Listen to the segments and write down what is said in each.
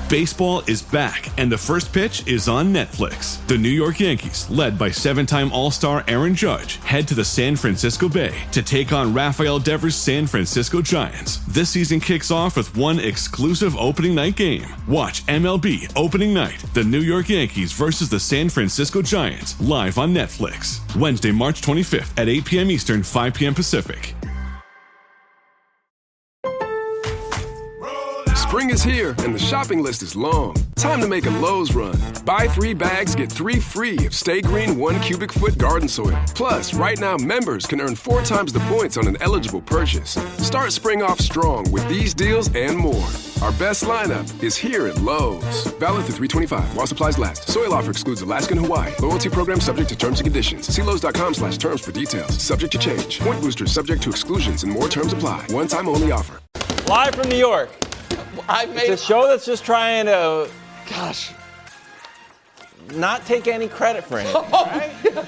Baseball is back, and the first pitch is on Netflix. The New York Yankees, led by 7-time All-Star Aaron Judge, head to the San Francisco Bay to take on Rafael Devers' San Francisco Giants. This season kicks off with one exclusive opening night game. Watch MLB Opening Night, the New York Yankees versus the San Francisco Giants, live on Netflix. Wednesday, March 25th at 8 p.m. Eastern, 5 p.m. Pacific. Spring is here, and the shopping list is long. Time to make a Lowe's run. Buy 3 bags, get 3 free of Stay Green 1 cubic foot garden soil. Plus, right now, members can earn 4 times the points on an eligible purchase. Start spring off strong with these deals and more. Our best lineup is here at Lowe's. Valid through 3/25 while supplies last. Soil offer excludes Alaska and Hawaii. Loyalty program subject to terms and conditions. See Lowe's.com/terms for details. Subject to change. Point boosters subject to exclusions and more terms apply. One-time only offer. Live from New York. It's a show that's just trying to, not take any credit for anything, right?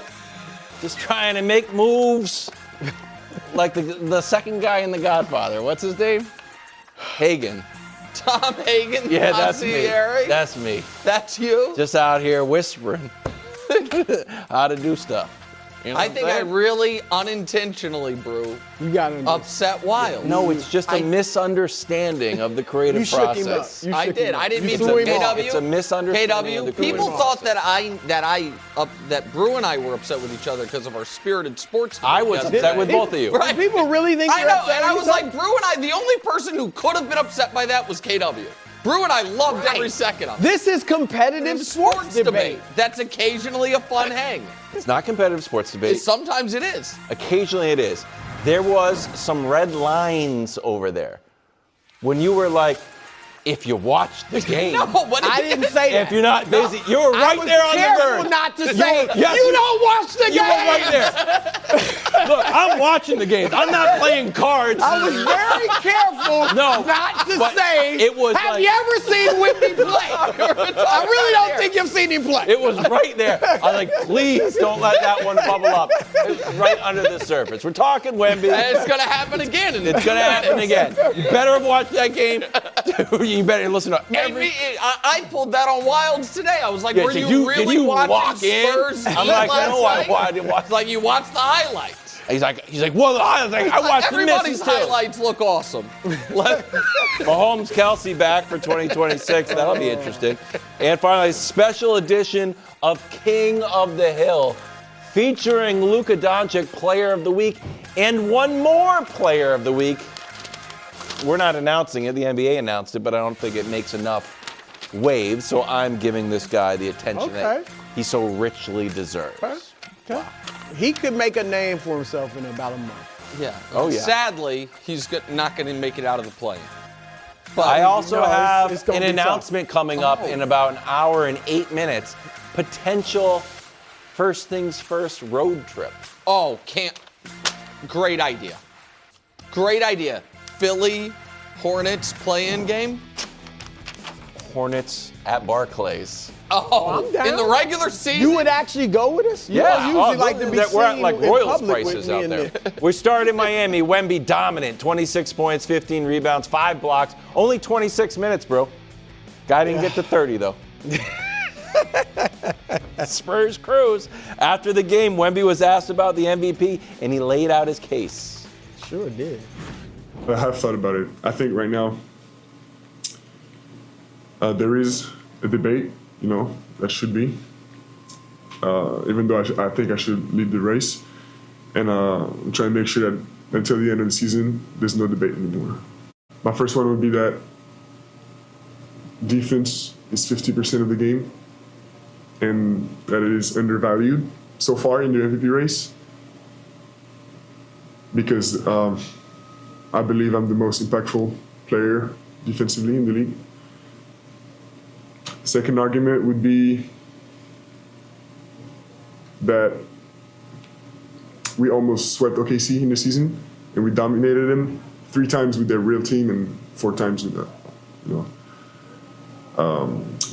Just trying to make moves like the second guy in The Godfather. What's his name? Hagen. Tom Hagen? Yeah, that's me. That's me. That's you? Just out here whispering how to do stuff. You know I think I really unintentionally, Brew, upset Wild. No, it's just a misunderstanding of the creative process. I did. I didn't mean to. KW. It's a misunderstanding of the creative People thought that Brew and I were upset with each other because of our spirited sports. I was upset with both of you. Right? People really think I know, and I was like, Brew and I. The only person who could have been upset by that was KW. Brew and I loved every second of it. This is competitive sports debate. That's occasionally a fun hang. It's not competitive sports debate. Sometimes it is. Occasionally it is. There was some red lines over there. When you were like, if you watch the game. No, but I didn't say that. If you're not busy, you were right there on the careful bird. not to say, you don't watch the game. You were right there. Look, I'm watching the games. I'm not playing cards. I was very careful not to say, have you ever seen Wemby play? I really don't think you've seen him play. It was right there. I was like, please don't let that one bubble up. It was right under the surface. We're talking Wemby. It's going to happen again. It's going to happen again. You better have watched that game. You better listen to every. I pulled that on Wilds today. I was like, were did you really watching Spurs? I'm like, no, I didn't watch. Like, you watched the highlights. He's like, well, the highlights. Like, I watched the misses Everybody's highlights look awesome. Mahomes, Kelce back for 2026. That'll be interesting. And finally, a special edition of King of the Hill, featuring Luka Doncic, Player of the Week, and one more Player of the Week. We're not announcing it. The NBA announced it, but I don't think it makes enough waves. So I'm giving this guy the attention that he so richly deserves. Okay. Wow. He could make a name for himself in about a month. Yeah. Oh, yeah. Sadly, he's not going to make it out of the play. But I also have an announcement coming up in about an hour and 8 minutes. Potential first things first road trip. Oh, great idea. Great idea. Philly Hornets play-in game? Hornets at Barclays. Oh, in the regular season? You would actually go with us? Yeah. You usually like to be we're at like Royals prices out there. We started in Miami. Wemby dominant. 26 points, 15 rebounds, 5 blocks. Only 26 minutes, bro. Guy didn't get to 30, though. Spurs cruise. After the game, Wemby was asked about the MVP, and he laid out his case. Sure did. I have thought about it. I think right now there is a debate, that should be. Even though I think I should lead the race. And I'm trying to make sure that until the end of the season, there's no debate anymore. My first one would be that defense is 50% of the game and that it is undervalued so far in the MVP race. Because I believe I'm the most impactful player defensively in the league. Second argument would be that we almost swept OKC in the season, and we dominated them 3 times with their real team and 4 times with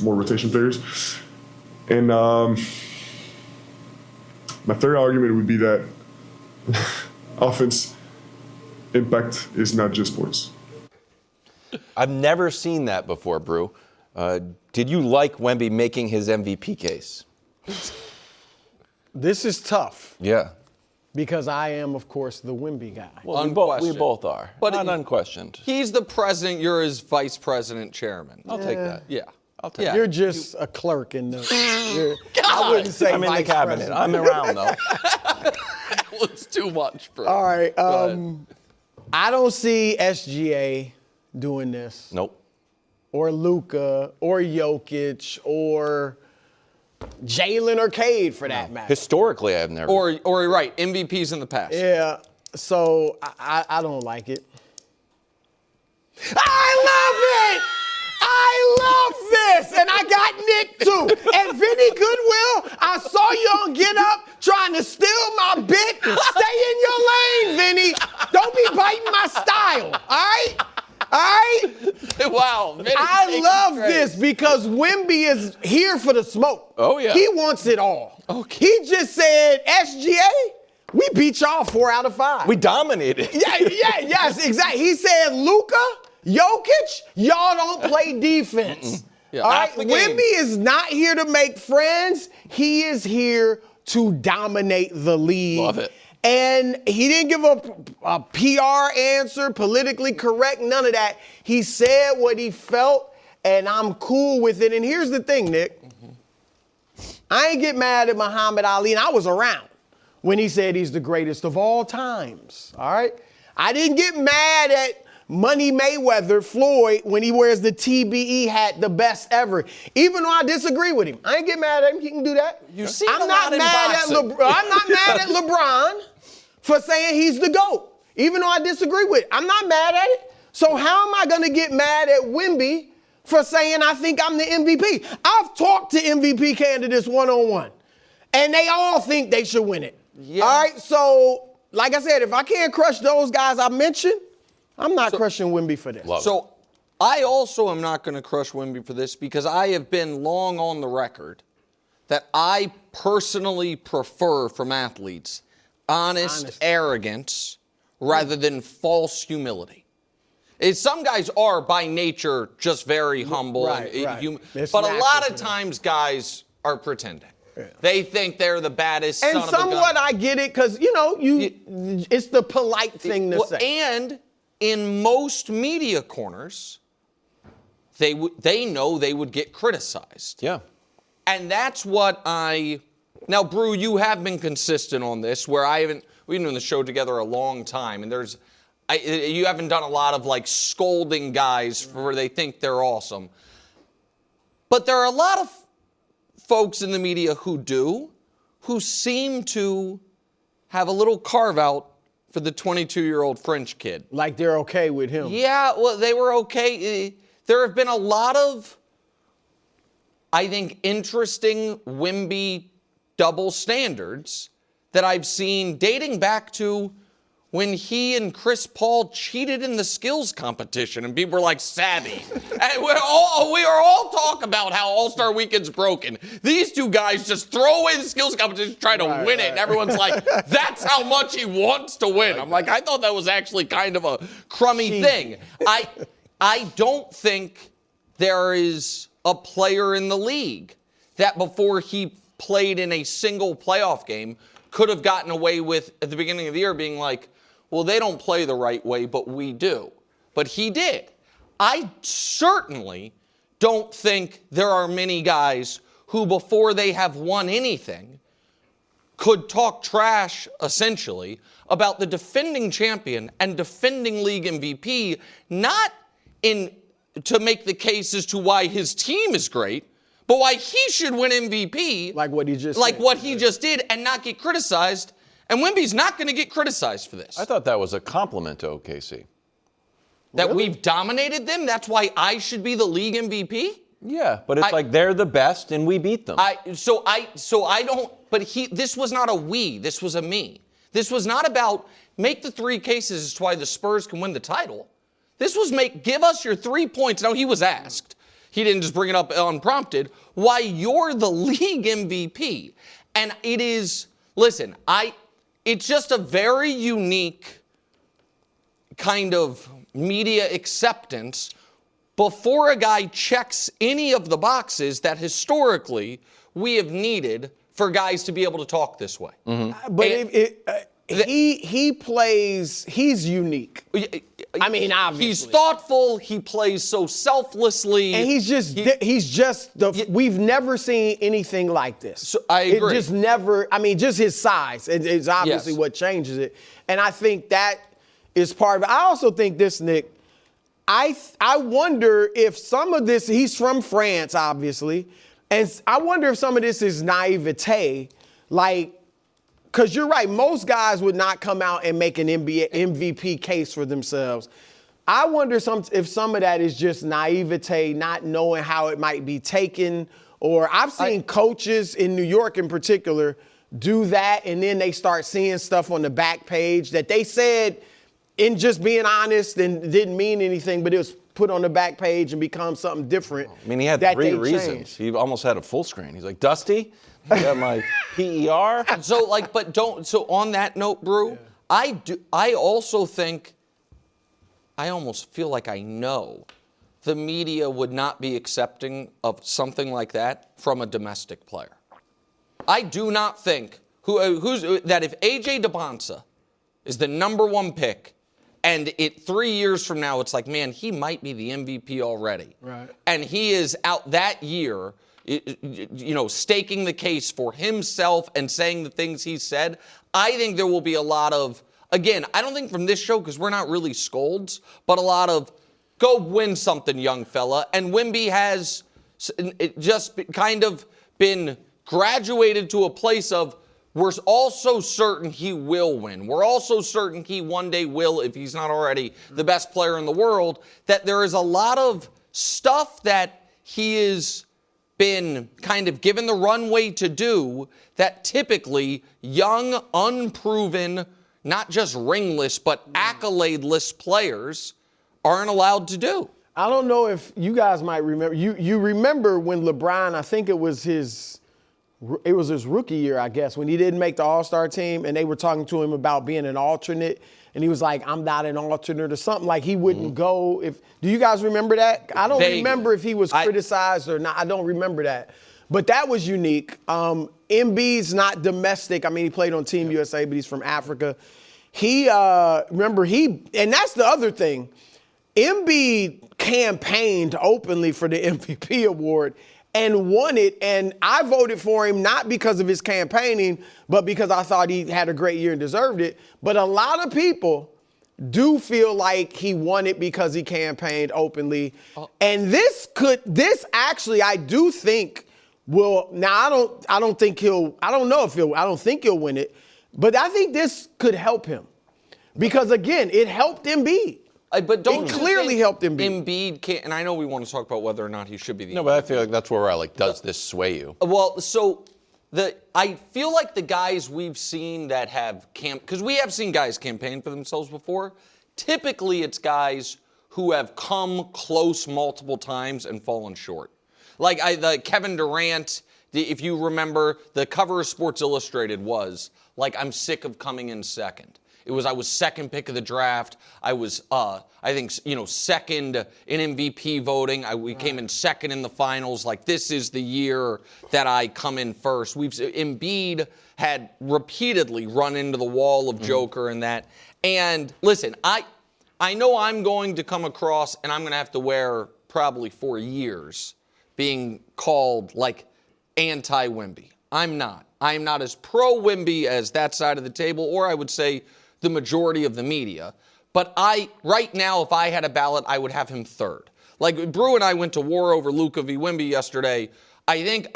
more rotation players. And my third argument would be that offense impact is not just points. I've never seen that before, Brew. Did you like Wemby making his MVP case? This is tough. Yeah. Because I am, of course, the Wemby guy. Well, we both are. But not unquestioned. He's the president. You're his vice president chairman. I'll take that. Yeah. I'll take You're just a clerk in the. I wouldn't say I'm in the vice cabinet. president. I'm around, though. That was too much, bro. All right. I don't see SGA doing this. Nope. Or Luka, or Jokic, or Jalen or Cade for that matter. Historically, I've never. Or you're right, MVPs in the past. Yeah, so I don't like it. I love it! I love this! And I got Nick too. And Vinny Goodwill, I saw you on Get Up trying to steal my bit. Stay in your lane, Vinny. Don't be biting my style, all right? All right? Wow. I love this because Wemby is here for the smoke. Oh, yeah. He wants it all. Okay. He just said, SGA, we beat y'all 4 out of 5. We dominated. Yes, exactly. He said, Luka, Jokic, y'all don't play defense. Yeah. All right? Half the game. Wemby is not here to make friends. He is here to dominate the league. Love it. And he didn't give a PR answer, politically correct, none of that. He said what he felt, and I'm cool with it. And here's the thing, Nick. I ain't get mad at Muhammad Ali, and I was around when he said he's the greatest of all times, all right? I didn't get mad at Money Mayweather, Floyd, when he wears the TBE hat, the best ever. Even though I disagree with him. I ain't get mad at him. He can do that. I'm not mad at LeBron for saying he's the GOAT, even though I disagree with it. I'm not mad at it. So how am I going to get mad at Wemby for saying I think I'm the MVP? I've talked to MVP candidates one-on-one, and they all think they should win it. Yeah. All right, so like I said, if I can't crush those guys I mentioned, I'm not crushing Wemby for this. So I also am not going to crush Wemby for this because I have been long on the record that I personally prefer from athletes honest arrogance rather than false humility. Some guys are by nature just very humble. Right. But a lot of times guys are pretending. Yeah. They think they're the baddest and son of a gun. And somewhat I get it because, it's the polite thing to say. And in most media corners, they know they would get criticized. Yeah. And that's what now, Brew, you have been consistent on this where we've been doing the show together a long time, and you haven't done a lot of like scolding guys for they think they're awesome. But there are a lot of folks in the media who seem to have a little carve out for the 22-year-old French kid. Like they're okay with him. Yeah, well, they were okay. There have been a lot of, I think, interesting Wemby double standards that I've seen dating back to when he and Chris Paul cheated in the skills competition, and people were like, savvy. And we are all talking about how All-Star Weekend's broken. These two guys just throw away the skills competition, try to win it, and everyone's like, that's how much he wants to win. I'm like, I thought that was actually kind of a crummy thing. I don't think there is a player in the league that before he played in a single playoff game could have gotten away with, at the beginning of the year, being like, well, they don't play the right way, but we do. But he did. I certainly don't think there are many guys who, before they have won anything, could talk trash, essentially, about the defending champion and defending league MVP, not to make the case as to why his team is great, but why he should win MVP. Like what he just Like said. what he just did and not get criticized. And Wemby's not going to get criticized for this. I thought that was a compliment to OKC. That we've dominated them? That's why I should be the league MVP? Yeah, but it's like they're the best and we beat them. So I don't, but this was not a we, this was a me. This was not about make the 3 cases as to why the Spurs can win the title. This was give us your 3 points. Now, he was asked. He didn't just bring it up unprompted. Why you're the league MVP. And it is, listen, it's just a very unique kind of media acceptance. before a guy checks any of the boxes that historically we have needed for guys to be able to talk this way. But he plays, he's unique. I mean, obviously. He's thoughtful. He plays so selflessly. And we've never seen anything like this. So, I agree. It just never, I mean, just his size is obviously what changes it. And I think that is part of it. I also think this, Nick, I wonder if some of this, he's from France, obviously, and I wonder if some of this is naivete, like, because you're right, most guys would not come out and make an MVP case for themselves. I wonder if some of that is just naivete, not knowing how it might be taken. Or I've seen coaches in New York in particular do that, and then they start seeing stuff on the back page that they said in just being honest and didn't mean anything, but it was put on the back page and become something different. I mean, he had 3 reasons. He almost had a full screen. He's like, Dusty, you got my PER. So on that note, Brew, I also think, I almost feel like I know the media would not be accepting of something like that from a domestic player. I do not think that if A.J. DeBonsa is the number 1 pick, and 3 years from now, it's like, man, he might be the MVP already. Right. And he is out that year, staking the case for himself and saying the things he said. I think there will be a lot of, again, I don't think from this show, because we're not really scolds, but a lot of, go win something, young fella. And Wemby has just kind of been graduated to a place of, we're also certain he will win. We're also certain he one day will, if he's not already the best player in the world, that there is a lot of stuff that he has been kind of given the runway to do that typically young, unproven, not just ringless, but accolade-less players aren't allowed to do. I don't know if you guys might remember. You remember when LeBron, I think it was his rookie year, I guess, when he didn't make the All-Star team, and they were talking to him about being an alternate, and he was like, I'm not an alternate or something, like he wouldn't go. Do you guys remember that? I don't remember if he was criticized or not. I don't remember that. But that was unique. Embiid's not domestic. I mean, he played on Team USA, but he's from Africa. And that's the other thing. Embiid campaigned openly for the MVP award and won it, and I voted for him not because of his campaigning, but because I thought he had a great year and deserved it. But a lot of people do feel like he won it because he campaigned openly. And this actually, I do think now I don't think he'll win it, but I think this could help him. Because again, it helped Embiid. But don't it clearly helped Embiid. Embiid can't, and I know we want to talk about whether or not he should be the MVP. No, but I feel like that's where we're at. Like, does this sway you? Well, I feel like the guys we've seen that have because we have seen guys campaign for themselves before. Typically, it's guys who have come close multiple times and fallen short. Like Kevin Durant, if you remember, the cover of Sports Illustrated was like, I'm sick of coming in second. I was second pick of the draft. I was, second in MVP voting. We came in second in the finals. Like, this is the year that I come in first. Embiid had repeatedly run into the wall of Joker and that. And listen, I know I'm going to come across, and I'm going to have to wear probably for years, being called like anti-Wemby. I'm not. I'm not as pro-Wemby as that side of the table, or I would say the majority of the media. But right now, if I had a ballot, I would have him third. Like, Brew and I went to war over Luka v. Wemby yesterday. I think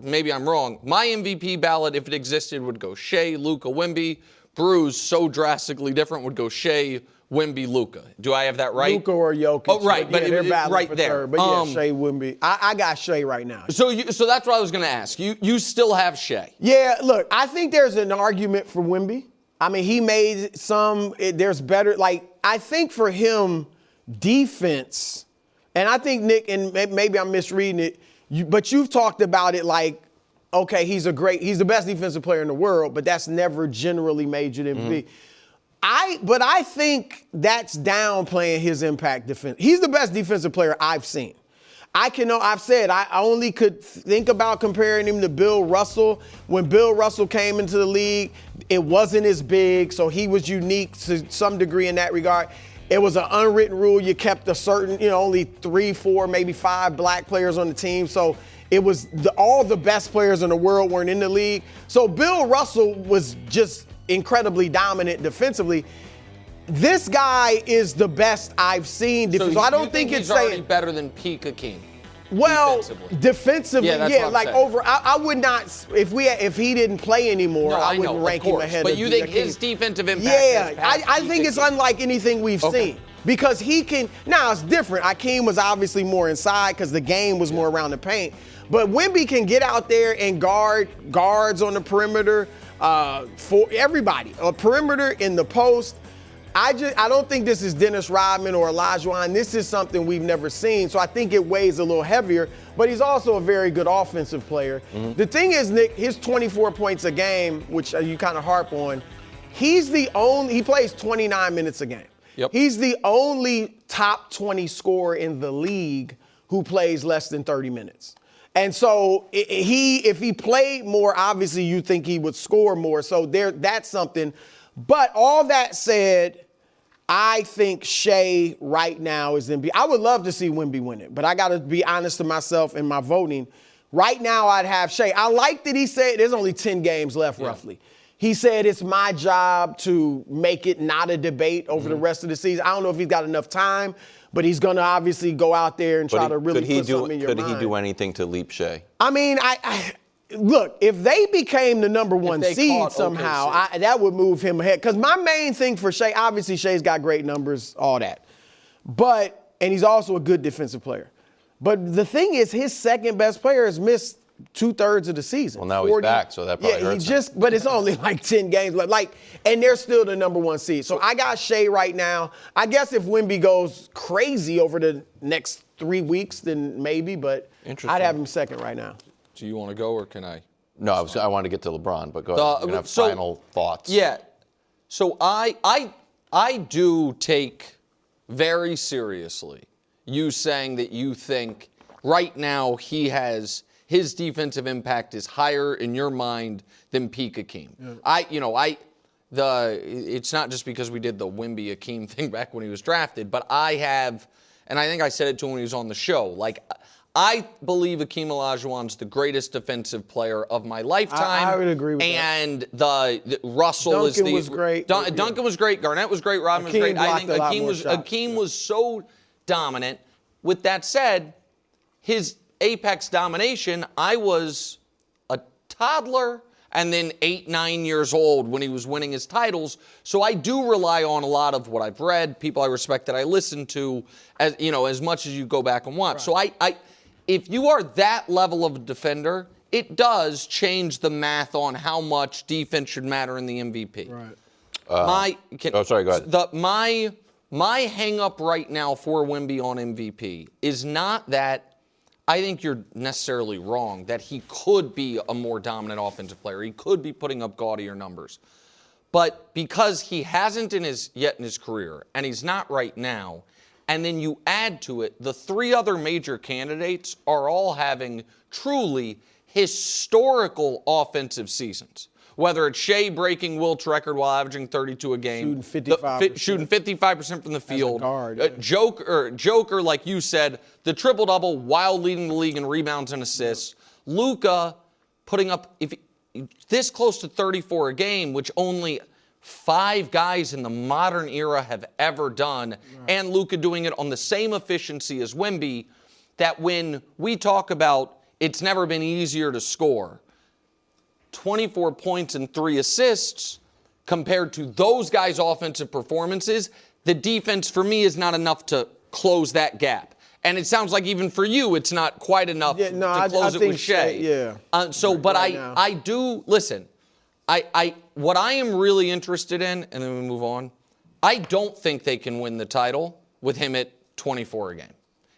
maybe I'm wrong, my MVP ballot, if it existed, would go Shea, Luka, Wemby. Brew's so drastically different would go Shea, Wemby, Luka. Do I have that right? Luka or Jokic. Oh, right. But they're battling right for there. Third. But yeah, Shea, Wemby. I got Shea right now. So that's what I was going to ask. You still have Shea. Yeah, look, I think there's an argument for Wemby. I mean, he made there's better, I think for him, defense, and I think, Nick, and maybe I'm misreading it, but you've talked about it like, okay, he's the best defensive player in the world, but that's never generally made you MVP. But I think that's downplaying his impact defense. He's the best defensive player I've seen. I've said I only could think about comparing him to Bill Russell. When Bill Russell came into the league, it wasn't as big, so he was unique to some degree in that regard. It was an unwritten rule. You kept a certain, only 3, 4, maybe 5 black players on the team. So it was all the best players in the world weren't in the league. So Bill Russell was just incredibly dominant defensively. This guy is the best I've seen. So I don't think it's he's already better than Puka Nacua. Well, defensively, over. I would not. If he didn't play anymore, I wouldn't rank him ahead. But you think his defensive impact? Yeah, I think it's unlike anything we've seen because he can. Now it's different. Akeem was obviously more inside because the game was more around the paint. But Wemby can get out there and guards on the perimeter for everybody. A perimeter in the post. I don't think this is Dennis Rodman or Olajuwon. This is something we've never seen, so I think it weighs a little heavier. But he's also a very good offensive player. Mm-hmm. The thing is, Nick, his 24 points a game, which you kind of harp on, he plays 29 minutes a game. Yep. He's the only top 20 scorer in the league who plays less than 30 minutes. And so if he played more, obviously you think he would score more. So that's something. But all that said, I think Shea right now is MVP. I would love to see Wemby win it, but I got to be honest to myself in my voting. Right now, I'd have Shea. I like that he said there's only 10 games left, roughly. He said it's my job to make it not a debate over the rest of the season. I don't know if he's got enough time, but he's going to obviously go out there and try to really put something in your mind. Could he do anything to leap Shea? I mean, look, if they became the number one seed somehow, that would move him ahead. Because my main thing for Shea, obviously Shea's got great numbers, all that. And he's also a good defensive player. But the thing is, his second best player has missed 2/3 of the season. Well, now 40, he's back, so that probably hurts him. But it's only like 10 games left. And they're still the number one seed. So I got Shea right now. I guess if Wemby goes crazy over the next 3 weeks, then maybe. But I'd have him second right now. Do you want to go or can I? No, I want to get to LeBron, but go ahead. You have final thoughts. Yeah. So I do take very seriously you saying that you think right now his defensive impact is higher in your mind than Puka Nacua. Yeah. It's not just because we did the Wemby Akeem thing back when he was drafted, but I have, and I think I said it to him when he was on the show, I believe Akeem Olajuwon's the greatest defensive player of my lifetime. I would agree with that. And the Russell Duncan was great. Duncan was great. Garnett was great. Rodman was great. I think Akeem was so dominant. With that said, his apex domination, I was a toddler and then 8, 9 years old when he was winning his titles. So I do rely on a lot of what I've read, people I respect that I listen to, as much as you go back and watch. Right. So if you are that level of a defender, it does change the math on how much defense should matter in the MVP. Right. Sorry, go ahead. My hang-up right now for Wemby on MVP is not that I think you're necessarily wrong, that he could be a more dominant offensive player. He could be putting up gaudier numbers. But because he hasn't yet in his career, and he's not right now, and then you add to it, the 3 other major candidates are all having truly historical offensive seasons. Whether it's Shea breaking Wilt's record while averaging 32 a game, shooting 55% from the field, guard, Joker, like you said, the triple-double while leading the league in rebounds and assists, Luka putting up this close to 34 a game, which only 5 guys in the modern era have ever done, and Luka doing it on the same efficiency as Wemby, that when we talk about it's never been easier to score, 24 points and 3 assists compared to those guys' offensive performances, the defense for me is not enough to close that gap. And it sounds like even for you, it's not quite enough to close it with Shea. I do, listen, what I am really interested in, and then we move on, I don't think they can win the title with him at 24 a game.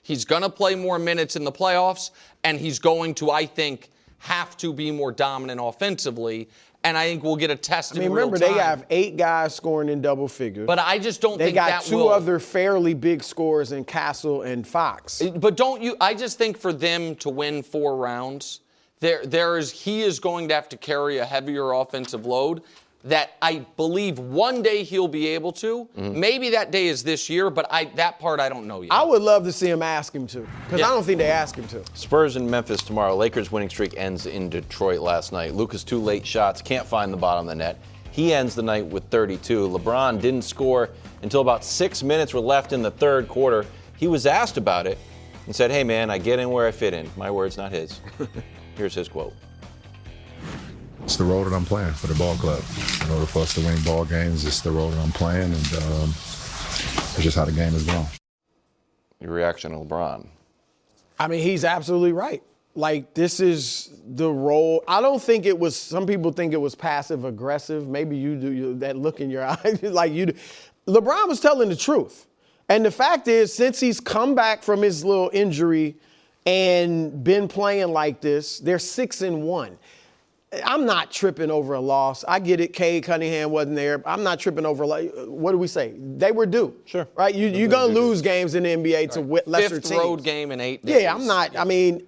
He's going to play more minutes in the playoffs, and he's going to, I think, have to be more dominant offensively. and I think we'll get a test in real remember, time. they have 8 guys scoring in double figures. But I just don't they think got that 2 will. other fairly big scorers in Castle and Fox. But I just think for them to win 4 rounds, he is going to have to carry a heavier offensive load that I believe one day he'll be able to. Maybe that day is this year, but that part I don't know yet. I would love to see him ask him to, because I don't think they ask him to. Spurs in Memphis tomorrow. Lakers winning streak ends in Detroit last night. Luka's 2 late shots, can't find the bottom of the net. He ends the night with 32. LeBron didn't score until about 6 minutes were left in the third quarter. He was asked about it and said, "Hey man, I get in where I fit in." My words, not his. Here's his quote. It's the role that I'm playing for the ball club. In order for us to win ball games, it's the role that I'm playing, and it's just how the game is going. Your reaction to LeBron? I mean, he's absolutely right. Like, this is the role. I don't think it was, some people think it was passive aggressive. Maybe you do, that look in your eyes, like you do. LeBron was telling the truth. And the fact is, since he's come back from his little injury and been playing like this, they're 6-1. I'm not tripping over a loss. I get it. Cade Cunningham wasn't there. I'm not tripping over, like, what do we say? They were due. Sure. Right? You're going to lose games in the NBA to lesser teams. 5th road game in 8 days. Yeah, I'm not. I mean,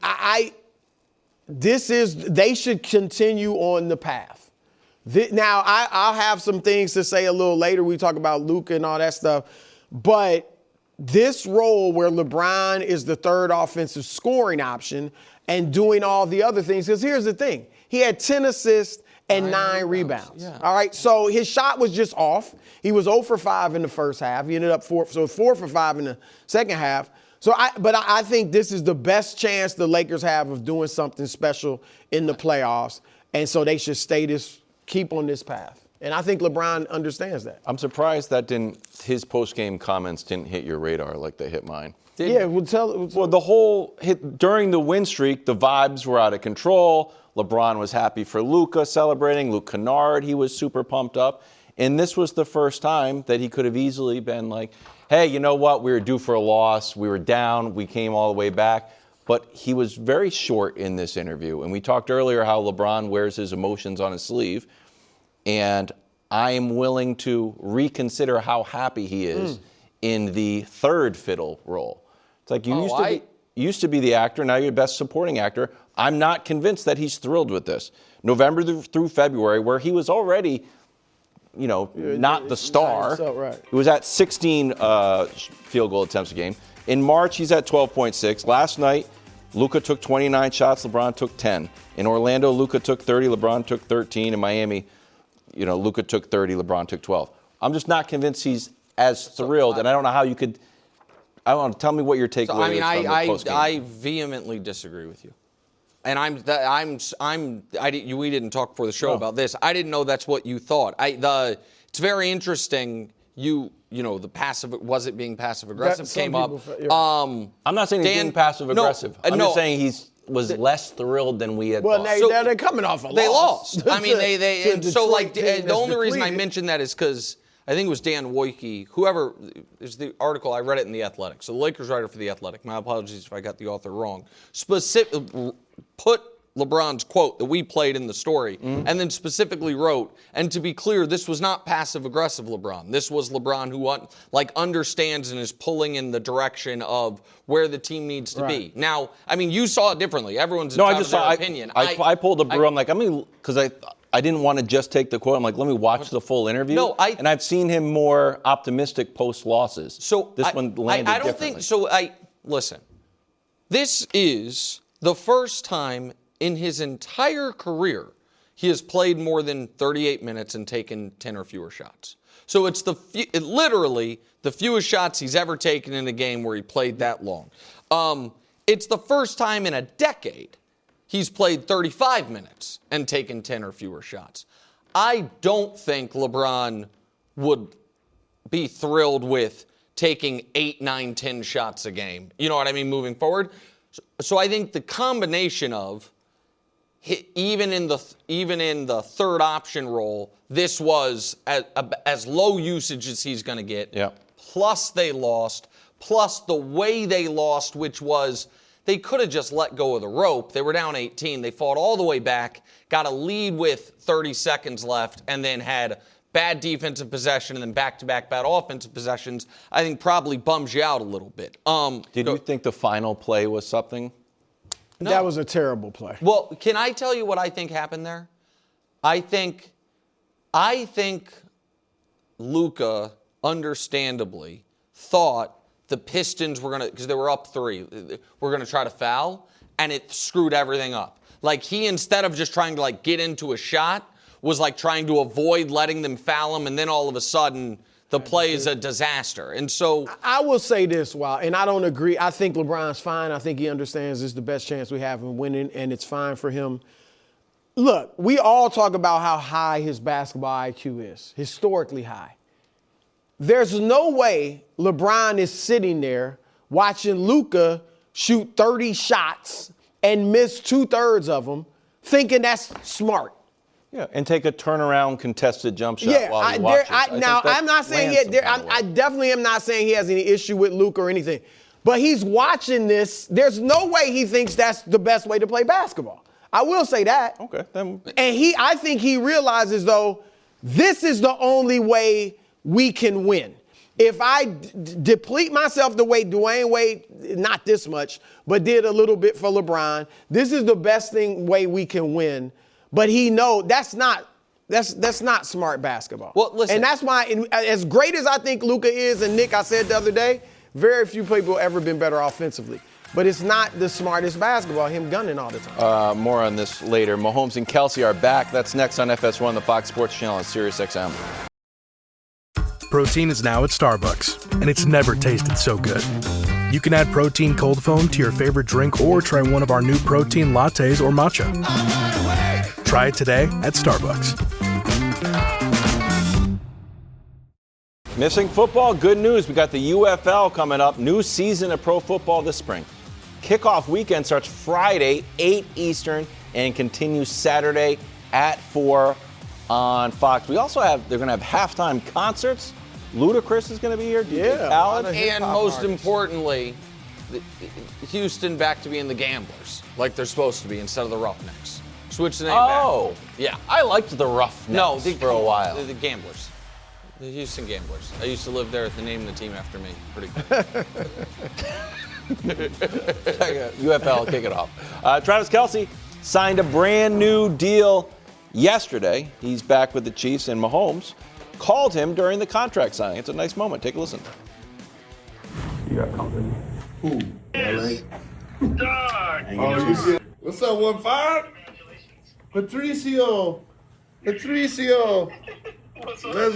they should continue on the path. Now, I'll have some things to say a little later. We talk about Luka and all that stuff. But this role where LeBron is the 3rd offensive scoring option and doing all the other things, because here's the thing. He had 10 assists and 9 rebounds. Yeah. All right, so his shot was just off. He was 0 for 5 in the first half. He ended up 4 for 5 in the second half. So I think this is the best chance the Lakers have of doing something special in the playoffs, and so they should keep on this path. And I think LeBron understands that. I'm surprised that his post-game comments didn't hit your radar like they hit mine. Well, the whole hit during the win streak, the vibes were out of control. LeBron was happy for Luka celebrating. Luke Kennard, he was super pumped up. And this was the first time that he could have easily been like, hey, you know what? We were due for a loss. We were down. We came all the way back. But he was very short in this interview. And we talked earlier how LeBron wears his emotions on his sleeve. And I am willing to reconsider how happy he is in the 3rd fiddle role. It's like you used to be the actor, now you're the best supporting actor. I'm not convinced that he's thrilled with this. November through February, where he was already, not the star. Right. He was at 16 field goal attempts a game. In March, he's at 12.6. Last night, Luka took 29 shots, LeBron took 10. In Orlando, Luka took 30, LeBron took 13. In Miami, Luka took 30, LeBron took 12. I'm just not convinced he's as thrilled, and I don't know how you could. I want to tell me what your takeaway is from the postgame. I vehemently disagree with you, and we didn't talk before the show about this. I didn't know that's what you thought. It's very interesting. The passive, was it being passive aggressive came up. I'm not saying he's being passive aggressive. I'm just saying he was less thrilled than we had thought. Well, they're coming off a loss. They lost. I mean, the only reason I mentioned that is because I think it was Dan Wojcicki, whoever is the article, I read it in The Athletic. So the Lakers writer for The Athletic, my apologies if I got the author wrong, put LeBron's quote that we played in the story, and then specifically wrote, and to be clear, this was not passive-aggressive LeBron. This was LeBron who understands and is pulling in the direction of where the team needs to be. Now, I mean, you saw it differently. Everyone's entitled to their opinion. I pulled the brew. I'm like, because I didn't want to just take the quote. I'm like, let me watch the full interview. And I've seen him more optimistic post-losses. So this one landed I don't think, listen, this is the first time in his entire career he has played more than 38 minutes and taken 10 or fewer shots. So it's literally the fewest shots he's ever taken in a game where he played that long. It's the first time in a decade he's played 35 minutes and taken 10 or fewer shots. I don't think LeBron would be thrilled with taking 8, 9, 10 shots a game. You know what I mean, moving forward? So I think the combination of even in the 3rd option role, this was as low usage as he's going to get. Yeah. Plus they lost. Plus the way they lost, which was they could have just let go of the rope. They were down 18. They fought all the way back, got a lead with 30 seconds left, and then had bad defensive possession and then back-to-back bad offensive possessions. I think probably bums you out a little bit. Did you think the final play was something? No. That was a terrible play. Well, can I tell you what I think happened there? I think Luka, understandably, thought the Pistons were going to, because they were up 3, were going to try to foul, and it screwed everything up. Like, he, instead of just trying to, like, get into a shot, was, like, trying to avoid letting them foul him, and then all of a sudden, the play is a disaster. And so I will say this, and I don't agree. I think LeBron's fine. I think he understands this is the best chance we have in winning, and it's fine for him. Look, we all talk about how high his basketball IQ is, historically high. There's no way LeBron is sitting there watching Luka shoot 30 shots and miss 2/3 of them, thinking that's smart. Yeah, and take a turnaround contested jump shot while he watches. I'm not saying I definitely am not saying he has any issue with Luka or anything, but he's watching this. There's no way he thinks that's the best way to play basketball. I will say that. Okay. Then. And I think he realizes, though, this is the only way we can win. If I deplete myself the way Dwayne Wade, not this much, but did a little bit for LeBron, this is the best way we can win. But he knows that's not smart basketball. Well, listen. And that's why, as great as I think Luka is, and Nick, I said the other day, very few people have ever been better offensively. But it's not the smartest basketball, him gunning all the time. More on this later. Mahomes and Kelce are back. That's next on FS1, the Fox Sports Channel, and SiriusXM. Protein is now at Starbucks, and it's never tasted so good. You can add protein cold foam to your favorite drink or try one of our new protein lattes or matcha. Try it today at Starbucks. Missing football? Good news. We got the UFL coming up. New season of pro football this spring. Kickoff weekend starts Friday, 8 Eastern, and continues Saturday at 4 on Fox. We also they're going to have halftime concerts. Ludacris is going to be here. DJ Khaled. And most importantly, Houston back to being the Gamblers, like they're supposed to be, instead of the Roughnecks. Switch the name back. Oh, yeah. I liked the Roughnecks for a while. The Gamblers. The Houston Gamblers. I used to live there. They named the team after me. Pretty cool. UFL, kick it off. Travis Kelce signed a brand new deal yesterday. He's back with the Chiefs, and Mahomes called him during the contract signing. It's a nice moment. Take a listen. You got company. Who? Yes. Dog. What's up, 1-5? Patricio. Let's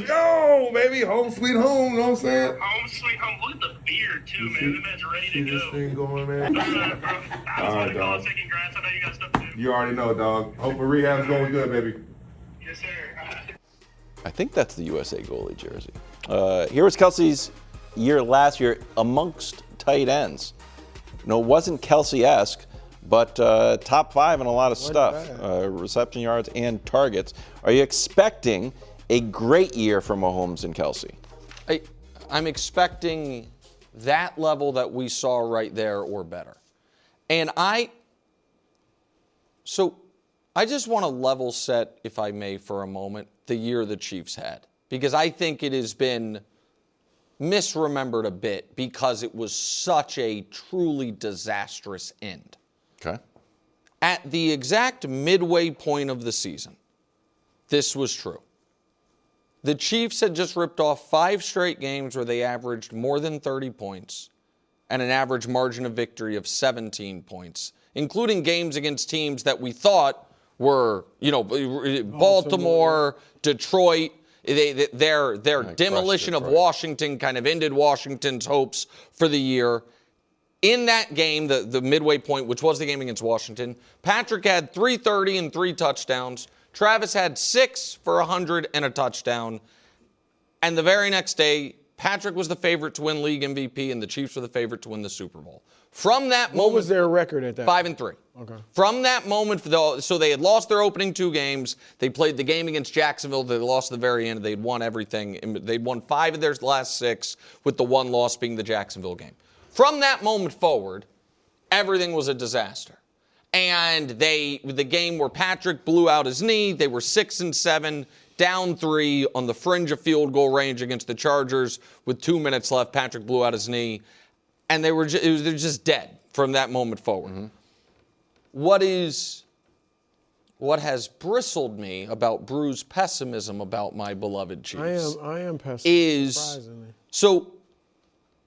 go, baby. Home sweet home, you know what I'm saying? Home sweet home. Look at the beard, too, man. The man's ready to go. This thing going, man. Bro. I was going to call and say congrats. I know you got stuff to do. You already know, dog. Hope the rehab's going good, baby. Yes, sir. I think that's the USA goalie jersey. Here was Kelce's year last year amongst tight ends. No, it wasn't Kelce-esque, but top 5 in a lot of stuff. Reception yards and targets. Are you expecting a great year for Mahomes and Kelce? I'm expecting that level that we saw right there or better. And I just want to level set, if I may, for a moment, the year the Chiefs had. Because I think it has been misremembered a bit because it was such a truly disastrous end. Okay. At the exact midway point of the season, this was true. The Chiefs had just ripped off 5 straight games where they averaged more than 30 points and an average margin of victory of 17 points, including games against teams that we thought were, Baltimore, Detroit. Their demolition of Washington kind of ended Washington's hopes for the year. In that game, the midway point, which was the game against Washington, Patrick had 330 and 3 touchdowns. Travis had 6 for 100 and a touchdown. And the very next day, Patrick was the favorite to win league MVP, and the Chiefs were the favorite to win the Super Bowl. From that moment, what was their record at that? 5-3. Okay. From that moment, so they had lost their opening 2 games. They played the game against Jacksonville. They lost at the very end. They'd won everything. They'd won 5 of their last 6, with the 1 loss being the Jacksonville game. From that moment forward, everything was a disaster. And the game where Patrick blew out his knee, they were 6-7, down 3 on the fringe of field goal range against the Chargers with 2 minutes left. Patrick blew out his knee, and they're just dead from that moment forward. Mm-hmm. What has bristled me about Brew's pessimism about my beloved Chiefs? I am pessimistic. Surprisingly. So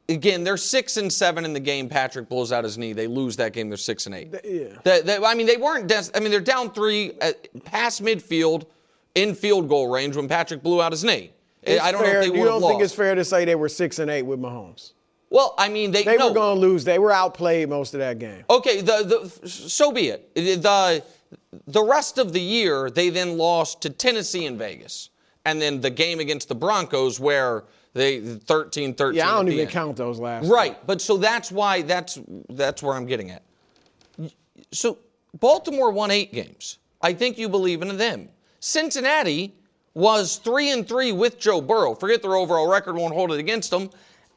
again, they're 6-7 in the game. Patrick blows out his knee. They lose that game. They're 6-8. Yeah. They weren't. They're down 3 past midfield in field goal range when Patrick blew out his kney. I don't know if they would have lost. You don't think it's fair to say they were 6-8 with Mahomes? Well, I mean, they were going to lose. They were outplayed most of that game. Okay, so be it. The rest of the year, they then lost to Tennessee and Vegas, and then the game against the Broncos where they 13-13. Yeah, I don't even count those last. Right, but so that's why that's where I'm getting at. So Baltimore won 8 games. I think you believe in them. Cincinnati was 3-3 with Joe Burrow. Forget their overall record, won't hold it against them.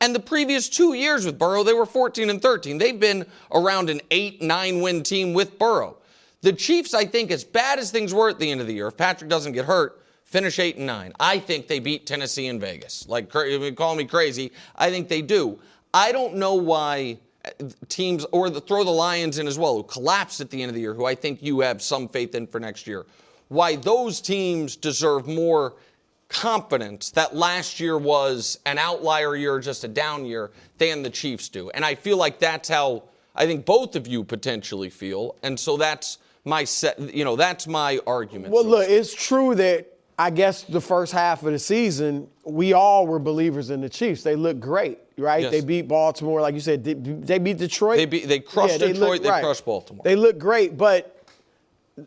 And the previous 2 years with Burrow, they were 14-13. They've been around an 8-9 win team with Burrow. The Chiefs, I think, as bad as things were at the end of the year, if Patrick doesn't get hurt, finish 8-9. I think they beat Tennessee and Vegas. Like, call me crazy. I think they do. I don't know why teams, or throw the Lions in as well, who collapsed at the end of the year, who I think you have some faith in for next year, why those teams deserve more confidence that last year was an outlier year, just a down year, than the Chiefs do. And I feel like that's how I think both of you potentially feel. And so that's that's my argument. Well, look, it's true that I guess the first half of the season, we all were believers in the Chiefs. They looked great, right? Yes. They beat Baltimore, like you said. They beat Detroit. They crushed Detroit. They crushed Baltimore. They looked great, but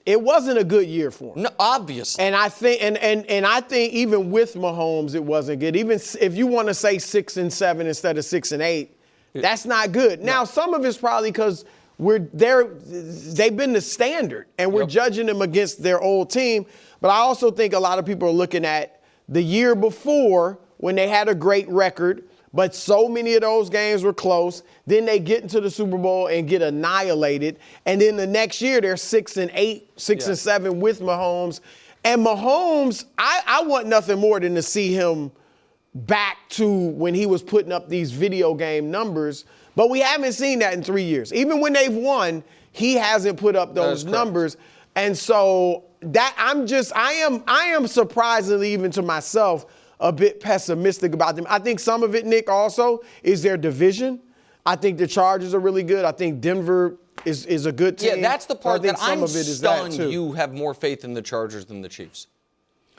it wasn't a good year for them. No, obviously. And I think, and I think even with Mahomes, it wasn't good. Even if you want to say 6-7 instead of 6-8, that's not good. Now, some of it's probably because they've been the standard, and we're judging them against their old team. But I also think a lot of people are looking at the year before when they had a great record, but so many of those games were close. Then they get into the Super Bowl and get annihilated. And then the next year, they're 6-8, 6-7 with Mahomes. And Mahomes, I want nothing more than to see him back to when he was putting up these video game numbers. But we haven't seen that in 3 years. Even when they've won, he hasn't put up those numbers. And so I am surprisingly, even to myself, a bit pessimistic about them. I think some of it, Nick, also is their division. I think the Chargers are really good. I think Denver is a good team. Yeah, that's the part that I'm stunned that you have more faith in the Chargers than the Chiefs.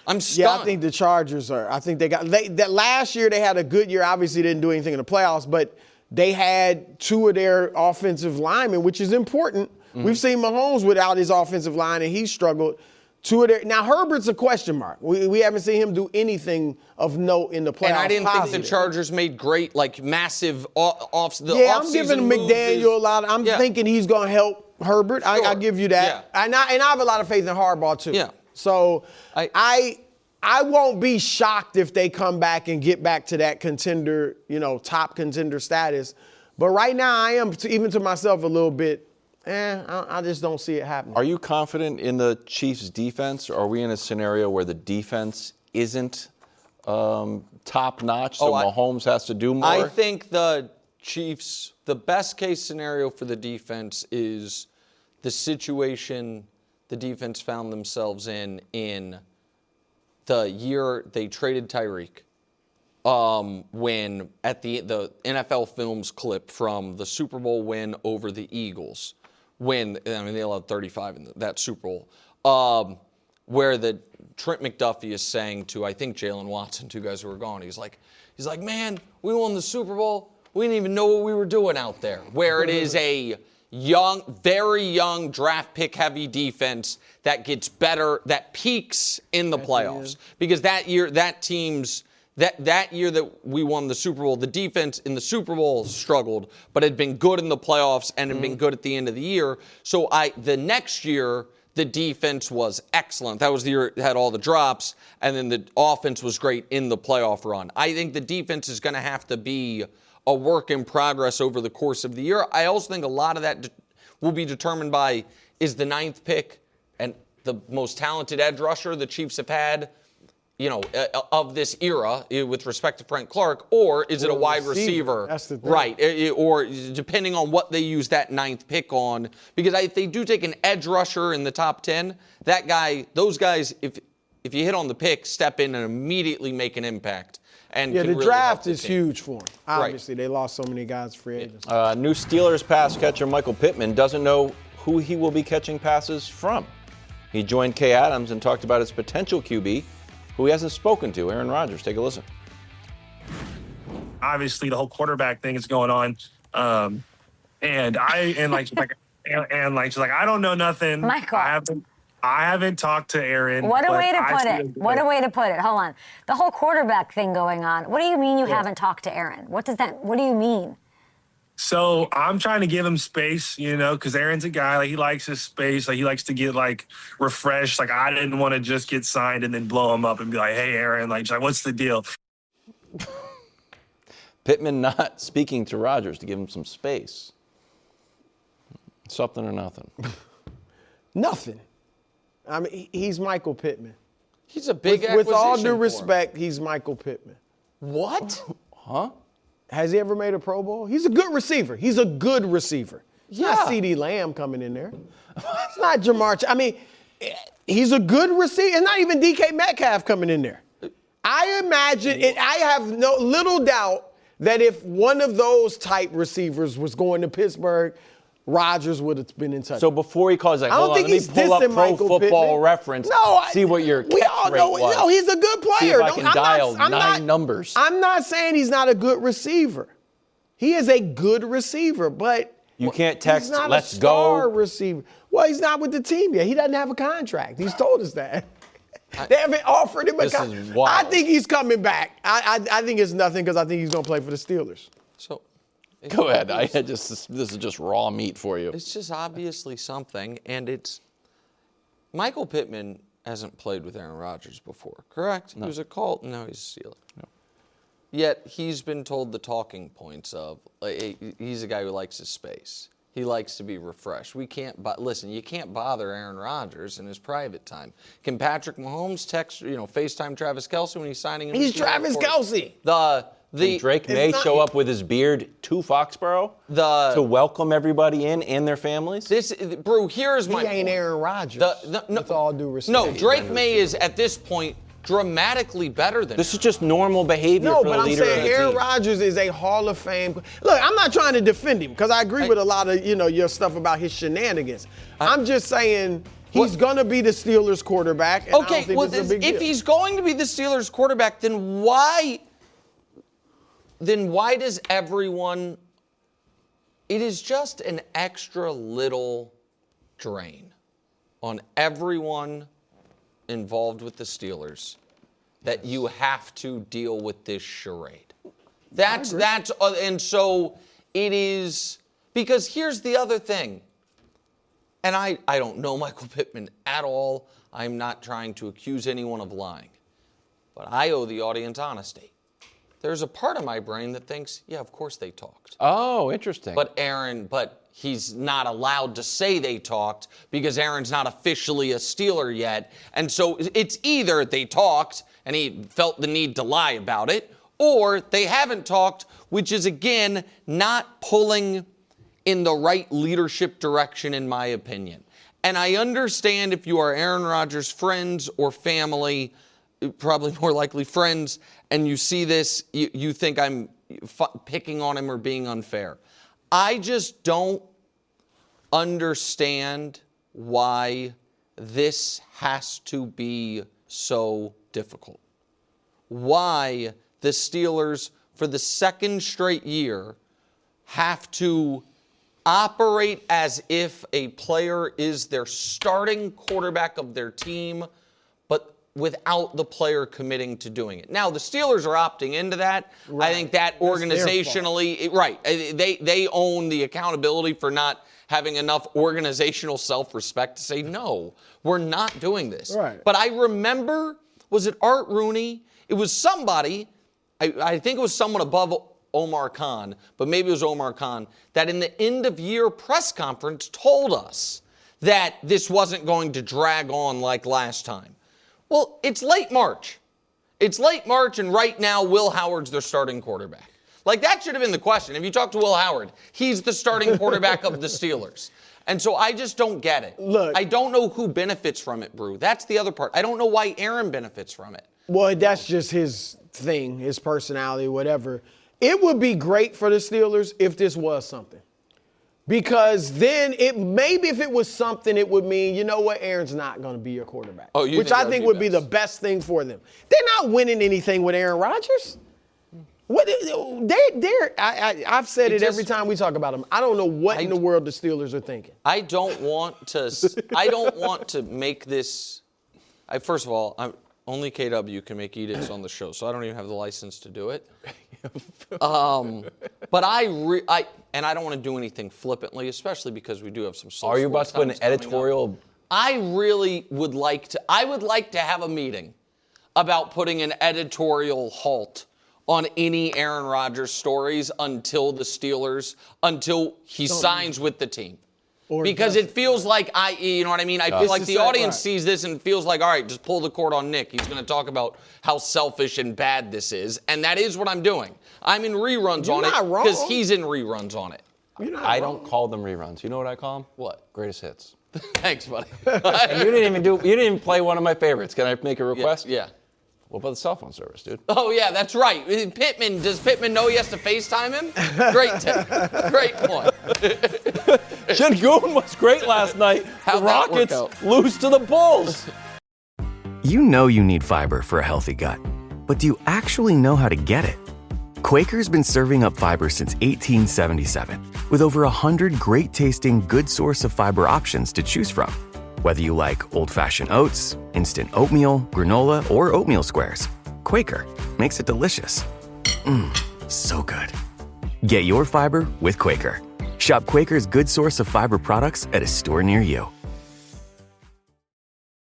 I'm stunned. Yeah, I think the Chargers are. I think that last year they had a good year. Obviously, didn't do anything in the playoffs, but they had 2 of their offensive linemen, which is important. Mm-hmm. We've seen Mahomes without his offensive line, and he struggled. Now, Herbert's a question mark. We haven't seen him do anything of note in the playoffs. And I didn't think the Chargers made great, massive off-season I'm giving McDaniel a lot. I'm thinking he's going to help Herbert. Sure. I'll give you that. Yeah. And I have a lot of faith in Harbaugh, too. Yeah. So I won't be shocked if they come back and get back to that contender, top contender status. But right now, I am, even to myself, a little bit, I just don't see it happening. Are you confident in the Chiefs' defense? Or are we in a scenario where the defense isn't top-notch, so Mahomes has to do more? I think the Chiefs, the best-case scenario for the defense is the situation the defense found themselves in the year they traded Tyreek. When at the NFL Films clip from the Super Bowl win over the Eagles, they allowed 35 in that Super Bowl, where the Trent McDuffie is saying to, I think, Jalen Watson, 2 guys who were gone, he's like, man, we won the Super Bowl. We didn't even know what we were doing out there. Where it is a very young, draft pick heavy defense that gets better, that peaks in the playoffs. Because that year, that year that we won the Super Bowl, the defense in the Super Bowl struggled, but had been good in the playoffs and had been good at the end of the year. So the next year, the defense was excellent. That was the year it had all the drops, and then the offense was great in the playoff run. I think the defense is going to have to be a work in progress over the course of the year. I also think a lot of that will be determined by, is the 9th pick and the most talented edge rusher the Chiefs have had, of this era with respect to Frank Clark, or is it a wide receiver? That's the thing. Right, or depending on what they use that 9th pick on. Because if they do take an edge rusher in the top 10, those guys, if you hit on the pick, step in and immediately make an impact. And the really draft is huge for them. Obviously, Right. They lost so many guys free agents. New Steelers pass catcher Michael Pittman doesn't know who he will be catching passes from. He joined Kay Adams and talked about his potential QB, who he hasn't spoken to, Aaron Rodgers. Take a listen. Obviously, the whole quarterback thing is going on, she's like, I don't know nothing. Michael. I haven't talked to Aaron. What a way to I put see it. him What a today. way to put it. Hold on. The whole quarterback thing going on. What do you mean you haven't talked to Aaron? What do you mean? So I'm trying to give him space, because Aaron's a guy, he likes his space. He likes to get, refreshed. I didn't want to just get signed and then blow him up and be like, hey, Aaron, what's the deal? Pittman not speaking to Rodgers to give him some space. Something or nothing. Nothing. I mean, he's Michael Pittman. He's a big With all acquisition due for him. respect, he's Michael Pittman. What? Huh? Has he ever made a Pro Bowl? He's a good receiver. He's a good receiver. It's not CeeDee Lamb coming in there. It's not Jamar. I mean, he's a good receiver. It's not even DK Metcalf coming in there. I imagine, I have little doubt that if one of those type receivers was going to Pittsburgh, Rodgers would have been in touch. So before he calls, I don't think let me he's pull up dissing Pro Michael Football Pittman. Reference. No, see what your we catch all rate know. was. No, he's a good player. See if I can dial nine numbers. I'm not saying he's not a good receiver. He is a good receiver, but you can't text, he's not let's a star go. receiver. Well, he's not with the team yet. He doesn't have a contract. He's told us that. They haven't offered him a This contract. is wild. I think he's coming back. I think it's nothing because I think he's going to play for the Steelers. So, Go ahead. This is just raw meat for you. it's just obviously something, and it's Michael Pittman hasn't played with Aaron Rodgers before, correct? No. He was a Colt. No, he's a Steeler. No. Yet he's been told the talking points of he's a guy who likes his space. He likes to be refreshed. Listen, you can't bother Aaron Rodgers in his private time. Can Patrick Mahomes text, FaceTime Travis Kelce when he's signing him? He's Travis Kelce. And Drake may show up with his beard to Foxborough to welcome everybody in and their families. Brew, here's my He ain't point. Aaron Rodgers, with all due respect. No, Drake May is, at this point, dramatically better than This is just normal behavior No, for but the I'm leader of saying the Aaron team. Rodgers is a Hall of Fame. Look, I'm not trying to defend him because I agree with a lot of your stuff about his shenanigans. I'm just saying he's gonna be the Steelers quarterback. And I don't think it's a big deal. if he's going to be the Steelers quarterback, then why does everyone? It is just an extra little drain on everyone involved with the Steelers that you have to deal with this charade. And so it is, because here's the other thing, and I don't know Michael Pittman at all. I'm not trying to accuse anyone of lying, but I owe the audience honesty. There's a part of my brain that thinks, yeah, of course they talked. Oh, interesting. But he's not allowed to say they talked because Aaron's not officially a Steeler yet. And so it's either they talked and he felt the need to lie about it, or they haven't talked, which is, again, not pulling in the right leadership direction, in my opinion. And I understand if you are Aaron Rodgers' friends or family, probably more likely friends, and you see this, you think I'm picking on him or being unfair. I just don't understand why this has to be so difficult. Why the Steelers, for the second straight year, have to operate as if a player is their starting quarterback of their team, but without the player committing to doing it. Now, the Steelers are opting into that. Right. I think that organizationally, right, they own the accountability for not having enough organizational self-respect to say, no, we're not doing this. Right. But I remember, was it Art Rooney? It was somebody, I think it was someone above Omar Khan, but maybe it was Omar Khan, that in the end-of-year press conference told us that this wasn't going to drag on like last time. Well, it's late March. It's late March, and right now, Will Howard's their starting quarterback. Like, that should have been the question. If you talk to Will Howard, he's the starting quarterback of the Steelers. And so I just don't get it. Look, I don't know who benefits from it, Brew. That's the other part. I don't know why Aaron benefits from it. Well, that's just his thing, his personality, whatever. It would be great for the Steelers if this was something. Because then maybe if it was something, it would mean, you know what, Aaron's not going to be your quarterback. Oh, which I think would be the best thing for them. They're not winning anything with Aaron Rodgers. I've said it every time we talk about him. I don't know what in the world the Steelers are thinking. I don't want to make this. First of all, only KW can make edicts on the show, so I don't even have the license to do it. But I don't want to do anything flippantly, especially because we do have some. Are you about to put an editorial? I really would like to. I would like to have a meeting about putting an editorial halt on any Aaron Rodgers stories until he signs with the team. Because it feels like you know what I mean? I feel like the audience sees this and feels like, all right, just pull the cord on Nick. He's going to talk about how selfish and bad this is. And that is what I'm doing. I'm in reruns on it because he's in reruns on it. I don't call them reruns. You know what I call them? What? Greatest hits. Thanks, buddy. And you didn't even play one of my favorites. Can I make a request? Yeah. What about the cell phone service, dude? Oh, yeah, that's right. Does Pittman know he has to FaceTime him? Great tip. Great point. Şengün was great last night. The Rockets lose to the Bulls. You know you need fiber for a healthy gut, but do you actually know how to get it? Quaker's been serving up fiber since 1877, with over 100 great-tasting, good source of fiber options to choose from. Whether you like old-fashioned oats, instant oatmeal, granola, or oatmeal squares, Quaker makes it delicious. So good. Get your fiber with Quaker. Shop Quaker's good source of fiber products at a store near you.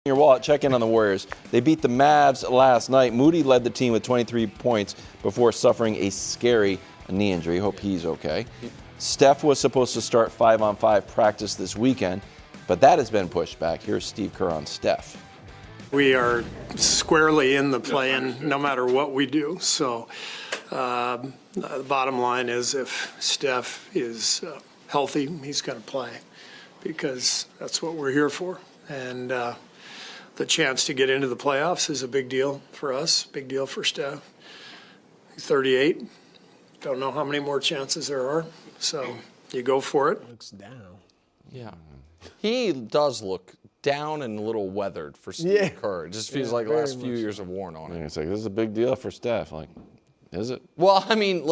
Your wallet, check in on the Warriors. They beat the Mavs last night. Moody led the team with 23 points before suffering a scary knee injury. Hope he's okay. Steph was supposed to start 5-on-5 practice this weekend, but that has been pushed back. Here's Steve Kerr on Steph. We are squarely in the play-in no matter what we do. So the bottom line is if Steph is healthy, he's going to play because that's what we're here for. And the chance to get into the playoffs is a big deal for us, big deal for Steph. He's 38. Don't know how many more chances there are. So you go for it. Looks down. Yeah. He does look down and a little weathered for Steve Kerr. It just feels like the last few years have worn on him. It's like, this is a big deal for Steph. Like, is it? Well, I mean,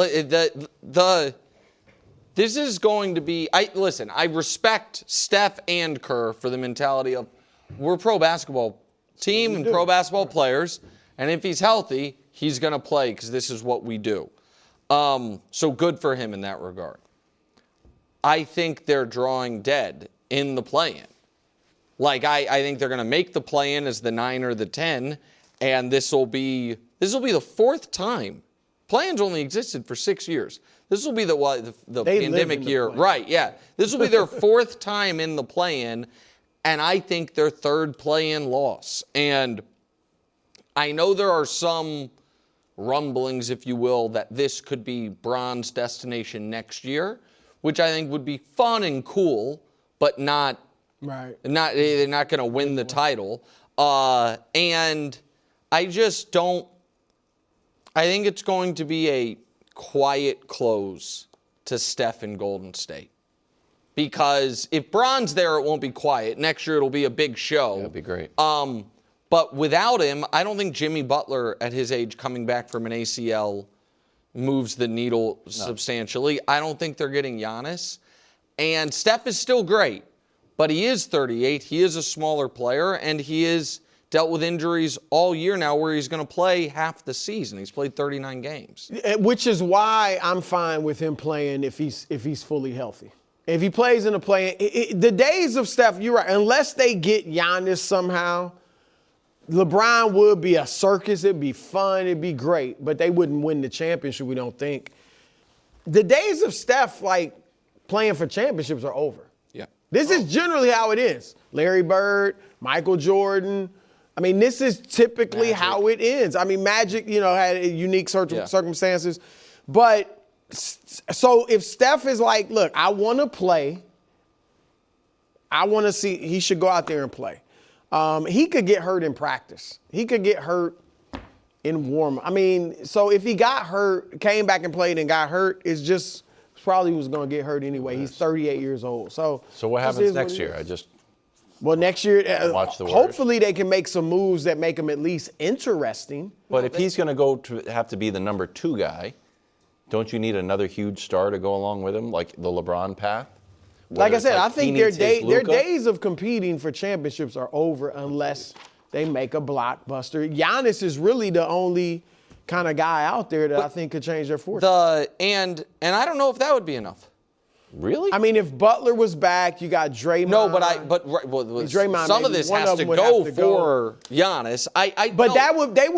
this is going to be. Listen, I respect Steph and Kerr for the mentality of we're a pro basketball team and pro basketball players, and if he's healthy, he's going to play because this is what we do. So good for him in that regard. I think they're drawing dead in the play-in. Like, I think they're going to make the play-in as the 9 or the 10, and this will be the fourth time. Play-ins only existed for 6 years. This will be the pandemic year. Right, yeah. This will be their fourth time in the play-in, and I think their third play-in loss. And I know there are some rumblings, if you will, that this could be bronze destination next year, which I think would be fun and cool, but not. Right. They're not going to win the title. And I just don't. I think it's going to be a quiet close to Steph and Golden State. Because if Bron's there, it won't be quiet. Next year, it'll be a big show. That'd be great. But without him, I don't think Jimmy Butler, at his age, coming back from an ACL, moves the needle substantially. I don't think they're getting Giannis. And Steph is still great. But he is 38. He is a smaller player, and he has dealt with injuries all year now where he's going to play half the season. He's played 39 games. Which is why I'm fine with him playing if he's fully healthy. If he plays in the play-in, the days of Steph, you're right, unless they get Giannis somehow, LeBron would be a circus. It'd be fun. It'd be great. But they wouldn't win the championship, we don't think. the days of Steph, like, playing for championships are over. Yeah. This is generally how it is. Larry Bird, Michael Jordan. I mean, this is typically how it ends. I mean, Magic, had unique circumstances. But so if Steph is like, look, I want to play. I want to see, he should go out there and play. He could get hurt in practice. He could get hurt in warm. I mean, so if he got hurt, came back and played and got hurt, it's just probably was going to get hurt anyway. He's 38 years old. So what happens next year? Well, next year, watch the hopefully they can make some moves that make him at least interesting. But if he's going to have to be the number 2 guy, don't you need another huge star to go along with him, like the LeBron path? Like I said, I think their days of competing for championships are over unless they make a blockbuster. Giannis is really the only kind of guy out there that I think could change their fortune. And I don't know if that would be enough. Really? I mean, if Butler was back, you got Draymond. No, Draymond, some of this has to go for Giannis. They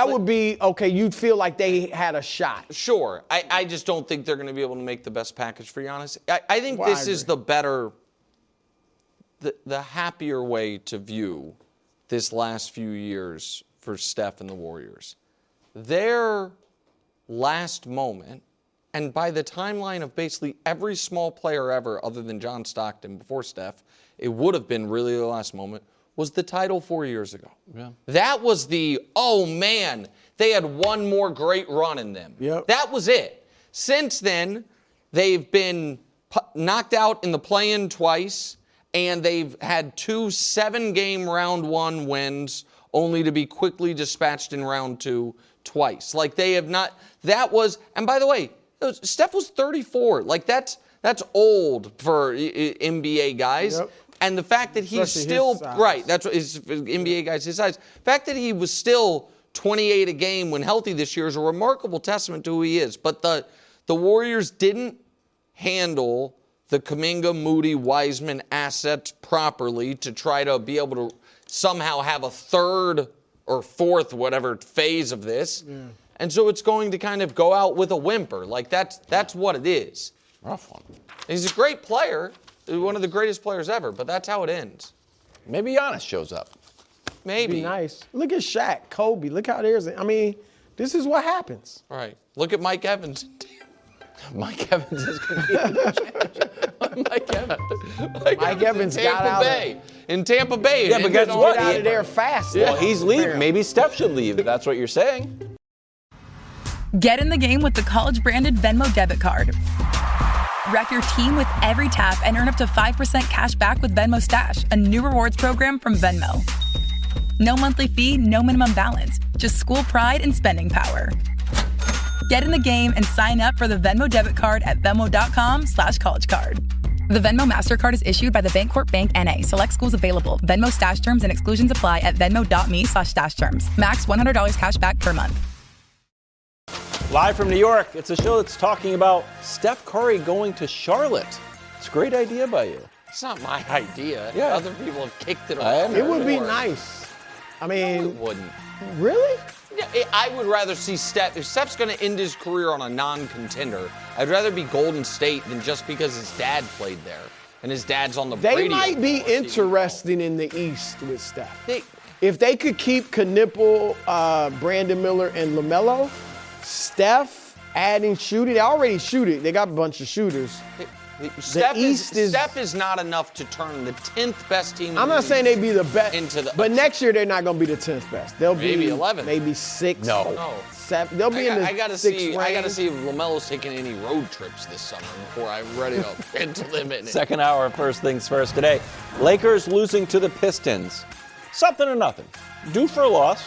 would be okay. You'd feel like they had a shot. Sure. I just don't think they're going to be able to make the best package for Giannis. I think this is the better, the happier way to view this last few years for Steph and the Warriors. Their last moment, and by the timeline of basically every small player ever other than John Stockton before Steph, it would have been really the last moment, was the title 4 years ago. Yeah. That was they had one more great run in them. Yep. That was it. Since then, they've been knocked out in the play-in twice, and they've had 2 7-game round 1 wins, only to be quickly dispatched in round 2 twice. Like, they have not, and by the way, Steph was 34. Like, that's old for NBA guys. Yep. And the fact that he's still, that's what his NBA guys his size. The fact that he was still 28 a game when healthy this year is a remarkable testament to who he is. But the Warriors didn't handle the Kuminga, Moody, Wiseman assets properly to try to be able to somehow have a third or fourth, whatever phase of this. Yeah. And so it's going to kind of go out with a whimper. Like, that's what it is. Rough one. He's a great player, one of the greatest players ever, but that's how it ends. Maybe Giannis shows up. Maybe. Be nice. Look at Shaq, Kobe. Look how there's. I mean, this is what happens. All right. Look at Mike Evans. Mike Evans is going to be in the championship. Mike Evans got out in Tampa Bay. Yeah, but guess what? Get out of there fast. Well, he's leaving. Maybe Steph should leave. That's what you're saying. Get in the game with the college-branded Venmo debit card. Wreck your team with every tap and earn up to 5% cash back with Venmo Stash, a new rewards program from Venmo. No monthly fee, no minimum balance, just school pride and spending power. Get in the game and sign up for the Venmo debit card at venmo.com/collegecard. The Venmo MasterCard is issued by the Bancorp Bank N.A. Select schools available. Venmo Stash terms and exclusions apply at venmo.me/stash terms. Max $100 cash back per month. Live from New York, it's a show that's talking about Steph Curry going to Charlotte. It's a great idea by you. It's not my idea. Yeah. Other people have kicked it around. It would be nice. I mean, no, it wouldn't. Really? Yeah, I would rather see Steph. If Steph's going to end his career on a non-contender, I'd rather be Golden State than just because his dad played there and his dad's on the radio. They might be interesting in the East with Steph. If they could keep Knipple, Brandon Miller, and LaMelo, Steph adding shooting. They already shoot it. They got a bunch of shooters. Steph is not enough to turn the 10th best team. I'm not saying they'd be the best, but next year they're not going to be the 10th best. They'll maybe be 11th, maybe 6th. No. 7th. They'll be in the 6th range. I got to see if LaMelo's taking any road trips this summer before I'm ready to get to limit. Second hour, first things first today. Lakers losing to the Pistons. Something or nothing. Due for a loss.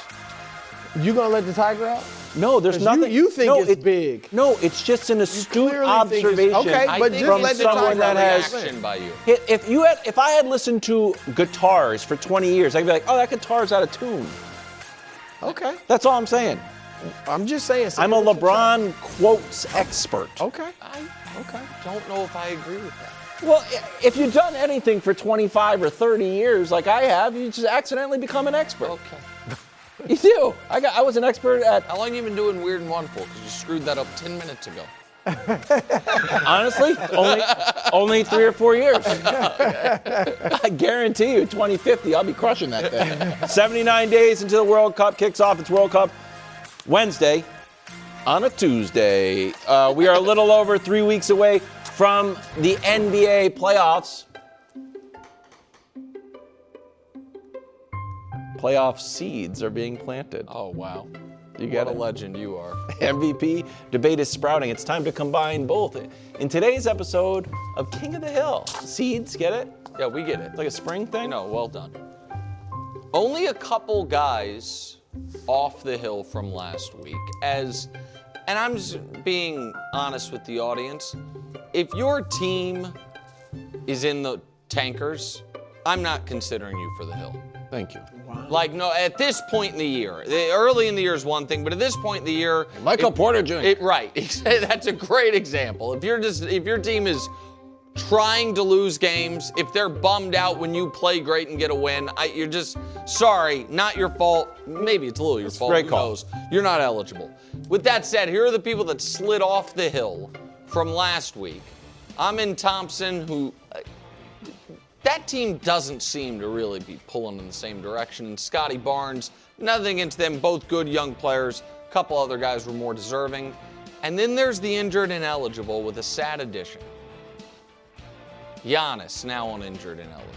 You gonna let the Tiger out? No, there's nothing. You think it's big? No, it's just an astute observation. Okay, but just from let the someone Tiger that has. Reaction by you. If I had listened to guitars for 20 years, I'd be like, oh, that guitar's out of tune. Okay, that's all I'm saying. I'm just saying. I'm a LeBron quotes expert. Okay. I don't know if I agree with that. Well, if you've done anything for 25 or 30 years, like I have, you just accidentally become an expert. Okay. You do. I was an expert at. How long have you been doing Weird and Wonderful? Because you screwed that up 10 minutes ago. Honestly, only 3 or 4 years. I guarantee you, 2050, I'll be crushing that thing. 79 days until the World Cup kicks off. It's World Cup Wednesday on a Tuesday. We are a little over 3 weeks away from the NBA playoffs. Playoff seeds are being planted. Oh, wow. You get what it? a legend you are. MVP debate is sprouting. It's time to combine both. In today's episode of King of the Hill, seeds, get it? Yeah, we get it. It's like a spring thing? No, well done. Only a couple guys off the hill from last week. And I'm just being honest with the audience. If your team is in the tankers, I'm not considering you for the hill. Thank you. Wow. Like, no, at this point in the year, early in the year is one thing, but at this point in the year, Michael Porter Jr. Right, that's a great example. If your team is trying to lose games, if they're bummed out when you play great and get a win, you're just sorry, not your fault. Maybe it's a little your fault. Great Who call. knows? You're not eligible. With that said, here are the people that slid off the hill from last week. Amin Thompson, who. That team doesn't seem to really be pulling in the same direction. And Scotty Barnes, nothing against them, both good young players. A couple other guys were more deserving. And then there's the injured and eligible with a sad addition. Giannis, now uninjured and eligible.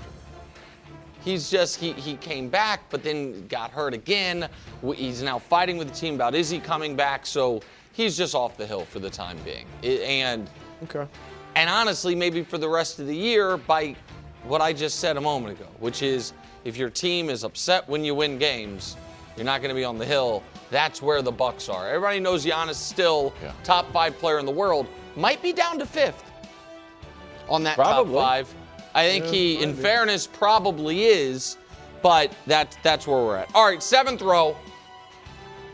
He's just, he came back, but then got hurt again. He's now fighting with the team about is he coming back, so he's just off the hill for the time being. And honestly, maybe for the rest of the year, by what I just said a moment ago, which is if your team is upset when you win games, you're not going to be on the hill. That's where the Bucks are. Everybody knows Giannis still top 5 player in the world. Might be down to 5th on that Probably. top 5. I think he, in fairness, probably is, but that's where we're at. All right, 7th row.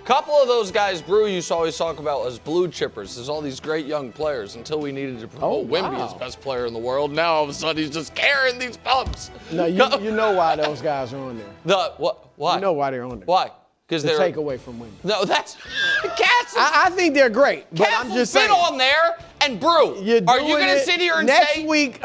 Couple of those guys Brew used to always talk about as blue chippers. There's all these great young players until we needed to promote Wemby as best player in the world. Now all of a sudden he's just carrying these pumps. No, you know why those guys are on there. Why? You know why they're on there. Why? Because they're take away from Wemby. No, that's Cass. I think they're great, but I'm just saying. on there and Brew. Are you going to sit here and say next week?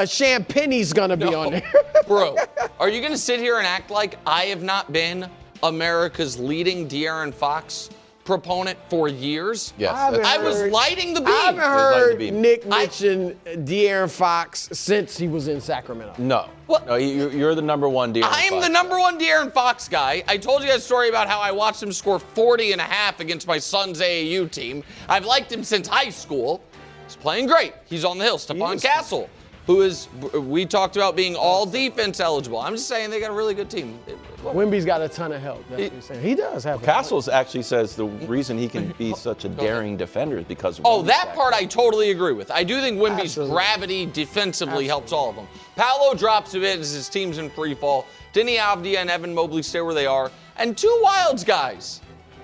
Champagne's going to be on there. Brew, are you going to sit here and act like I have not been America's leading De'Aaron Fox proponent for years? Yes. I was lighting the beam. I haven't heard Nick mention De'Aaron Fox since he was in Sacramento. No. What? No, you're the number one De'Aaron I am Fox the number one De'Aaron Fox guy. I told you that story about how I watched him score 40 and a half against my son's AAU team. I've liked him since high school. He's playing great. He's on the hill. Stephon Castle, who is, we talked about being all defense eligible. I'm just saying they got a really good team. Wemby's got a ton of help. That's what he's saying. He does have. Castles actually says the reason he can be such a daring defender is because of Oh, Wemby's that back part there. I totally agree with. I do think Wemby's Absolutely. gravity defensively helps all of them. Paolo drops a bit as his team's in free fall. Denny Avdia and Evan Mobley stay where they are. And 2 Wilds guys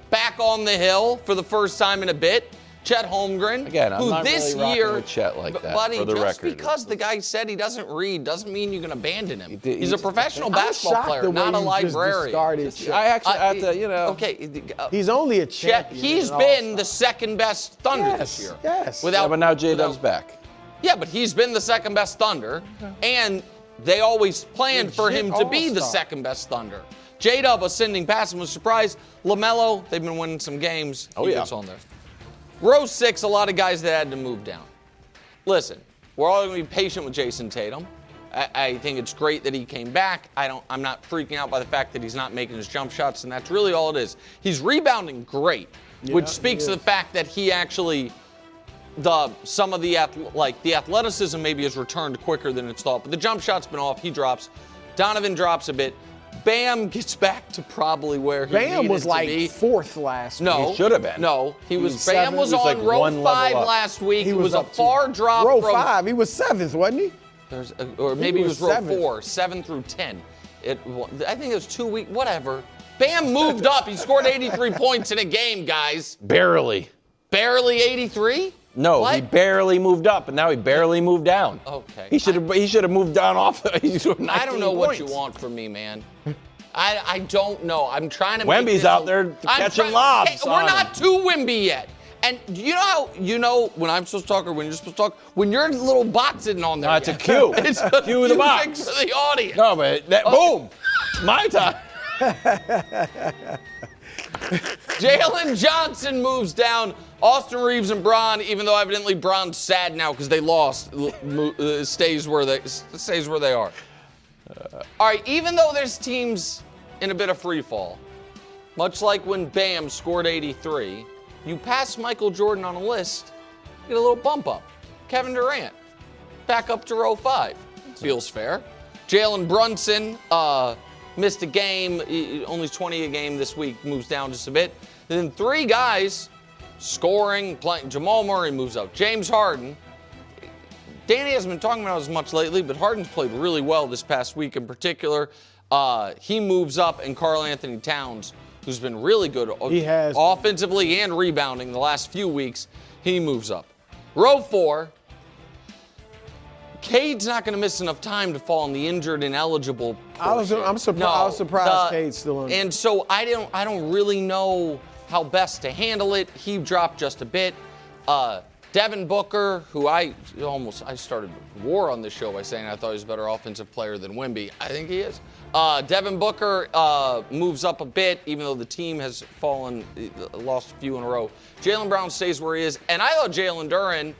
back on the hill for the first time in a bit. Chet Holmgren, Again, I'm who not this really rocking year, with Chet like that, buddy, for the just record. because the guy said he doesn't read doesn't mean you can abandon him. He's a he's- professional I'm basketball shocked player, the way not a you just librarian. discarded Chet. I actually, Okay, He's only a Chet, champion. he's and been all. the second best Thunder this year. Yes. Yeah, but now J-Dub's back. Yeah, but he's been the second best Thunder, and they always planned for him to be the all-star. second best Thunder. J-Dub ascending past him was surprised. LaMelo, they've been winning some games. Oh, He yeah. gets on there. Row 6, a lot of guys that had to move down. Listen, we're all going to be patient with Jason Tatum. I think it's great that he came back. I'm not freaking out by the fact that he's not making his jump shots, and that's really all it is. He's rebounding great, which speaks to the fact that he actually some of the athleticism maybe has returned quicker than it's thought, but the jump shot's been off. He drops. Donovan drops a bit. Bam gets back to probably where he Bam needed was to like be. 4th last week. No, He should have been. No, he was. was Bam seventh. was He was on like row one level 5 up. last week. He It was a up to far drop row from 5. He was 7th, wasn't he? or maybe he it was was row seventh. 4, 7 through 10. I think it was 2 weeks. Whatever. Bam moved up. He scored 83 points in a game, guys. Barely. Barely 83. No, What? he barely moved up, and now he barely moved down. Okay. He should have moved down off. I don't know what you want from me, man. I don't know. I'm trying to. Wemby's make this out there catching lobs We're on not to Wemby yet. And you know when I'm supposed to talk or when you're supposed to talk? When your little bot's sitting on there. It's a cue. It's a cue of the box. for the audience. No, but boom. My time. Jalen Johnson moves down. Austin Reeves and Braun, even though evidently Braun's sad now because they lost, stays where they are. All right, even though there's teams in a bit of free fall, much like when Bam scored 83, you pass Michael Jordan on a list, you get a little bump up. Kevin Durant, back up to row 5. Feels fair. Jalen Brunson missed a game, only 20 a game this week, moves down just a bit. And then 3 guys scoring, playing. Jamal Murray moves up. James Harden. Danny hasn't been talking about it as much lately, but Harden's played really well this past week in particular. He moves up, and Karl Anthony Towns, who's been really good offensively and rebounding the last few weeks, he moves up. Row 4, Cade's not going to miss enough time to fall in the injured and eligible portion. I was surprised Cade's still on. And so I don't really know how best to handle it. He dropped just a bit. Devin Booker, who I started war on this show by saying I thought he was a better offensive player than Wemby. I think he is. Devin Booker moves up a bit, even though the team has lost a few in a row. Jaylen Brown stays where he is, and I thought Jalen Duren.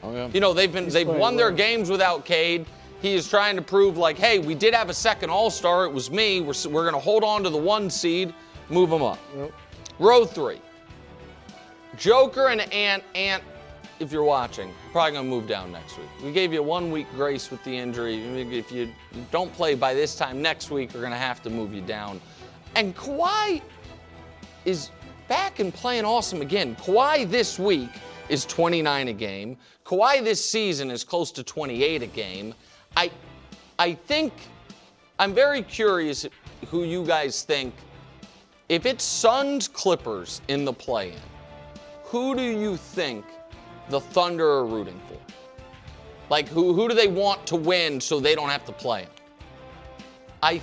They've won their games without Cade. He is trying to prove like, hey, we did have a second All-Star. It was me. We're going to hold on to the 1 seed, move them up. Yep. Row 3, Joker and Ant. If you're watching, probably going to move down next week. We gave you 1 week grace with the injury. If you don't play by this time next week, we're going to have to move you down. And Kawhi is back and playing awesome again. Kawhi this week is 29 a game. Kawhi this season is close to 28 a game. I think, I'm very curious who you guys think, if it's Suns Clippers in the play-in, who do you think the Thunder are rooting for? Like, who do they want to win so they don't have to play him?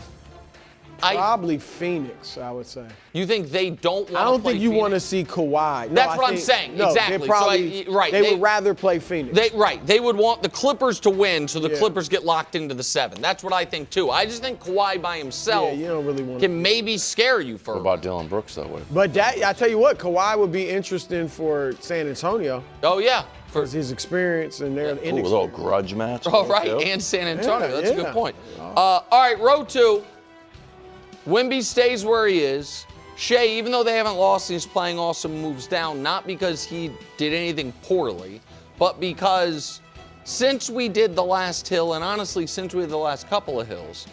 Probably Phoenix, I would say. You think they don't want to play I don't think you Phoenix? want to see Kawhi. That's what I'm saying. Exactly. They would rather play Phoenix. They would want the Clippers to win so the Clippers get locked into the 7. That's what I think, too. I just think Kawhi by himself you don't really want can maybe scare you for. What about Dylan Brooks, though? But I tell you what, Kawhi would be interesting for San Antonio. Oh, yeah. For his experience and their inexperience. A little grudge match. Oh, right. And San Antonio. That's a good point. All right, row 2. Wemby stays where he is. Shea, even though they haven't lost, he's playing awesome, moves down, not because he did anything poorly, but because since we did the last hill, and honestly, since we did the last couple of hills,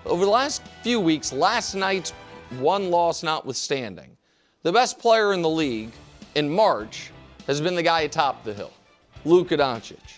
over the last few weeks, last night's 1 loss notwithstanding, the best player in the league in March has been the guy atop the hill, Luka Doncic.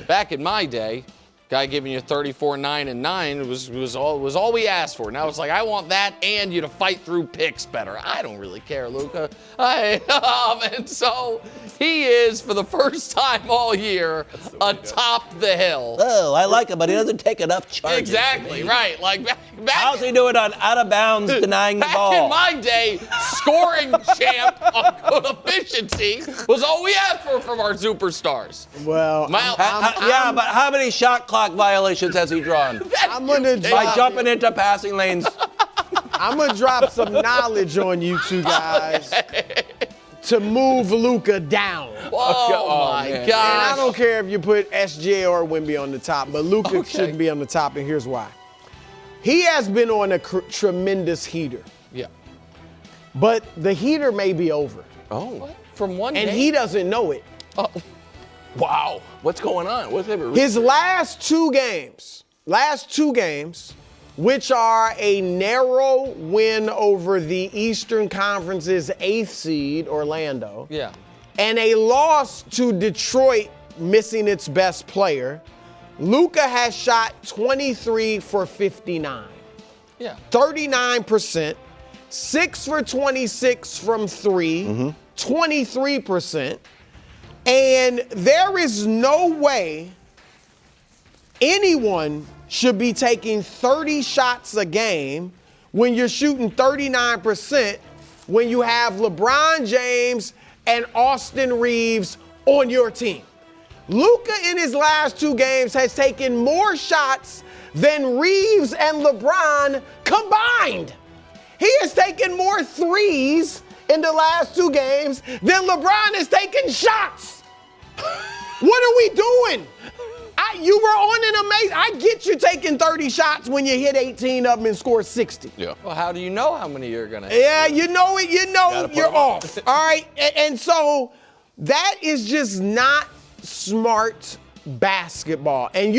Back in my day, guy giving you 34, 9, and 9 was all we asked for. Now it's like, I want that and you to fight through picks better. I don't really care, Luka. And so he is, for the first time all year, atop the hill. Oh, I like him, but he doesn't take enough charges. Exactly, right. Like back how's he doing on out of bounds denying the ball? Back in my day, scoring champ on good efficiency was all we asked for from our superstars. Well, but how many shot clock violations has he drawn? By jumping into passing lanes. I'm going to drop some knowledge on you two guys to move Luka down. Oh my God. And I don't care if you put SJ or Wemby on the top, but Luka shouldn't be on the top, and here's why. He has been on a tremendous heater. Yeah. But the heater may be over. Oh. What? From one And game? he doesn't know it. Oh. Wow. What's going on? His last two games, which are a narrow win over the Eastern Conference's 8th seed, Orlando, and a loss to Detroit, missing its best player, Luka has shot 23 for 59. Yeah. 39%, 6 for 26 from 3, 23%. And there is no way anyone should be taking 30 shots a game when you're shooting 39%, when you have LeBron James and Austin Reeves on your team. Luka in his last 2 games has taken more shots than Reeves and LeBron combined. He has taken more threes in the last 2 games than LeBron has taken shots. What are we doing? You were on an amazing. I get you taking 30 shots when you hit 18 of them and score 60. Yeah. Well, how do you know how many you're going to hit? Yeah, you know it. You know you're off. All right. And so that is just not smart basketball. And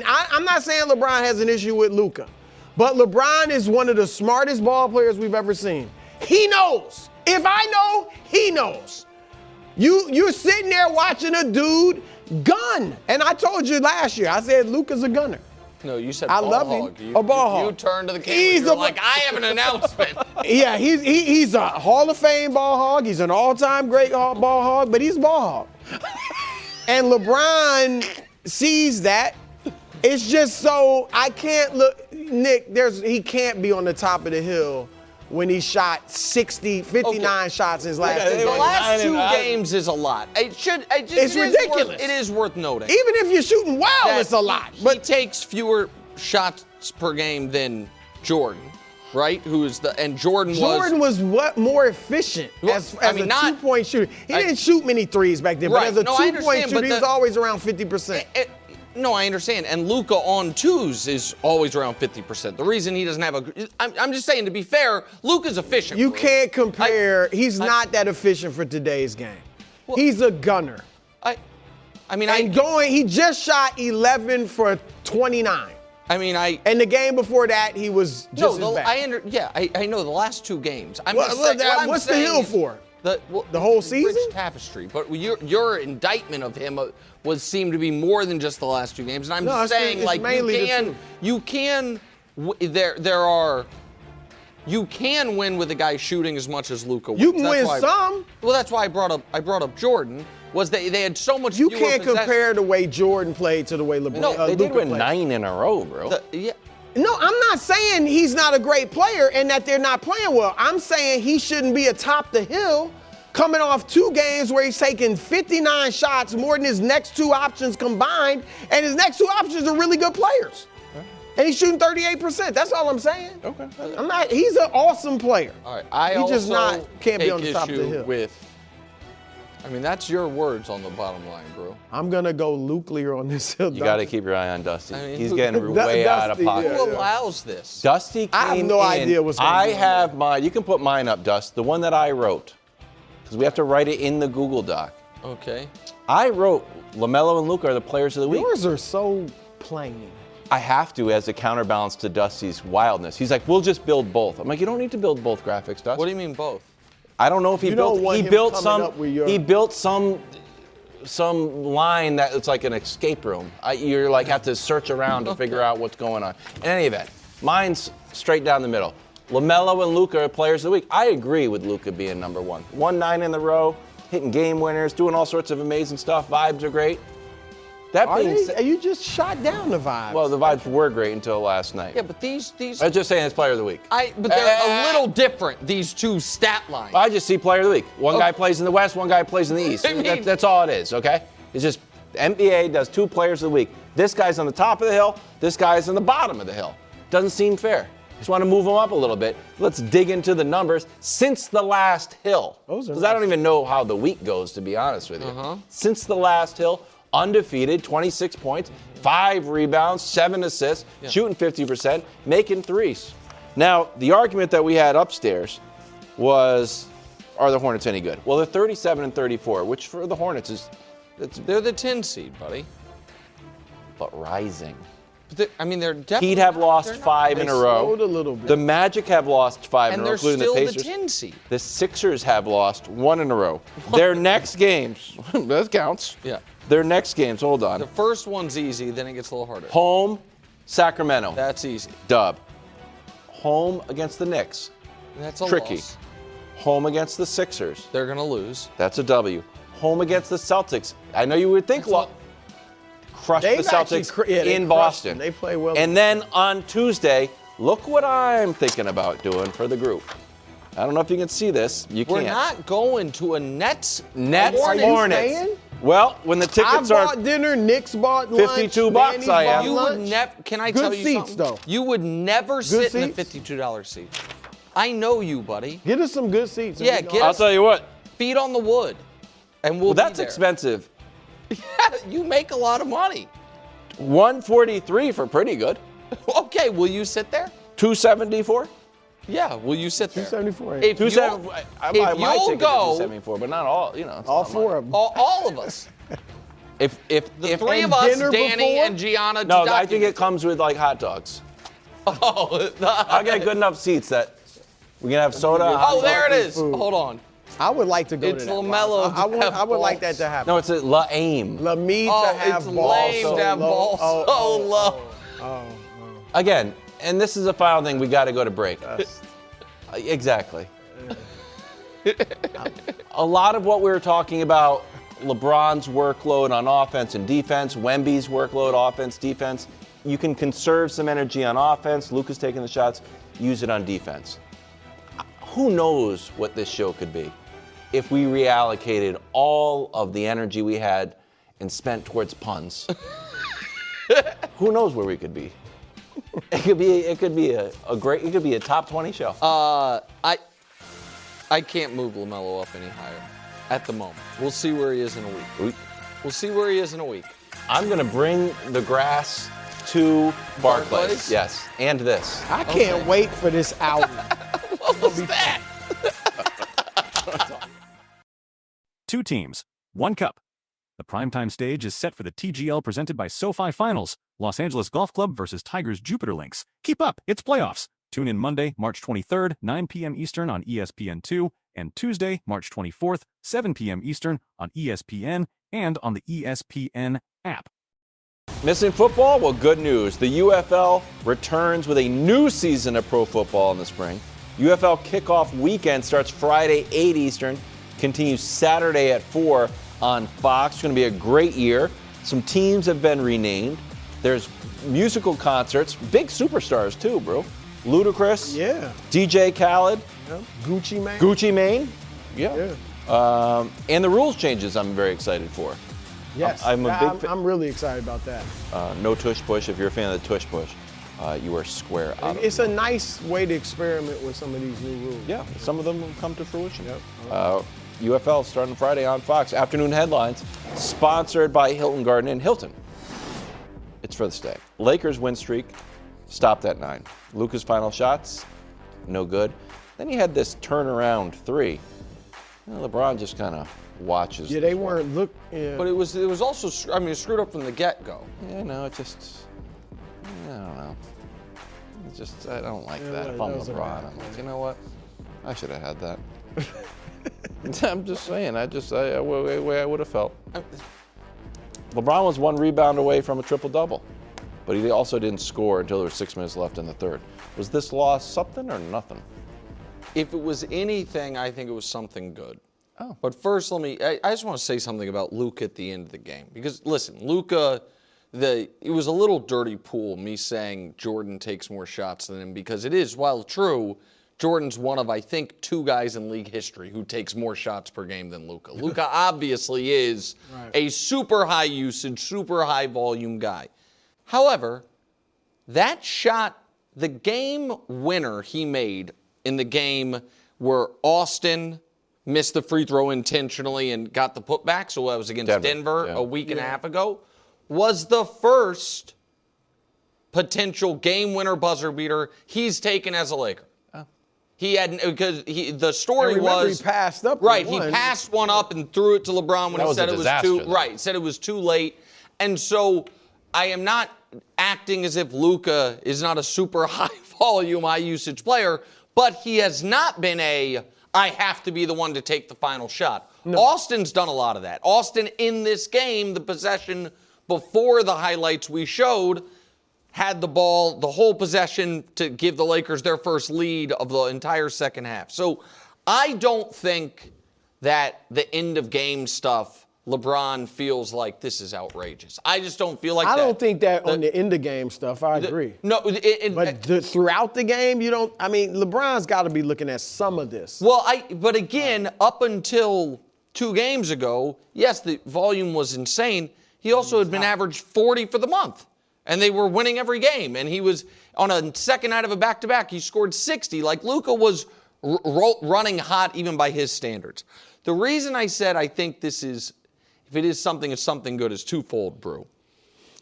I'm not saying LeBron has an issue with Luka, but LeBron is one of the smartest ball players we've ever seen. He knows. If I know, he knows. You're sitting there watching a dude gun. And I told you last year, I said Luka's a gunner. No, you said I ball love hog. him. A ball hog. You turned to the camera. You're like, I have an announcement. Yeah, he's a Hall of Fame ball hog. He's an all-time great ball hog, but he's a ball hog. And LeBron sees that. It's just so I can't look. Nick, he can't be on the top of the hill when he shot 59 shots in his last 2 games. The last 2 games is a lot. It's ridiculous. It is worth noting. Even if you're shooting well, it's a lot. But he takes fewer shots per game than Jordan, right? Jordan was what more efficient as a 2-point shooter. He didn't shoot many threes back then, but as a 2-point shooter, he was always around 50%. No, I understand. And Luka on 2s is always around 50%. The reason he doesn't have I'm just saying, to be fair, Luka's efficient. You can't compare. He's not that efficient for today's game. Well, he's a gunner. He just shot 11 for 29. And the game before that, he was just as bad. I know the last 2 games. What's the hill for? The whole season? Rich tapestry. But your indictment of him seemed to be more than just the last 2 games. And I'm just saying, you can win with a guy shooting as much as Luka. You can win some. Well, that's why I brought up Jordan. They had so much. You can't compare the way Jordan played to the way LeBron. No, they did win 9 in a row, bro. No, I'm not saying he's not a great player and that they're not playing well. I'm saying he shouldn't be atop the hill coming off 2 games where he's taking 59 shots, more than his next 2 options combined, and his next 2 options are really good players. And he's shooting 38%. That's all I'm saying. Okay. He's an awesome player. All right. He just can't be on the top of the hill. That's your words on the bottom line, bro. I'm going to go nuclear on this hill. You got to keep your eye on Dusty. He's getting way out of pocket. Who allows this? Dusty came in. I have no idea what's going on. I have mine. You can put mine up, Dust. The one that I wrote. Because we have to write it in the Google Doc. Okay. I wrote LaMelo and Luka are the players of the week. Yours are so plain. I have to as a counterbalance to Dusty's wildness. He's like, we'll just build both. I'm like, you don't need to build both graphics, Dust. What do you mean both? I don't know if he built some line that it's like an escape room. You're like have to search around to figure out what's going on. In any event, mine's straight down the middle. LaMelo and Luka are players of the week. I agree with Luka being number 1. 1-9 in the row, hitting game winners, doing all sorts of amazing stuff. Vibes are great. That being said, you just shot down the vibes. Well, the vibes were great until last night. Yeah, but these I was just saying it's player of the week. But they're a little different, these 2 stat lines. I just see player of the week. One guy plays in the West, one guy plays in the East. That's all it is, okay? It's just the NBA does 2 players of the week. This guy's on the top of the hill, this guy's on the bottom of the hill. Doesn't seem fair. Just want to move them up a little bit. Let's dig into the numbers since the last hill. Because I don't even know how the week goes, to be honest with you. Since the last hill, undefeated, 26 points, 5 rebounds, 7 assists, shooting 50%, making threes. Now, the argument that we had upstairs was, are the Hornets any good? Well, they're 37-34, which for the Hornets they're the 10 seed, buddy. But rising. They're definitely. Heat have lost 5 in a row. A little bit. The Magic have lost 5 in a row, including the Pacers. And they're still the 10 seed. The Sixers have lost 1 in a row. Their next games, that counts. Yeah. Their next games, hold on. The first one's easy, then it gets a little harder. Home, Sacramento. That's easy. Dub. Home against the Knicks. That's a tricky. loss. Home against the Sixers. They're going to lose. That's a W. Home against the Celtics. I know you would think crush the Celtics in Boston. They play well. And then on Tuesday, look what I'm thinking about doing for the group. I don't know if you can see this. You We're can't. not going to a Nets Hornets. Well, when the tickets I are bought dinner, Nick's bought lunch, $52 Danny's I am. bought You would lunch. never. Can I Good tell you seats, something? though. You would never sit in a seats? $52 seat. I know you, buddy. Get us some good seats. Yeah, and we get go. I'll tell you what. Feet on the wood, and we'll. Well, that's be there. expensive. Yeah, you make a lot of money. $143 for pretty good. Okay, will you sit there? $274. Yeah, will you sit there? 274. If you'll, I buy my you'll ticket go, at $274, but not all. You know, it's All not four mine. of them. all of us. If The three of and us, dinner Danny before? and Gianna. No, I think document it comes with like hot dogs. Oh, I'll get good enough seats that we can have soda. oh, there it is. food. Hold on. I would like to go It's to that. LaMelo I to have would like balls. that to happen. No, it's a La Aim. LaMelo Oh, to have it's balls lame so to have low. balls so low. Again, and this is the final thing. We got to go to break. Exactly. A lot of what we were talking about, LeBron's workload on offense and defense, Wemby's workload, offense, defense. You can conserve some energy on offense. Luka's taking the shots. Use it on defense. Who knows what this show could be if we reallocated all of the energy we had and spent towards puns. Who knows where we could be? It could be a top 20 show. I can't move LaMelo up any higher at the moment. We'll see where he is in a week. We'll see where he is in a week. I'm going to bring the grass to Barclays. Yes, and this. I can't wait for this album. What was that? Two teams, one cup. The primetime stage is set for the TGL presented by SoFi Finals. Los Angeles Golf Club versus Tigers Jupiter Links. Keep up, it's playoffs. Tune in Monday, March 23rd, 9 p.m. Eastern on ESPN2, and Tuesday, March 24th, 7 p.m. Eastern on ESPN and on the ESPN app. Missing football? Well, good news. The UFL returns with a new season of pro football in the spring. UFL kickoff weekend starts Friday, 8 Eastern, continues Saturday at 4 on Fox. It's going to be a great year. Some teams have been renamed. There's musical concerts, big superstars too, bro. Ludacris, Yeah. DJ Khaled, Yeah. Gucci Mane. Gucci Mane, Yeah. and the rules changes I'm very excited for. Yes. I'm a big I'm really excited about that. no tush push. If you're a fan of the tush push, you are square out of It's a nice way to experiment with some of these new rules. Yeah, some of them will come to fruition. Yep. UFL starting Friday on Fox. Afternoon headlines, sponsored by Hilton Garden Inn. Hilton. It's for the stay. Lakers win streak, stopped at 9. Luka's final shots, no good. Then he had this turnaround 3. LeBron just kind of watches. Yeah, they weren't yeah. But it was also it screwed up from the get-go. Yeah, no, it just, I don't know. It's just, I don't like that. If that I'm was a LeBron, bad I'm like, you know what? I should have had that. I'm just saying, I would have felt. LeBron was 1 rebound away from a triple-double, but he also didn't score until there was 6 minutes left in the third. Was this loss something or nothing? If it was anything, I think it was something good. Oh. But first, I just want to say something about Luka at the end of the game. Because, listen, Luka, it was a little dirty pool, me saying Jordan takes more shots than him, because it is, while true, Jordan's one of, I think, 2 guys in league history who takes more shots per game than Luka. Luka obviously is a super high usage, super high volume guy. However, that shot, the game winner he made in the game where Austin missed the free throw intentionally and got the putback, so that was against Denver a week and a half ago, was the first potential game winner buzzer beater he's taken as a Laker. He had, because the story was he passed up right. one. He passed one up and threw it to LeBron when he said it was too right. Said it was too late, and so I am not acting as if Luka is not a super high volume, high usage player, but he has not been I have to be the one to take the final shot. No. Austin's done a lot of that. Austin in this game, the possession before the highlights we showed, had the ball, the whole possession to give the Lakers their first lead of the entire second half. So I don't think that the end of game stuff LeBron feels like this is outrageous. I just don't feel like I that. don't think that on the end of game stuff, I agree. No, but throughout the game, LeBron's got to be looking at some of this. Well, but again, up until 2 games ago, yes, the volume was insane. He also had been averaged 40 for the month, and they were winning every game. And he was on a second night of a back-to-back. He scored 60. Like Luka was running hot even by his standards. The reason I said I think this is, if it is something, it's something good, is twofold, Brew.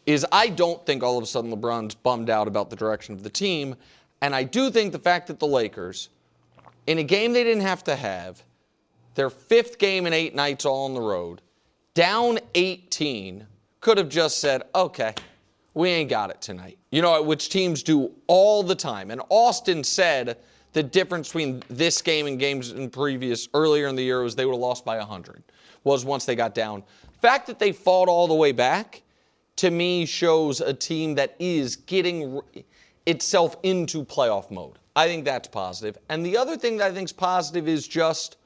Is I don't think all of a sudden LeBron's bummed out about the direction of the team, and I do think the fact that the Lakers, in a game they didn't have to have, their 5th game in 8 nights all on the road, down 18, could have just said, okay, we ain't got it tonight. You know, which teams do all the time. And Austin said the difference between this game and games in earlier in the year was they would have lost by 100, was once they got down. The fact that they fought all the way back, to me, shows a team that is getting itself into playoff mode. I think that's positive. And the other thing that I think is positive is just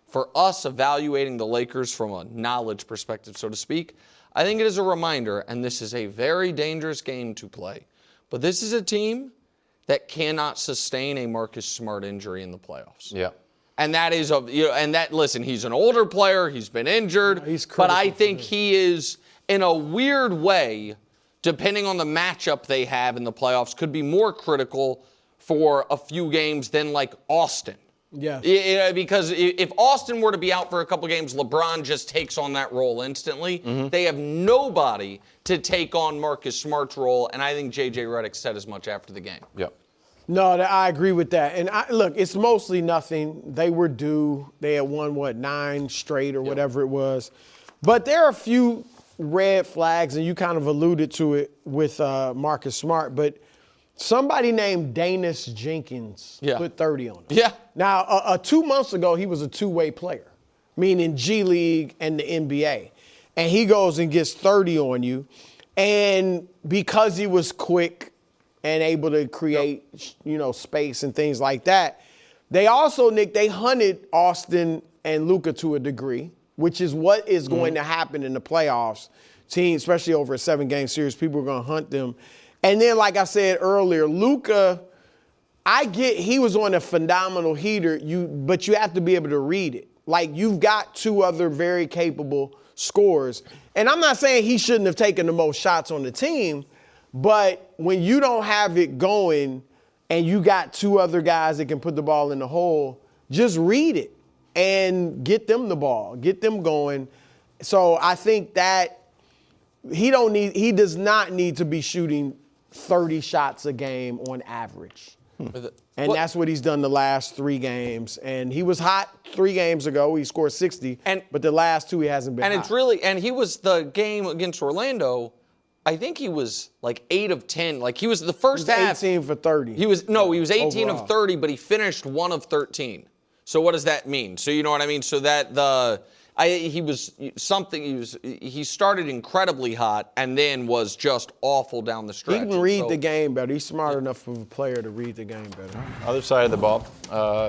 for us evaluating the Lakers from a knowledge perspective, so to speak. I think it is a reminder, and this is a very dangerous game to play, but this is a team that cannot sustain a Marcus Smart injury in the playoffs. Yeah. And that is, listen, he's an older player, he's been injured, but I think he is, in a weird way, depending on the matchup they have in the playoffs, could be more critical for a few games than like Austin. Yeah. Because if Austin were to be out for a couple games, LeBron just takes on that role instantly. Mm-hmm. They have nobody to take on Marcus Smart's role, and I think J.J. Redick said as much after the game. Yep. No, I agree with that. And look, it's mostly nothing. They were due. They had won, 9 straight or whatever it was. But there are a few red flags, and you kind of alluded to it with Marcus Smart, but somebody named Danis Jenkins put 30 on him. Yeah. Now, 2 months ago, he was a two-way player, meaning G League and the NBA. And he goes and gets 30 on you. And because he was quick and able to create, space and things like that, they also, Nick, they hunted Austin and Luka to a degree, which is what is going to happen in the playoffs. Teams, especially over a 7-game series, people are going to hunt them. And then, like I said earlier, Luka, he was on a phenomenal heater, but you have to be able to read it. Like, you've got 2 other very capable scorers. And I'm not saying he shouldn't have taken the most shots on the team, but when you don't have it going and you got 2 other guys that can put the ball in the hole, just read it and get them the ball, get them going. So I think that he does not need to be shooting 30 shots a game on average. And that's what he's done the last 3 games. And he was hot 3 games ago. He scored 60. But the last 2 he hasn't been hot. And he was the game against Orlando, I think he was like 8 of 10. Like he was the first half. 18 for 30. He was 18 overall. of 30, but he finished 1 of 13. So what does that mean? So you know what I mean? So that he started incredibly hot and then was just awful down the stretch. He can read the game better. He's smart enough of a player to read the game better. Other side of the ball,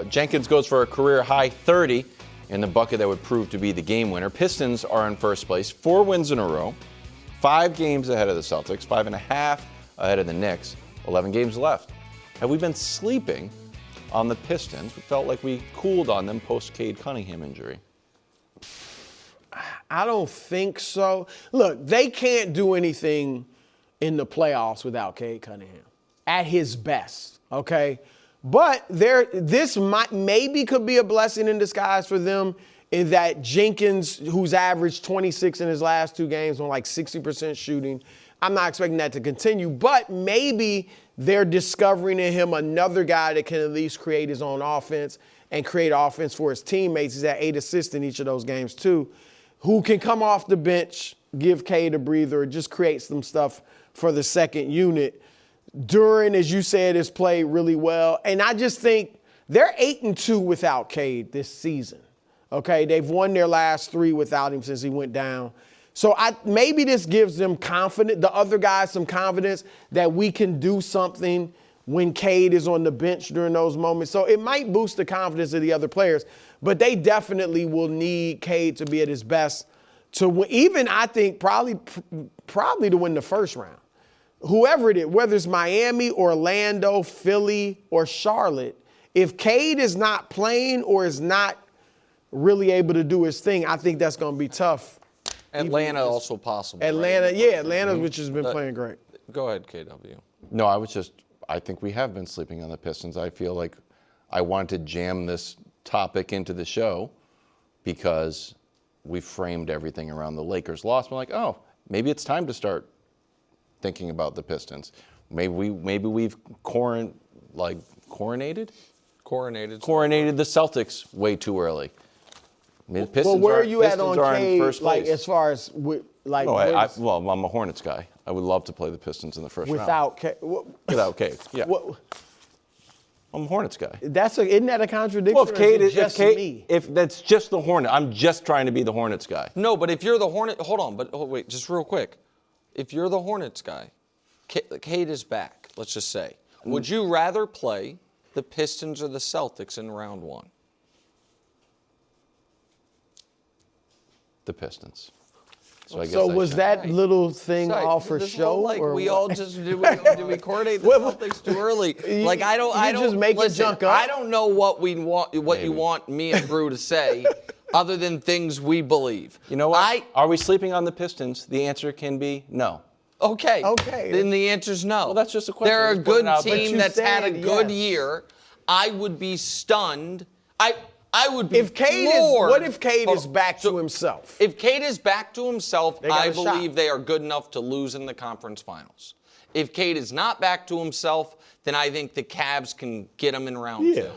Jenkins goes for a career-high 30 in the bucket that would prove to be the game winner. Pistons are in first place, 4 wins in a row, 5 games ahead of the Celtics, 5.5 ahead of the Knicks, 11 games left. Have we been sleeping on the Pistons? We felt like we cooled on them post-Cade Cunningham injury. I don't think so. Look, they can't do anything in the playoffs without Cade Cunningham at his best, okay? But this maybe could be a blessing in disguise for them in that Jenkins, who's averaged 26 in his last 2 games on like 60% shooting, I'm not expecting that to continue, but maybe they're discovering in him another guy that can at least create his own offense and create offense for his teammates. He's at 8 assists in each of those games too, who can come off the bench, give Cade a breather, just create some stuff for the second unit. Duran, as you said, has played really well. And I just think they're 8-2 without Cade this season. Okay, they've won their last 3 without him since he went down. So maybe this gives them confidence, the other guys some confidence that we can do something when Cade is on the bench during those moments. So it might boost the confidence of the other players, but they definitely will need Cade to be at his best even I think probably to win the first round. Whoever it is, whether it's Miami, Orlando, Philly, or Charlotte, if Cade is not playing or is not really able to do his thing, I think that's going to be tough. Atlanta also possible. Atlanta, right? yeah, Atlanta, which has been playing great. Go ahead, KW. No, I think we have been sleeping on the Pistons. I feel like I wanted to jam this topic into the show because we framed everything around the Lakers loss. I'm like, oh, maybe it's time to start thinking about the Pistons. Maybe we've coronated the Celtics way too early. I mean, the Pistons well, where are you at on Cade, like as far as like? Well, I'm a Hornets guy. I would love to play the Pistons in the first round. Without Cade, yeah. I'm a Hornets guy. Isn't that a contradiction? Well, if that's just the Hornet, I'm just trying to be the Hornets guy. No, but if you're the Hornet, hold on, wait, just real quick. If you're the Hornets guy, Cade is back, let's just say. Would you rather play the Pistons or the Celtics in round one? The Pistons. So I guess was that little thing all for show? Or we all just did we coordinate the Celtics too early? Like I don't just make it junk up. I don't know what you want me and Brew to say, other than things we believe. You know what? Are we sleeping on the Pistons? The answer can be no. Okay. Then the answer's no. Well, that's just a question. They're a good team that's had a good year. I would be stunned. I would be floored. What if Cade is back to himself? If Cade is back to himself, I believe they are good enough to lose in the conference finals. If Cade is not back to himself, then I think the Cavs can get him in round two.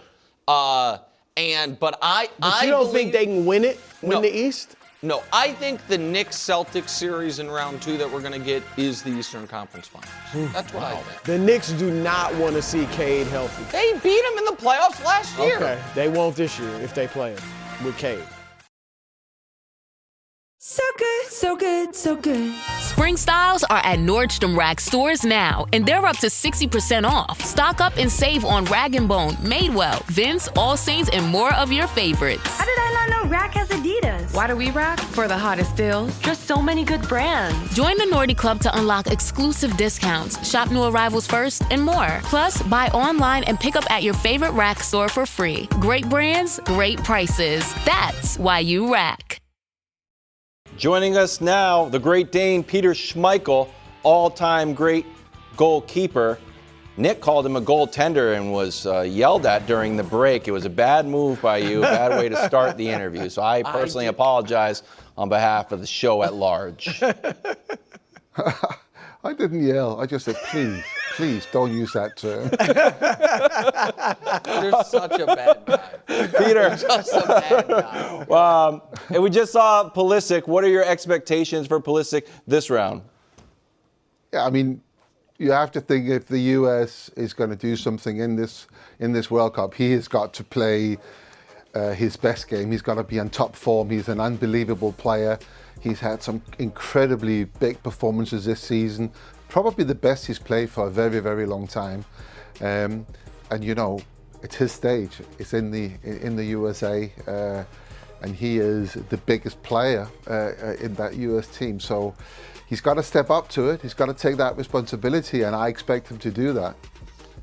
But you don't think they can win the East? No, I think the Knicks-Celtics series in round two that we're going to get is the Eastern Conference Finals. That's what I think. The Knicks do not want to see Cade healthy. They beat him in the playoffs last year. Okay, they won't this year if they play him with Cade. So good, so good, so good. Spring styles are at Nordstrom Rack stores now, and they're up to 60% off. Stock up and save on Rag & Bone, Madewell, Vince, All Saints, and more of your favorites. How did I not know Rack has Adidas? Why do we rack? For the hottest deals. Just so many good brands. Join the Nordy Club to unlock exclusive discounts, shop new arrivals first, and more. Plus, buy online and pick up at your favorite Rack store for free. Great brands, great prices. That's why you rack. Joining us now, the Great Dane Peter Schmeichel, all-time great goalkeeper. Nick called him a goaltender and was yelled at during the break. It was a bad move by you, a bad way to start the interview. So I personally apologize on behalf of the show at large. I didn't yell. I just said, please don't use that term. You're such a bad guy. Peter. Just a bad guy. And we just saw Pulisic. What are your expectations for Pulisic this round? Yeah, I mean, you have to think if the U.S. is going to do something in this World Cup, he has got to play his best game. He's got to be on top form. He's an unbelievable player. He's had some incredibly big performances this season, probably the best he's played for a very, very long time. And you know, it's his stage. It's in the USA, and he is the biggest player in that US team. So he's got to step up to it. He's got to take that responsibility, and I expect him to do that.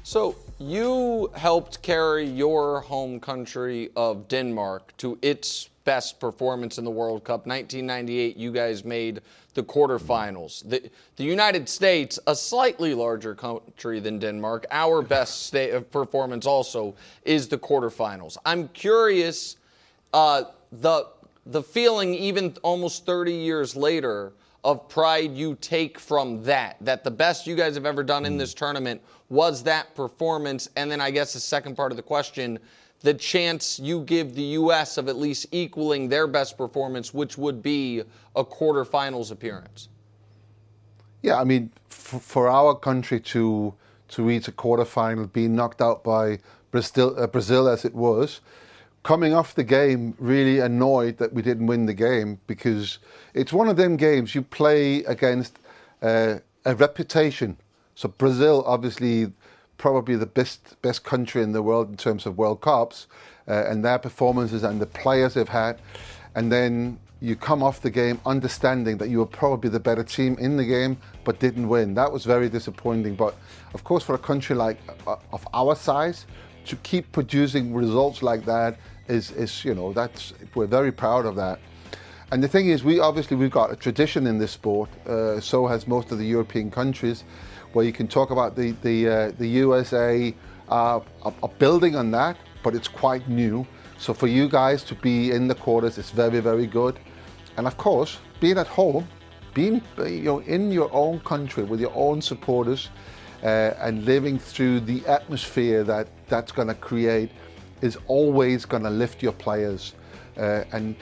So you helped carry your home country of Denmark to its best performance in the World Cup. 1998, you guys made the quarterfinals. The United States, a slightly larger country than Denmark, our best performance also is the quarterfinals. I'm curious, the feeling even almost 30 years later of pride you take from that the best you guys have ever done in this tournament was that performance. And then I guess the second part of the question, the chance you give the U.S. of at least equaling their best performance, which would be a quarterfinals appearance. Yeah, I mean, for our country to reach a quarterfinal, being knocked out by Brazil as it was, coming off the game really annoyed that we didn't win the game, because it's one of them games you play against a reputation. So Brazil, obviously, probably the best country in the world in terms of World Cups, and their performances and the players they've had. And then you come off the game understanding that you were probably the better team in the game, but didn't win. That was very disappointing. But of course, for a country like of our size, to keep producing results like that is we're very proud of that. And the thing is, we've got a tradition in this sport. So has most of the European countries, where you can talk about the USA are building on that, but it's quite new. So for you guys to be in the quarters is very, very good. And of course, being at home, being in your own country with your own supporters, and living through the atmosphere that's going to create is always going to lift your players. And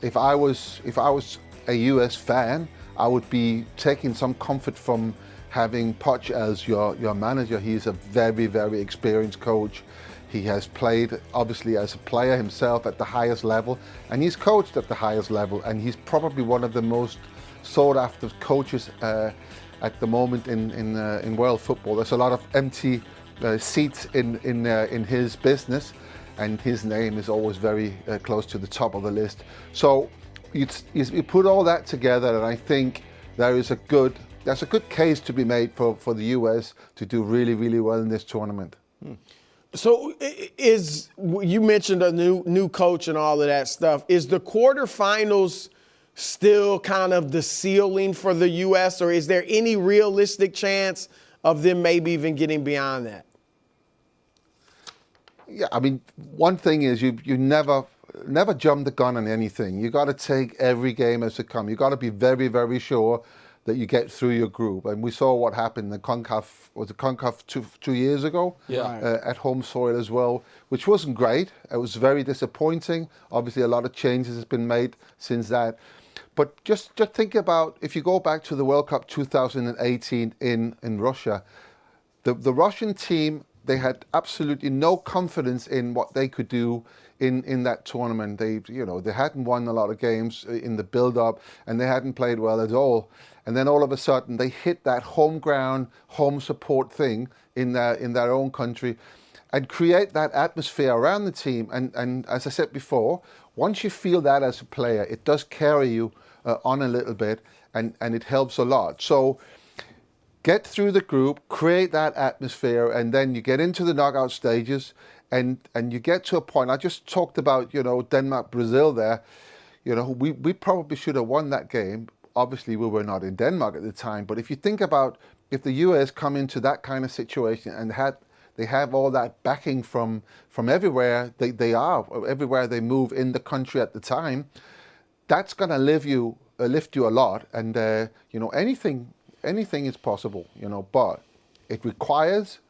if I was a US fan, I would be taking some comfort from having Poch as your manager. He's a very, very experienced coach. He has played, obviously, as a player himself at the highest level, and he's coached at the highest level, and he's probably one of the most sought-after coaches at the moment in world football. There's a lot of empty seats in his business, and his name is always very close to the top of the list. So you put all that together, and I think there's a good case to be made for the US to do really, really well in this tournament. So you mentioned a new coach and all of that stuff. Is the quarterfinals still kind of the ceiling for the U.S., or is there any realistic chance of them maybe even getting beyond that? Yeah, I mean, one thing is you never jump the gun on anything. You got to take every game as it comes. You got to be very, very sure that you get through your group. And we saw what happened in the CONCACAF 2 years ago at home soil as well, which wasn't great. It was very disappointing. Obviously, a lot of changes has been made since that. But just think about, if you go back to the World Cup 2018 in Russia, the Russian team, they had absolutely no confidence in what they could do in that tournament. They hadn't won a lot of games in the build-up, and they hadn't played well at all. And then all of a sudden, they hit that home ground, home support thing in their own country, and create that atmosphere around the team. And as I said before, once you feel that as a player, it does carry you on a little bit, and it helps a lot. So get through the group, create that atmosphere, and then you get into the knockout stages, and you get to a point. I just talked about Denmark, Brazil there. We probably should have won that game. Obviously, we were not in Denmark at the time, but if you think about if the US come into that kind of situation and they have all that backing from everywhere everywhere they move in the country at the time, that's going to lift you a lot. And anything is possible, but it requires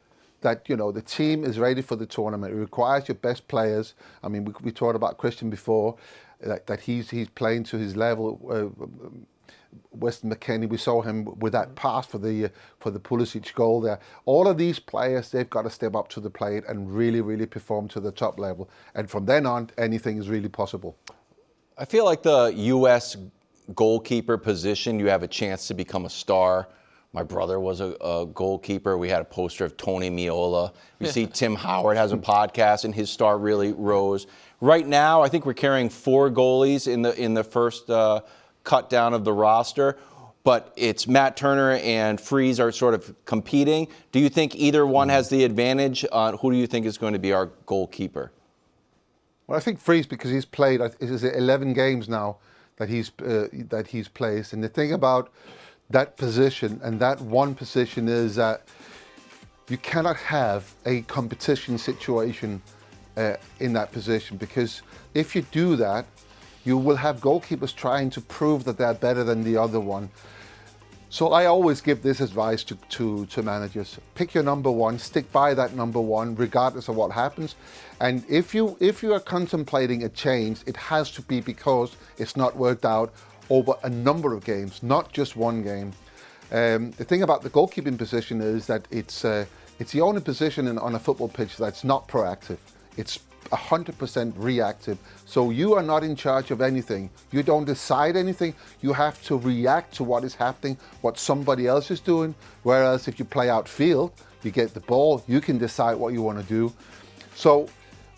that the team is ready for the tournament. It requires your best players. I mean, we talked about Christian before, that he's playing to his level. Weston McKennie, we saw him with that pass for the Pulisic goal there. All of these players, they've got to step up to the plate and really, really perform to the top level. And from then on, anything is really possible. I feel like the U.S. goalkeeper position, you have a chance to become a star. My brother was a goalkeeper. We had a poster of Tony Meola. We see Tim Howard has a podcast, and his star really rose. Right now, I think we're carrying 4 goalies in the first cut down of the roster, but it's Matt Turner and Freese are sort of competing. Do you think either one has the advantage? Who do you think is going to be our goalkeeper? Well, I think Freese, because he's played, is it 11 games now that he's played. And the thing about that position and that one position is that you cannot have a competition situation in that position, because if you do that, you will have goalkeepers trying to prove that they're better than the other one. So I always give this advice to managers: pick your number one, stick by that number one, regardless of what happens. And if you are contemplating a change, it has to be because it's not worked out over a number of games, not just one game. The thing about the goalkeeping position is that it's the only position on a football pitch that's not proactive. It's 100% reactive. So you are not in charge of anything. You don't decide anything. You have to react to what is happening, what somebody else is doing. Whereas if you play outfield, you get the ball, you can decide what you want to do. So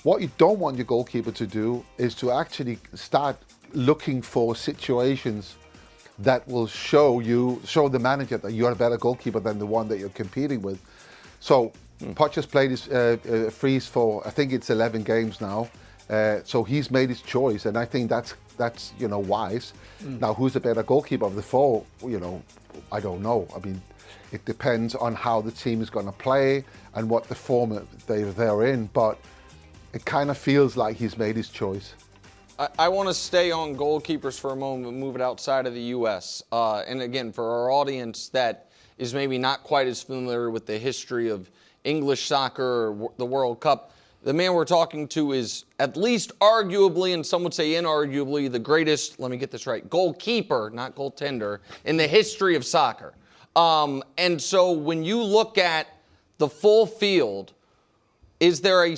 what you don't want your goalkeeper to do is to actually start looking for situations that will show the manager that you're a better goalkeeper than the one that you're competing with. So Poch has played his freeze for, I think it's 11 games now. So he's made his choice, and I think that's wise. Now, who's the better goalkeeper of the four? I don't know. I mean, it depends on how the team is going to play and what the form they're in, but it kind of feels like he's made his choice. I want to stay on goalkeepers for a moment and move it outside of the U.S. And again, for our audience that is maybe not quite as familiar with the history of English soccer or the World Cup, the man we're talking to is at least arguably, and some would say inarguably, the greatest, let me get this right, goalkeeper, not goaltender, in the history of soccer. And so when you look at the full field, is there a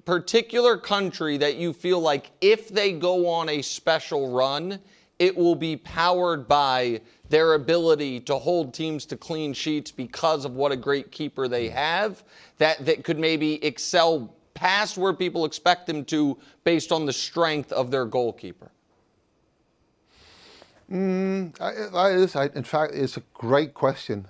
particular country that you feel like if they go on a special run, it will be powered by their ability to hold teams to clean sheets because of what a great keeper they have, that could maybe excel past where people expect them to based on the strength of their goalkeeper? In fact, it's a great question.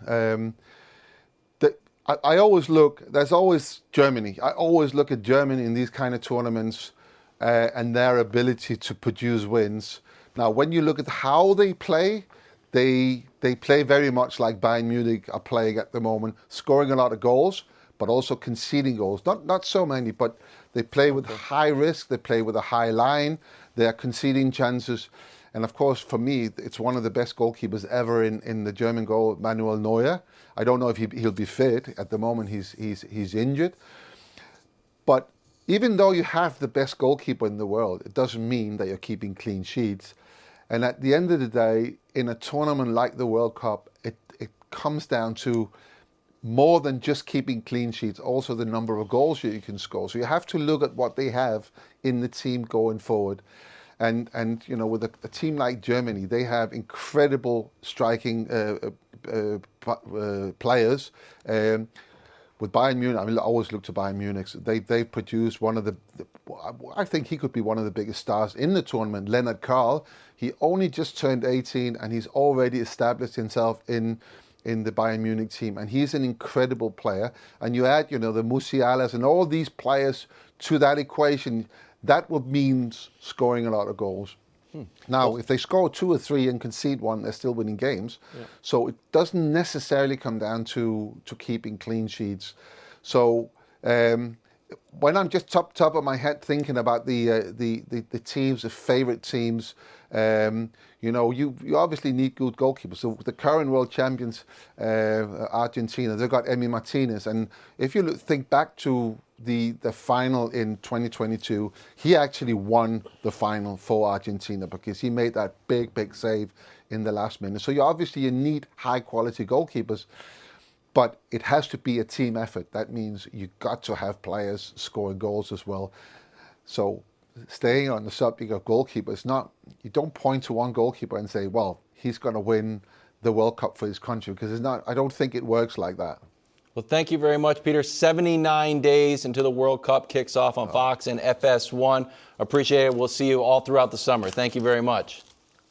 I always look, there's always Germany. I always look at Germany in these kind of tournaments and their ability to produce wins. Now, when you look at how they play play very much like Bayern Munich are playing at the moment, scoring a lot of goals, but also conceding goals. Not so many, but they play with high risk, they play with a high line, they are conceding chances. And of course, for me, it's one of the best goalkeepers ever in the German goal, Manuel Neuer. I don't know if he'll be fit. At the moment, he's injured. But even though you have the best goalkeeper in the world, it doesn't mean that you're keeping clean sheets. And at the end of the day, in a tournament like the World Cup, it comes down to more than just keeping clean sheets, also the number of goals that you can score. So you have to look at what they have in the team going forward. And with a team like Germany, they have incredible striking players. With Bayern Munich, I always look to Bayern Munich. They produced one of the, I think he could be one of the biggest stars in the tournament, Leonard Karl. He only just turned 18 and he's already established himself in the Bayern Munich team. And he's an incredible player. And you add, the Musialas and all these players to that equation, that would mean scoring a lot of goals. Now, if they score 2 or 3 and concede 1, they're still winning games. Yeah. So it doesn't necessarily come down to keeping clean sheets. So when I'm just top of my head thinking about the teams, the favorite teams, you obviously need good goalkeepers. So the current world champions, Argentina, they've got Emi Martinez. And if you think back to the final in 2022, he actually won the final for Argentina because he made that big save in the last minute. So you need high quality goalkeepers, but it has to be a team effort. That means you got to have players scoring goals as well. So staying on the subject of goalkeepers, you don't point to one goalkeeper and say, well, he's going to win the World Cup for his country, because I don't think it works like that. Well, thank you very much, Peter. 79 days until the World Cup kicks off on Fox and FS1. Appreciate it. We'll see you all throughout the summer. Thank you very much.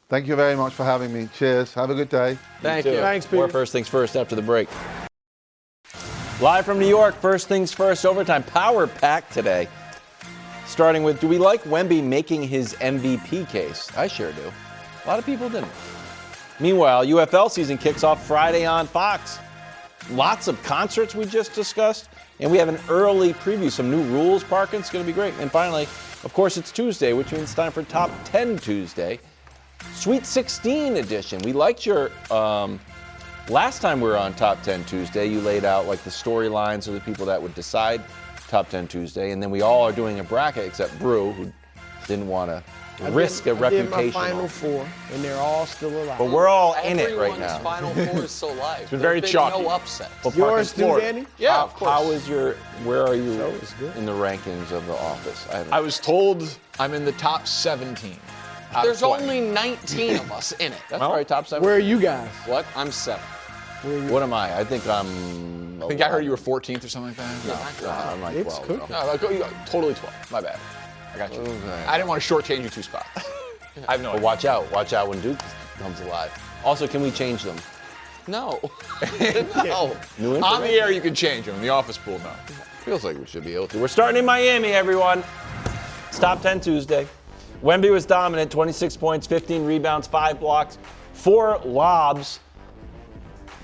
Thank you very much for having me. Cheers. Have a good day. Thank you. Thanks, Peter. More First Things First after the break. Live from New York, First Things First overtime power pack today. Starting with, do we like Wemby making his MVP case? I sure do. A lot of people didn't. Meanwhile, UFL season kicks off Friday on Fox. Lots of concerts we just discussed, and we have an early preview, some new rules. Parking, it's going to be great. And finally, of course, it's Tuesday, which means it's time for Top 10 Tuesday. Sweet 16 edition. We liked your, last time we were on Top 10 Tuesday, you laid out like the storylines of the people that would decide Top 10 Tuesday, and then we all are doing a bracket except Brew, who didn't want to risk a reputation. I did my final 4, and they're all still alive. But we're all in it right now. Everyone's final 4 is so live. It's been very chalky. No upset. Well, Yours too, Danny? Yeah, of course. How is where are you in the rankings of the office? I was told I'm in the top 17. There's only 19 of us in it. That's right, top 7. Where are you guys? What? I'm 7. What am I? I think I'm... I think I heard you were 14th or something like that. No, I'm like 12. No, totally 12. My bad. I got you. Okay. I didn't want to shortchange you 2 spots. I have no idea. Watch out. Watch out when Duke comes alive. Also, can we change them? No. No. On the air, you can change them. In the office pool, no. Feels like we should be able to. We're starting in Miami, everyone. It's Top 10 Tuesday. Wemby was dominant, 26 points, 15 rebounds, 5 blocks, 4 lobs.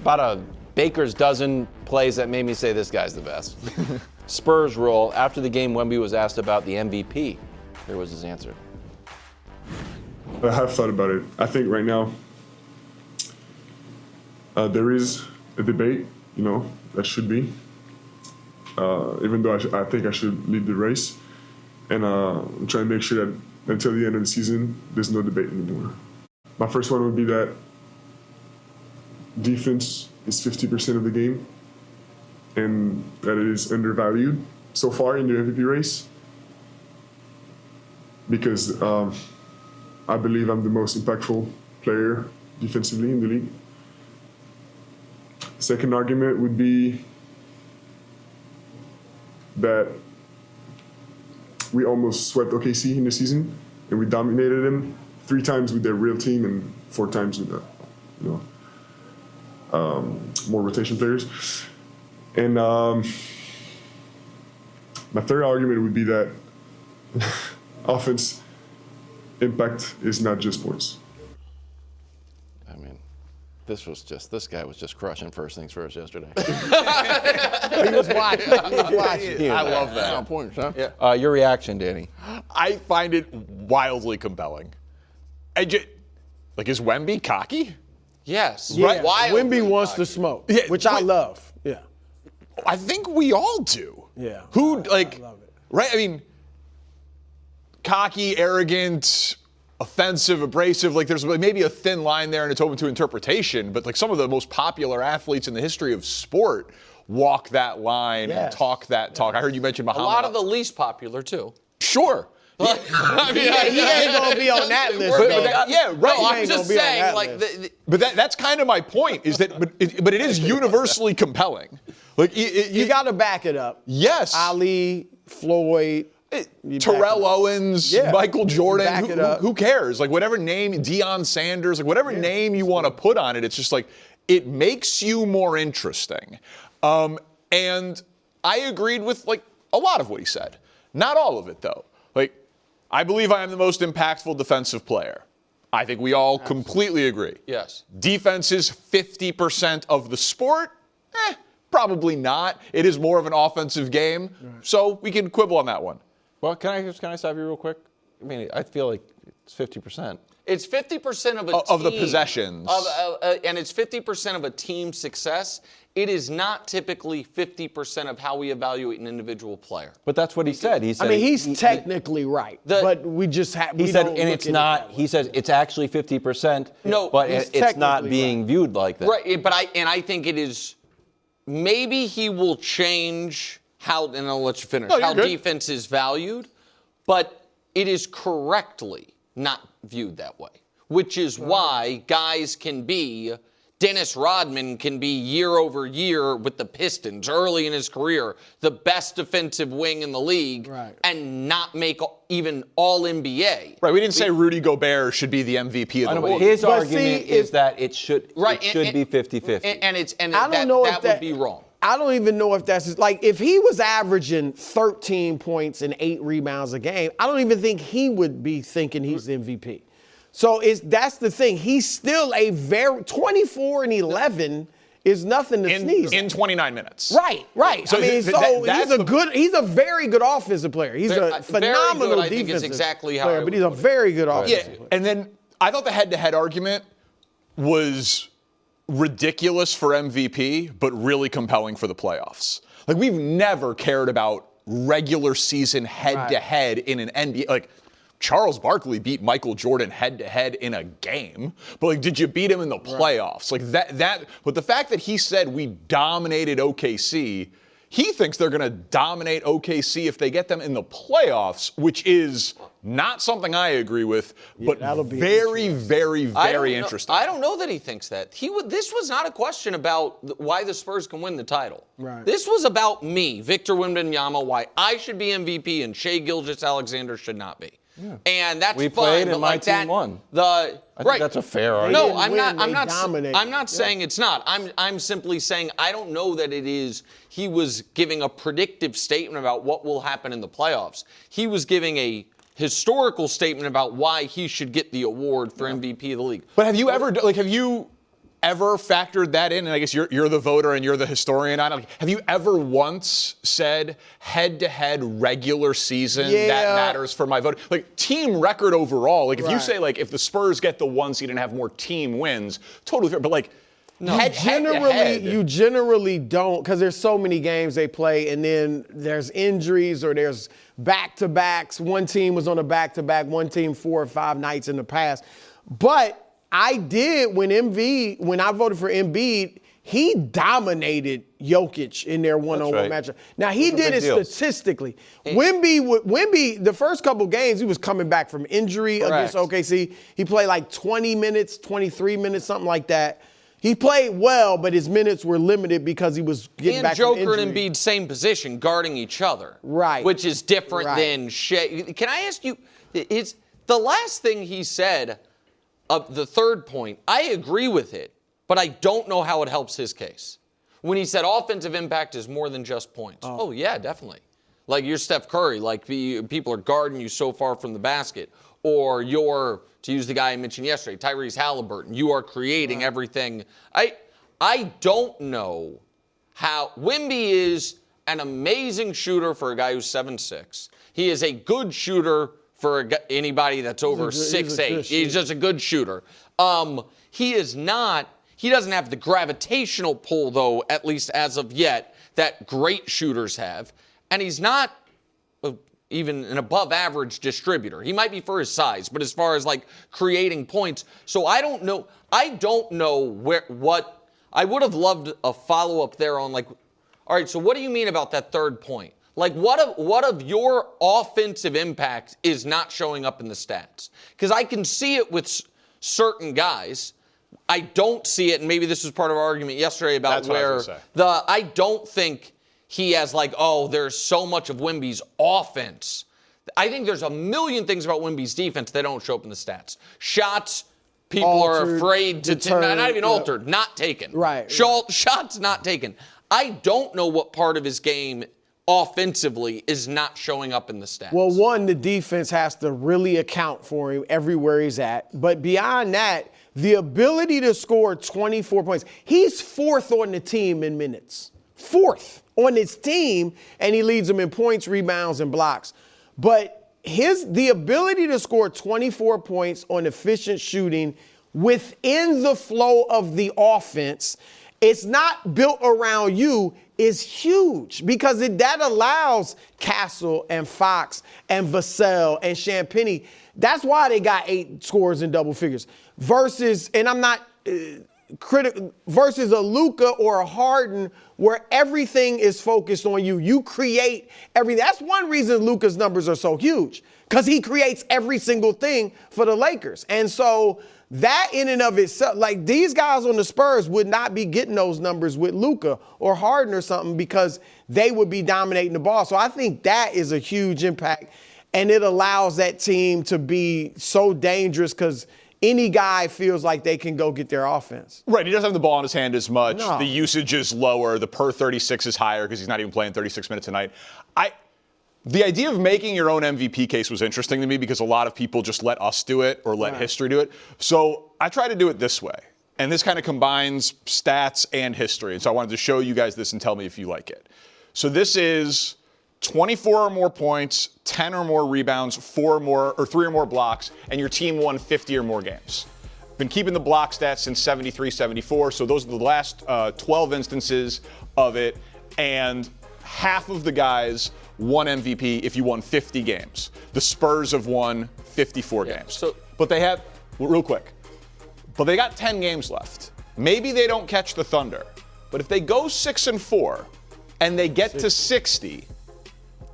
About a baker's dozen plays that made me say this guy's the best. Spurs roll. After the game, Wemby was asked about the MVP. Here was his answer. I have thought about it. I think right now there is a debate, that should be. Even though I think I should lead the race. And I'm trying to make sure that until the end of the season, there's no debate anymore. My first one would be that defense is 50% of the game and that it is undervalued so far in the MVP race because I believe I'm the most impactful player defensively in the league. Second argument would be that we almost swept OKC in the season, and we dominated them 3 times with their real team and 4 times with more rotation players. And my third argument would be that offense impact is not just points. I mean, this guy was just crushing first things first yesterday. He was watching. I love that. On points, huh? Yeah. Your reaction, Danny? I find it wildly compelling. Is Wemby cocky? Yes. Yeah, Right. Wemby wants to smoke, which I love. Yeah. I think we all do. Yeah. I love it. Right? I mean, cocky, arrogant, offensive, abrasive. There's maybe a thin line there and it's open to interpretation, but some of the most popular athletes in the history of sport walk that line and talk that talk. I heard you mention Muhammad. A lot of the least popular, too. Sure. He ain't gonna be on that list. Right. I'm just saying, but that's kind of my point. Is that, but it is universally compelling. You got to back it up. Yes. Ali, Floyd, Terrell Owens, Michael Jordan. Who cares? Whatever name, Deion Sanders, whatever name you want to put on it. It's just it makes you more interesting. And I agreed with a lot of what he said. Not all of it though. I believe I am the most impactful defensive player. I think we all completely agree. Yes. Defense is 50% of the sport? Probably not. It is more of an offensive game. Right. So we can quibble on that one. Well, can I stop you real quick? I mean, I feel like it's 50%. It's 50% of a team. Of the possessions. And it's 50% of a team's success. It is not typically 50% of how we evaluate an individual player. But that's what he said. He said he's technically right, but we just have. He said, and it's not. He says it's actually 50%. No, but it's not being viewed like that. Right, but I think it is. Maybe he will change how, and I'll let you finish. How defense is valued, but it is correctly not viewed that way, which is why guys can be. Dennis Rodman can be year over year with the Pistons early in his career, the best defensive wing in the league, and not make even all NBA. Right. We didn't say Rudy Gobert should be the MVP of the league. His argument is that it should be 50-50. And that would be wrong. I don't even know if that's if he was averaging 13 points and 8 rebounds a game, I don't even think he would be thinking he's the MVP. So that's the thing. He's still 24 and 11 is nothing to sneeze at. In 29 minutes. Right. So he's a very good offensive player. He's a phenomenal defensive player. I think is exactly how but he's a very good offensive player. And then I thought the head-to-head argument was ridiculous for MVP, but really compelling for the playoffs. We've never cared about regular season head-to-head in an NBA. Charles Barkley beat Michael Jordan head-to-head in a game, but did you beat him in the playoffs? But the fact that he said we dominated OKC, he thinks they're going to dominate OKC if they get them in the playoffs, which is not something I agree with, but very, very, very interesting. I don't know that he thinks that. This was not a question about why the Spurs can win the title. Right. This was about me, Victor Wembanyama, why I should be MVP and Shai Gilgeous-Alexander should not be. And that's we fine. played but and my like team that, won. I think that's a fair No, argument. I'm not saying it's not. I'm simply saying I don't know that it is. He was giving a predictive statement about what will happen in the playoffs. He was giving a historical statement about why he should get the award for MVP of the league. But have you ever factored that in? And I guess you're the voter and you're the historian on it. Like, have you ever once said head-to-head regular season that matters for my vote? Like team record overall. Like if you say like if the Spurs get the 1 seed and have more team wins, totally fair. But like you generally don't, because there's so many games they play, and then there's injuries or there's back-to-backs. One team was on a back-to-back, one team 4 or 5 nights in the past. But I did when I voted for Embiid, he dominated Jokic in their one-on-one matchup. Now, he did it statistically. Wemby, the first couple games, he was coming back from injury against OKC. He played like 20 minutes, 23 minutes, something like that. He played well, but his minutes were limited because he was getting back from injury. And Joker and Embiid, same position, guarding each other. Right. Which is different than Shea. Can I ask you, the last thing he said, the third point, I agree with it, but I don't know how it helps his case. When he said offensive impact is more than just points. Oh yeah, definitely. Like you're Steph Curry, like people are guarding you so far from the basket. Or you're, to use the guy I mentioned yesterday, Tyrese Halliburton, you are creating everything. I don't know how Wemby is an amazing shooter for a guy who's 7'6". He is a good shooter for anybody that's over 6'8". He's just a good shooter. He doesn't have the gravitational pull, though, at least as of yet, that great shooters have. And he's not even an above average distributor. He might be for his size, but as far as like creating points. So I don't know what I would have loved a follow up there on like, all right, so what do you mean about that third point? Like what of your offensive impact is not showing up in the stats? Because I can see it with certain guys. I don't see it, and maybe this was part of our argument yesterday about I don't think he has like, there's so much of Wemby's offense. I think there's a million things about Wemby's defense that don't show up in the stats. Shots, people are afraid to not even altered, not taken. Right. Shots not taken. I don't know what part of his game offensively is not showing up in the stats. Well, one, the defense has to really account for him everywhere he's at. But beyond that, the ability to score 24 points. He's 4th on the team in minutes. 4th on his team, and he leads them in points, rebounds, and blocks. But the ability to score 24 points on efficient shooting within the flow of the offense, it's not built around you, is huge because that allows Castle and Fox and Vassell and Champagnie. That's why they got 8 scores in double figures versus, and I'm not versus a Luka or a Harden where everything is focused on you. You create everything. That's one reason Luka's numbers are so huge, because he creates every single thing for the Lakers. And so that in and of itself, like these guys on the Spurs would not be getting those numbers with Luka or Harden or something because they would be dominating the ball. So I think that is a huge impact, and it allows that team to be so dangerous because any guy feels like they can go get their offense. Right, he doesn't have the ball in his hand as much. No. The usage is lower. The per 36 is higher because he's not even playing 36 minutes a night. The idea of making your own MVP case was interesting to me because a lot of people just let us do it or let history do it. So I try to do it this way. And this kind of combines stats and history. And so I wanted to show you guys this and tell me if you like it. So this is 24 or more points, 10 or more rebounds, 3 or more blocks, and your team won 50 or more games. Been keeping the block stats since 73, 74, so those are the last 12 instances of it, and half of the guys won MVP if you won 50 games. The Spurs have won 54 games. But they have, real quick, but they got 10 games left. Maybe they don't catch the Thunder, but if they go 6-4 and they get to 60,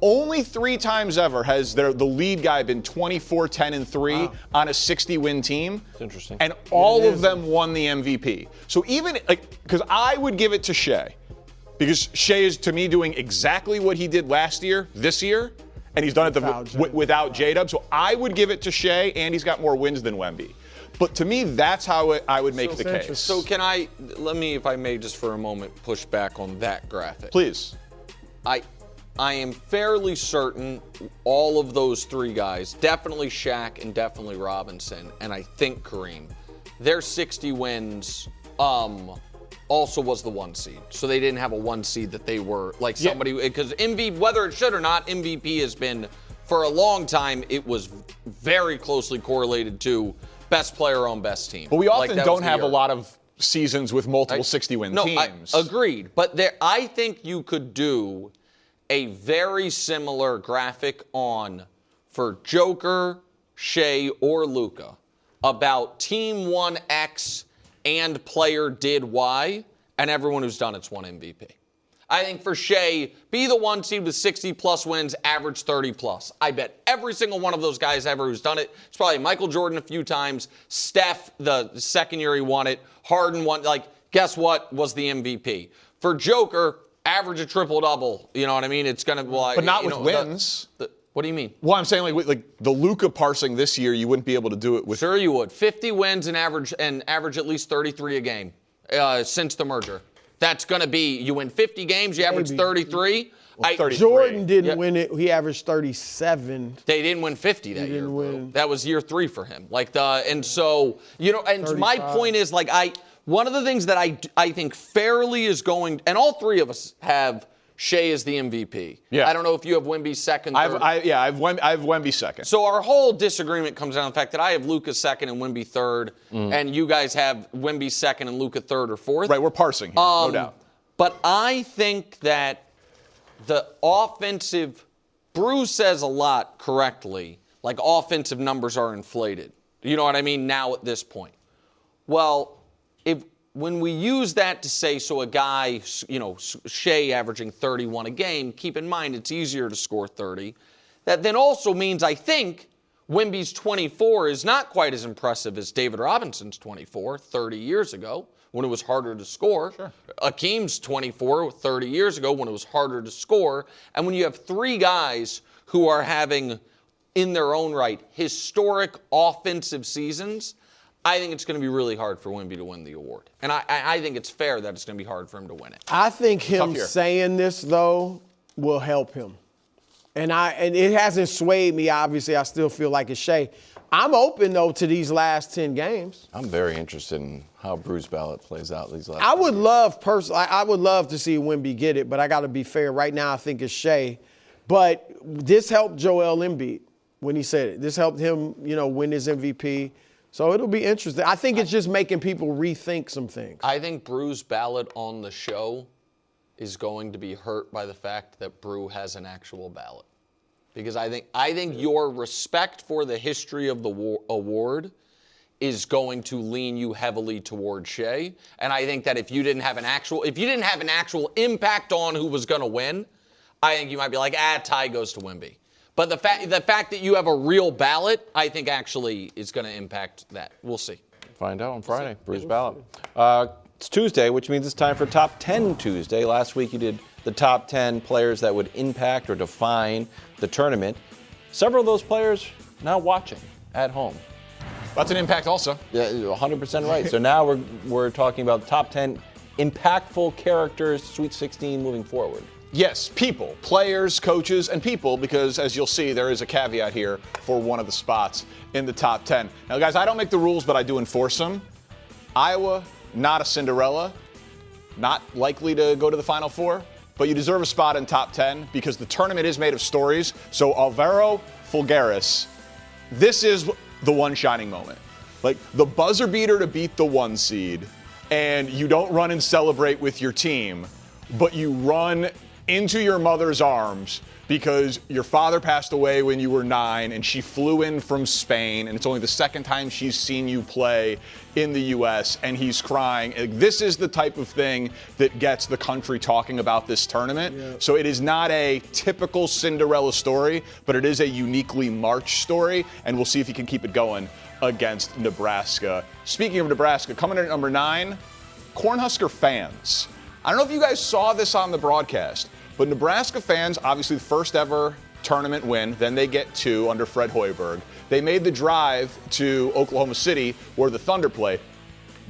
only 3 times ever has the lead guy been 24, 10, and 3 on a 60-win team. It's interesting. And all of them won the MVP. So even, because I would give it to Shea, because Shea is, to me, doing exactly what he did last year, this year, and he's done it without J-Dub. So I would give it to Shea, and he's got more wins than Wemby. But to me, that's how I would make the case. So let me, if I may, just for a moment, push back on that graphic. Please. I am fairly certain all of those three guys, definitely Shaq and definitely Robinson, and I think Kareem, their 60 wins also was the 1 seed. So they didn't have a 1 seed that they were like somebody, because MVP, whether it should or not, MVP has been, for a long time, it was very closely correlated to best player on best team. But we often don't have a lot of seasons with multiple 60-win teams. Agreed. But I think you could do a very similar graphic for Joker, Shea, or Luka about team won X and player did Y, and everyone who's done it's won MVP. I think for Shea, be the 1 seed with 60-plus wins, average 30-plus. I bet every single one of those guys ever who's done it, it's probably Michael Jordan a few times, Steph, the second year he won it, Harden won, guess what, was the MVP. For Joker, average a triple-double, you know what I mean? It's going to be like... But not with wins. What do you mean? Well, I'm saying like the Luka parsing this year, you wouldn't be able to do it with... Sure you would. 50 wins and average at least 33 a game since the merger. That's going to be, you win 50 games, you average 33. Jordan didn't win it. He averaged 37. They didn't win 50 that year. That was year 3 for him. And so, and 35. My point is, one of the things that I think fairly is going, and all three of us have Shea as the MVP. Yeah. I don't know if you have Wemby second. I have Wemby second. So our whole disagreement comes down to the fact that I have Luka second and Wemby third, and you guys have Wemby second and Luka third or fourth. Right, we're parsing here, no doubt. But I think that the offensive, Bruce says a lot correctly, offensive numbers are inflated. You know what I mean now at this point. Well, when we use that to say, so a guy, Shea averaging 31 a game, keep in mind it's easier to score 30. That then also means I think Wemby's 24 is not quite as impressive as David Robinson's 24 30 years ago when it was harder to score. Sure. Akeem's 24 30 years ago when it was harder to score. And when you have three guys who are having, in their own right, historic offensive seasons, I think it's going to be really hard for Wemby to win the award. And I think it's fair that it's going to be hard for him to win it. I think him saying this, though, will help him. And it hasn't swayed me, obviously. I still feel like it's Shea. I'm open, though, to these last 10 games. I'm very interested in how Bruce Ballot plays out these last I would love to see Wemby get it, but I got to be fair. Right now, I think it's Shea. But this helped Joel Embiid when he said it. This helped him, win his MVP. So it'll be interesting. I think it's just making people rethink some things. I think Bruce Ballot on the show is going to be hurt by the fact that Brew has an actual ballot. Because I think your respect for the history of the award is going to lean you heavily toward Shea. And I think that if you didn't have an actual impact on who was going to win, I think you might be like, tie goes to Wemby. But the fact that you have a real ballot, I think actually is going to impact that. We'll see. Find out on Friday. Bruce Ballot. It's Tuesday, which means it's time for Top 10 Tuesday. Last week you did the top 10 players that would impact or define the tournament. Several of those players now watching at home. That's an impact also. Yeah, 100% right. So now we're talking about the top 10 impactful characters, Sweet 16 moving forward. Yes, people, players, coaches, and people, because as you'll see, there is a caveat here for one of the spots in the top 10. Now, guys, I don't make the rules, but I do enforce them. Iowa, not a Cinderella, not likely to go to the Final Four, but you deserve a spot in top 10 because the tournament is made of stories. So Alvaro Fulgaris, this is the one shining moment. Like the buzzer beater to beat the 1 seed, and you don't run and celebrate with your team, but you run into your mother's arms because your father passed away when you were 9 and she flew in from Spain and it's only the second time she's seen you play in the U.S. and he's crying. This is the type of thing that gets the country talking about this tournament. Yeah. So it is not a typical Cinderella story, but it is a uniquely March story, and we'll see if he can keep it going against Nebraska. Speaking of Nebraska, coming in at number 9, Cornhusker fans. I don't know if you guys saw this on the broadcast, but Nebraska fans, obviously the first ever tournament win. Then they get 2 under Fred Hoiberg. They made the drive to Oklahoma City where the Thunder play.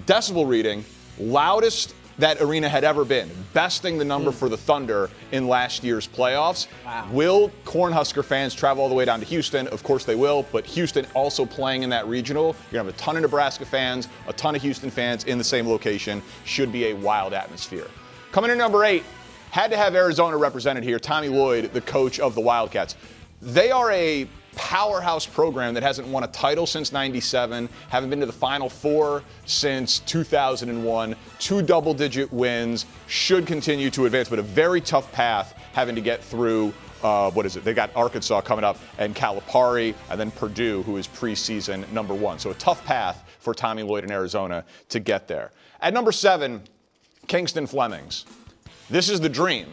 Decibel reading, loudest that arena had ever been, besting the number for the Thunder in last year's playoffs. Wow. Will Cornhusker fans travel all the way down to Houston? Of course they will, but Houston also playing in that regional. You're going to have a ton of Nebraska fans, a ton of Houston fans in the same location. Should be a wild atmosphere. Coming in number 8, had to have Arizona represented here. Tommy Lloyd, the coach of the Wildcats. They are a powerhouse program that hasn't won a title since 97, haven't been to the Final Four since 2001, 2 double-digit wins, should continue to advance, but a very tough path having to get through, They got Arkansas coming up and Calipari, and then Purdue, who is preseason number 1. So a tough path for Tommy Lloyd in Arizona to get there. At number 7, Kingston Flemings. This is the dream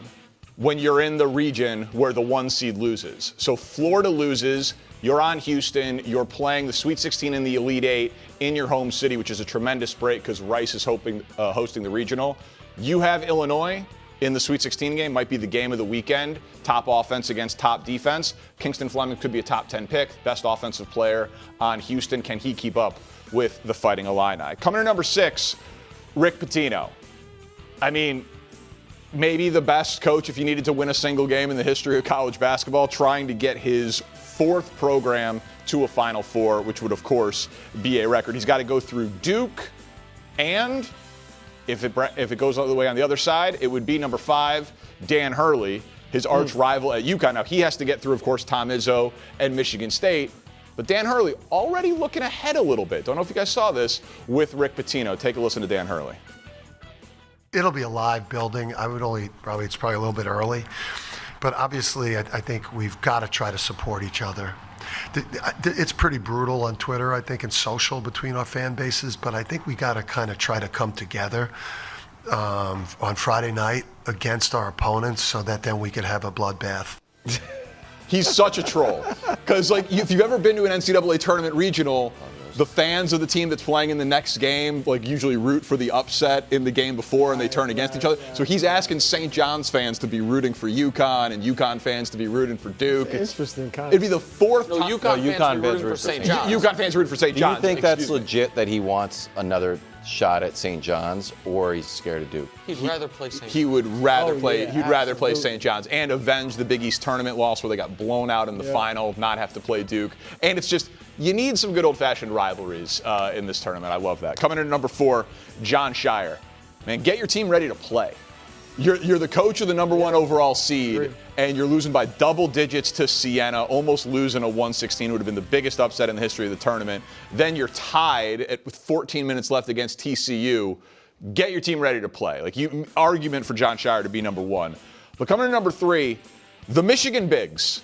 when you're in the region where the 1 seed loses. So Florida loses, you're on Houston, you're playing the Sweet 16 and the Elite 8 in your home city, which is a tremendous break because Rice is hosting the regional. You have Illinois in the Sweet 16 game, might be the game of the weekend, top offense against top defense. Kingston Fleming could be a top 10 pick, best offensive player on Houston. Can he keep up with the Fighting Illini? Coming to number 6, Rick Pitino. I mean, maybe the best coach if you needed to win a single game in the history of college basketball, trying to get his 4th program to a Final Four, which would, of course, be a record. He's got to go through Duke, and if it goes all the way on the other side, it would be number 5, Dan Hurley, his arch rival at UConn. Now, he has to get through, of course, Tom Izzo and Michigan State, but Dan Hurley already looking ahead a little bit. Don't know if you guys saw this with Rick Pitino. Take a listen to Dan Hurley. It'll be a live building. It's probably a little bit early. But obviously, I think we've got to try to support each other. It's pretty brutal on Twitter, I think, and social between our fan bases. But I think we got to kind of try to come together on Friday night against our opponents so that then we could have a bloodbath. He's such a troll. Because, if you've ever been to an NCAA tournament regional, the fans of the team that's playing in the next game, usually root for the upset in the game before, and they turn against each other. So he's asking St. John's fans to be rooting for UConn and UConn fans to be rooting for Duke. Interesting. It'd be the 4th time. UConn fans rooting for St. John's. UConn fans rooting for St. John's. Do you think that's legit that he wants another shot at St. John's, or he's scared of Duke? He'd rather play St. John's. He would rather rather play St. John's and avenge the Big East tournament loss where they got blown out in the final, not have to play Duke. And it's just, you need some good old-fashioned rivalries in this tournament. I love that. Coming in at number 4, John Shire. Man, get your team ready to play. You're the coach of the number 1 overall seed, and you're losing by double digits to Siena, almost losing a 116, would have been the biggest upset in the history of the tournament. Then you're tied with 14 minutes left against TCU. Get your team ready to play. Argument for John Shire to be number 1. But coming to number 3, the Michigan Bigs.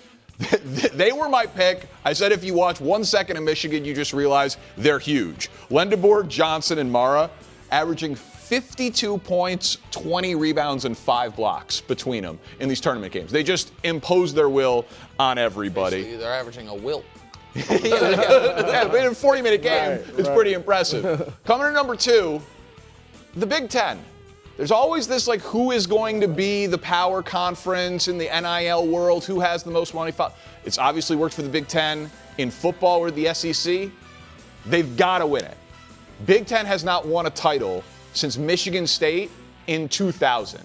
They were my pick. I said if you watch 1 second of Michigan, you just realize they're huge. Lendeborg, Johnson, and Mara averaging 52 points, 20 rebounds, and 5 blocks between them in these tournament games. They just impose their will on everybody. Basically, they're averaging a wilt. In a 40-minute game, it's pretty impressive. Coming to number 2, the Big Ten. There's always this, who is going to be the power conference in the NIL world? Who has the most money? It's obviously worked for the Big Ten in football or the SEC. They've got to win it. Big Ten has not won a title since Michigan State in 2000.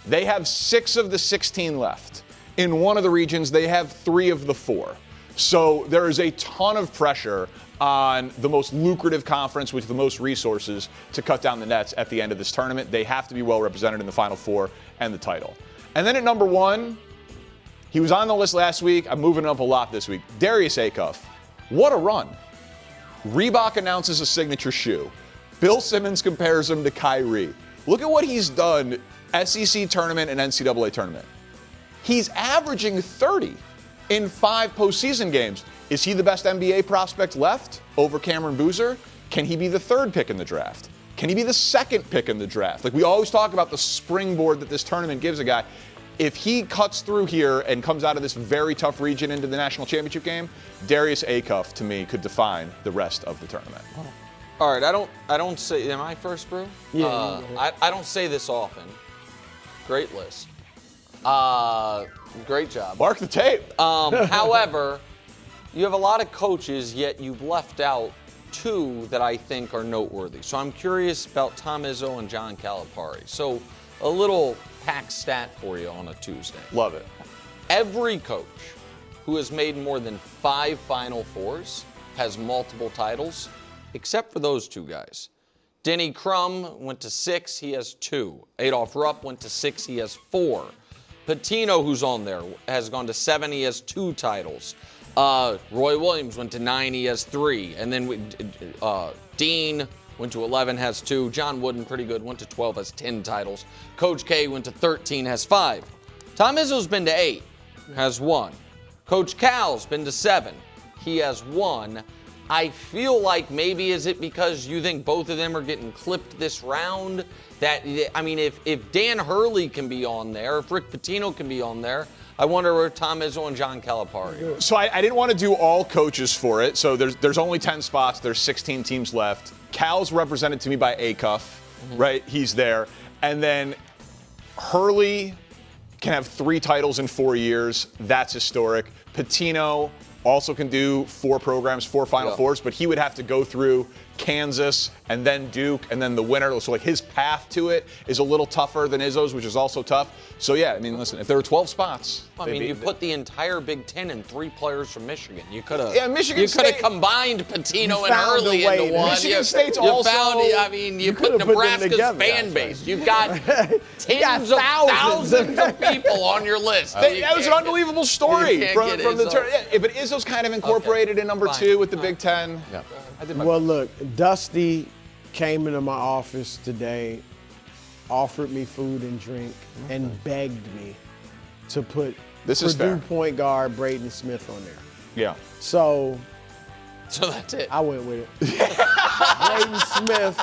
They have 6 of the 16 left. In one of the regions, they have 3 of the 4. So there is a ton of pressure on the most lucrative conference with the most resources to cut down the nets at the end of this tournament. They have to be well represented in the Final Four and the title. And then at number 1, he was on the list last week. I'm moving up a lot this week. Darius Acuff. What a run. Reebok announces a signature shoe. Bill Simmons compares him to Kyrie. Look at what he's done, SEC tournament and NCAA tournament. He's averaging 30 in 5 postseason games. Is he the best NBA prospect left over Cameron Boozer? Can he be the 3rd pick in the draft? Can he be the 2nd pick in the draft? We always talk about the springboard that this tournament gives a guy. If he cuts through here and comes out of this very tough region into the national championship game, Darius Acuff, to me, could define the rest of the tournament. All right, I don't say, am I first, Brew? Yeah. I don't say this often. Great list. Great job. Mark the tape. However, you have a lot of coaches, yet you've left out two that I think are noteworthy. So I'm curious about Tom Izzo and John Calipari. So a little pack stat for you on a Tuesday. Love it. Every coach who has made more than 5 Final Fours has multiple titles, except for those two guys. Denny Crum went to 6, he has 2. Adolph Rupp went to 6, he has 4. Patino, who's on there, has gone to 7, he has 2 titles. Roy Williams went to 9, he has 3. And then Dean went to 11, has 2. John Wooden, pretty good, went to 12, has 10 titles. Coach K went to 13, has 5. Tom Izzo's been to 8, has 1. Coach Cal's been to 7, he has 1. I feel like maybe is it because you think both of them are getting clipped this round? That, I mean, if Dan Hurley can be on there, if Rick Pitino can be on there, I wonder where Tom Izzo and John Calipari are. So I didn't want to do all coaches for it. So there's only 10 spots. There's 16 teams left. Cal's represented to me by Acuff, right? He's there. And then Hurley can have 3 titles in 4 years. That's historic. Pitino also can do 4 programs, 4 Final Fours, but he would have to go through Kansas and then Duke and then the winner. So like his path to it is a little tougher than Izzo's, which is also tough. So yeah, I mean, listen, if there were 12 spots, I mean, you put the entire Big Ten and 3 players from Michigan. You could have. Yeah, Michigan You could have State- combined Patino and Hurley into one. Michigan State's also. I mean, you put Nebraska's fan base. You've got tens of thousands of people on your list. That was an unbelievable story from the Izzo. turn. Yeah, but Izzo's kind of incorporated in number 2 with the Big Ten. Yeah. Well, look, Dusty came into my office today, offered me food and drink, and begged me to put Purdue fair. point guard Braden Smith on there. Yeah. So that's it. I went with it. Braden Smith,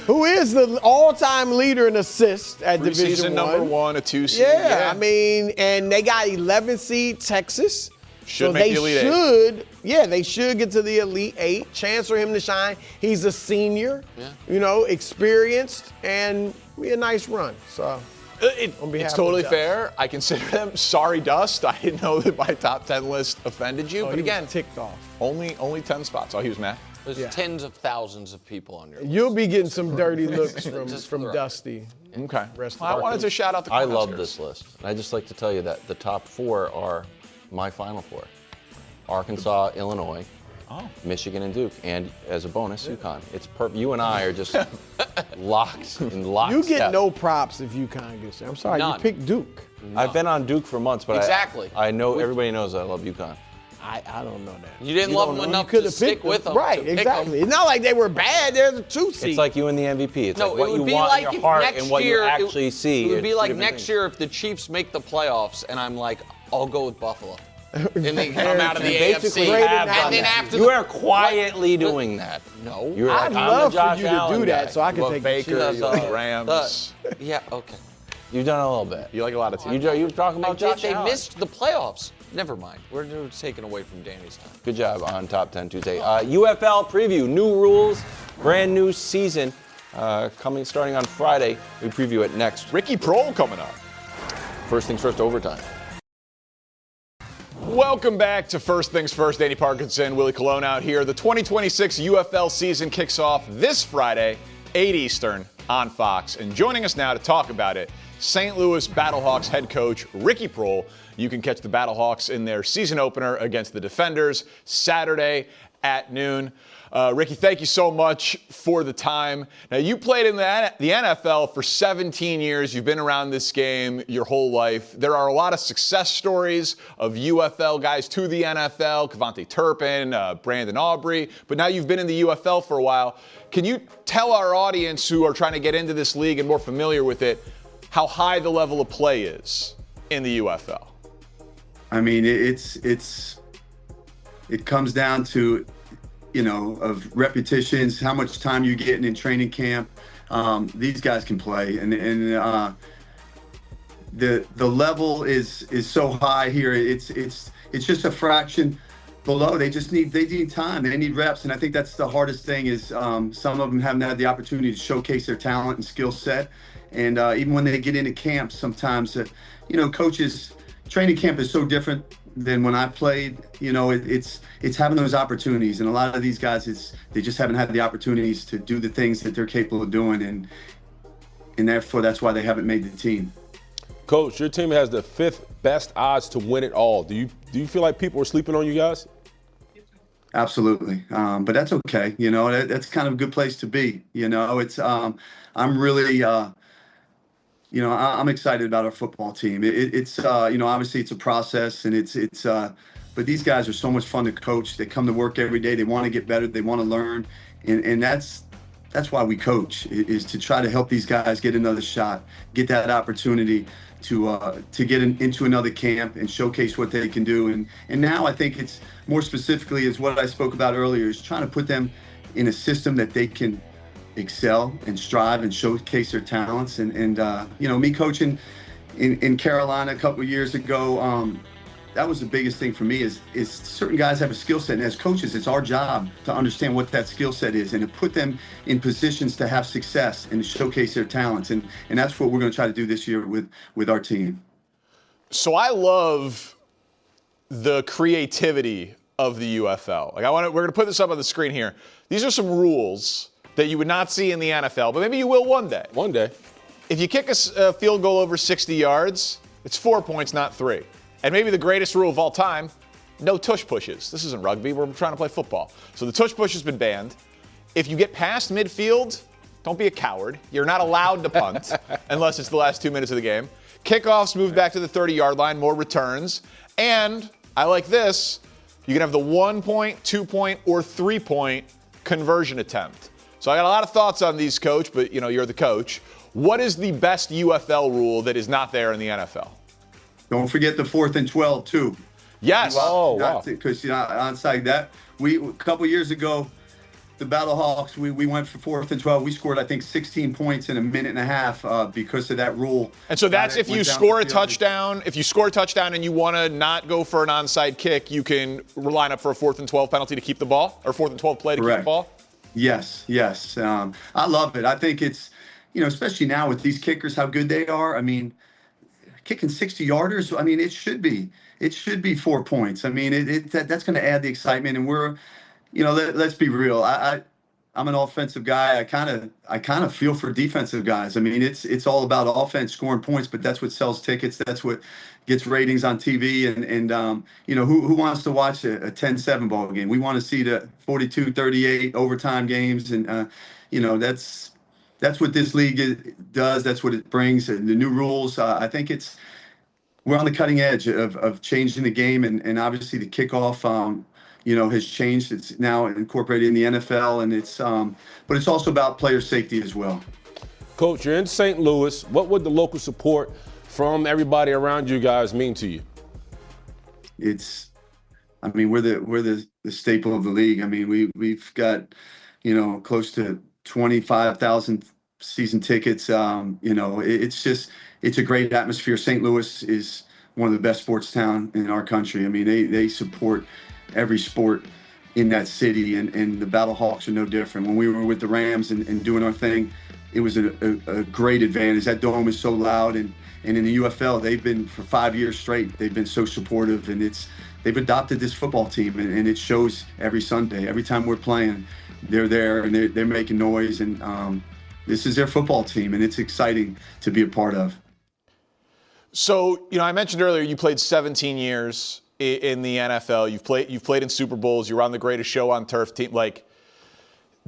who is the all-time leader in assists at Division Preseason number 1, a 2 seed. Yeah, I mean, and they got 11 seed Texas. Should so make they the Elite should, yeah, they should get to the Elite 8. Chance for him to shine. He's a senior, experienced, and be a nice run. So It's totally fair. I consider them. Sorry, Dust. I didn't know that my top 10 list offended you. But he again, was ticked off. Only 10 spots. Oh, he was mad. There's tens of thousands of people on your list. You'll be getting some dirty looks from Dusty. Okay. I wanted to shout out the I Cornhuskers. love this list. And I just like to tell you that the top 4 are my Final Four. Arkansas, Illinois, Michigan, and Duke. And as a bonus, UConn. It's perfect. You and I are just locked in lockstep. You get no props if UConn gets there. I'm sorry, None. you picked Duke. I've been on Duke for months, but Exactly. I know everybody knows I love UConn. I don't know that. You didn't love them enough to stick with them. Right, exactly. It's not like they were bad. They're the 2 seed. It's like you and the MVP. It's No, like what it would you be want like in if your heart next and what year, you actually see. It would It's be two like different next things. year if the Chiefs make the playoffs, and I'm like, I'll go with Buffalo. And they come out of the You AFC. basically have done And then that. after You are quietly doing that. No. You're like, I'd I'm love the Josh for you to Allen do that guy. so I You can love take Baker, the you love Rams. Yeah, okay. You've done a little bit. You like a lot of teams. You were talking about Josh They Allen. missed the playoffs. Never mind. We're taking away from Danny's time. Good job on Top 10 Tuesday. UFL preview, new rules, brand new season starting on Friday. We preview it next. Ricky Proehl coming up. First things first, overtime. Welcome back to First Things First. Danny Parkinson, Willie Colon out here. The 2026 UFL season kicks off this Friday, 8 Eastern on Fox. And joining us now to talk about it, St. Louis Battlehawks head coach Ricky Proehl. You can catch the Battlehawks in their season opener against the Defenders Saturday at noon. Ricky, thank you so much for the time. Now, you played in the NFL for 17 years. You've been around this game your whole life. There are a lot of success stories of UFL guys to the NFL, Kevontae Turpin, Brandon Aubrey, but now you've been in the UFL for a while. Can you tell our audience who are trying to get into this league and more familiar with it how high the level of play is in the UFL? I mean, it comes down to, of repetitions, how much time you're getting in training camp. These guys can play, and the level is so high here. It's just a fraction below. They need time. They need reps, and I think that's the hardest thing is some of them haven't had the opportunity to showcase their talent and skill set. And even when they get into camp, sometimes coaches training camp is so different than when I played. You know, it's having those opportunities, and a lot of these guys, they just haven't had the opportunities to do the things that they're capable of doing, and therefore that's why they haven't made the team. Coach, your team has the 5th best odds to win it all. Do you feel like people are sleeping on you guys? Absolutely, but that's okay. You know, that's kind of a good place to be. You know, it's I'm really. You know, I'm excited about our football team. It's you know, obviously it's a process, and but these guys are so much fun to coach. They come to work every day. They want to get better. They want to learn, and that's why we coach, is to try to help these guys get another shot, get that opportunity to get into another camp and showcase what they can do. And now I think it's more specifically is what I spoke about earlier, is trying to put them in a system that they can excel and strive and showcase their talents. And you know, me coaching in Carolina a couple of years ago, that was the biggest thing for me is certain guys have a skill set, and as coaches, it's our job to understand what that skill set is and to put them in positions to have success and to showcase their talents. And that's what we're going to try to do this year with our team. So I love the creativity of the UFL. Like we're going to put this up on the screen here. These are some rules that you would not see in the NFL, but maybe you will one day. One day. If you kick a field goal over 60 yards, it's 4 points, not 3. And maybe the greatest rule of all time, no tush pushes. This isn't rugby, we're trying to play football. So the tush push has been banned. If you get past midfield, don't be a coward. You're not allowed to punt unless it's the last 2 minutes of the game. Kickoffs moved back to the 30-yard line, more returns. And I like this, you can have the 1 point, 2 point, or 3 point conversion attempt. So I got a lot of thoughts on these, Coach, but you know, you're the coach. What is the best UFL rule that is not there in the NFL? Don't forget the 4th and 12 too. Yes. Wow. Because you know, onside that, a couple years ago, the Battle Hawks, we went for 4th and 12. We scored, I think, 16 points in a minute and a half because of that rule. And so that's if you score a touchdown. If you score a touchdown and you want to not go for an onside kick, you can line up for a 4th and 12 penalty to keep the ball, or 4th and 12 play to keep the ball. Yes. I love it. I think it's, you know, especially now with these kickers, how good they are. I mean, kicking 60-yarders, I mean, it should be 4 points. I mean, that's going to add the excitement. And we're, you know, let's be real. I'm an offensive guy. I kind of feel for defensive guys. I mean, it's all about offense, scoring points, but that's what sells tickets. That's what gets ratings on TV. And you know, who wants to watch a 10-7 ball game? We want to see the 42-38 overtime games. And you know, that's what this league does. That's what it brings. The new rules. I think we're on the cutting edge of changing the game, and obviously the kickoff. You know, has changed. It's now incorporated in the NFL, and but it's also about player safety as well. Coach, you're in St. Louis. What would the local support from everybody around you guys mean to you? I mean, we're the staple of the league. I mean, we've got, you know, close to 25,000 season tickets. You know, it's a great atmosphere. St. Louis is one of the best sports town in our country. I mean, they support every sport in that city, and the Battle Hawks are no different. When we were with the Rams and doing our thing, it was a great advantage. That dome is so loud, and in the UFL, they've been for 5 years straight. They've been so supportive, and they've adopted this football team, and it shows every Sunday. Every time we're playing, they're there and they're making noise, and this is their football team, and it's exciting to be a part of. So, you know, I mentioned earlier you played 17 years in the NFL. You've played in Super Bowls. You were on the Greatest Show on Turf team. Like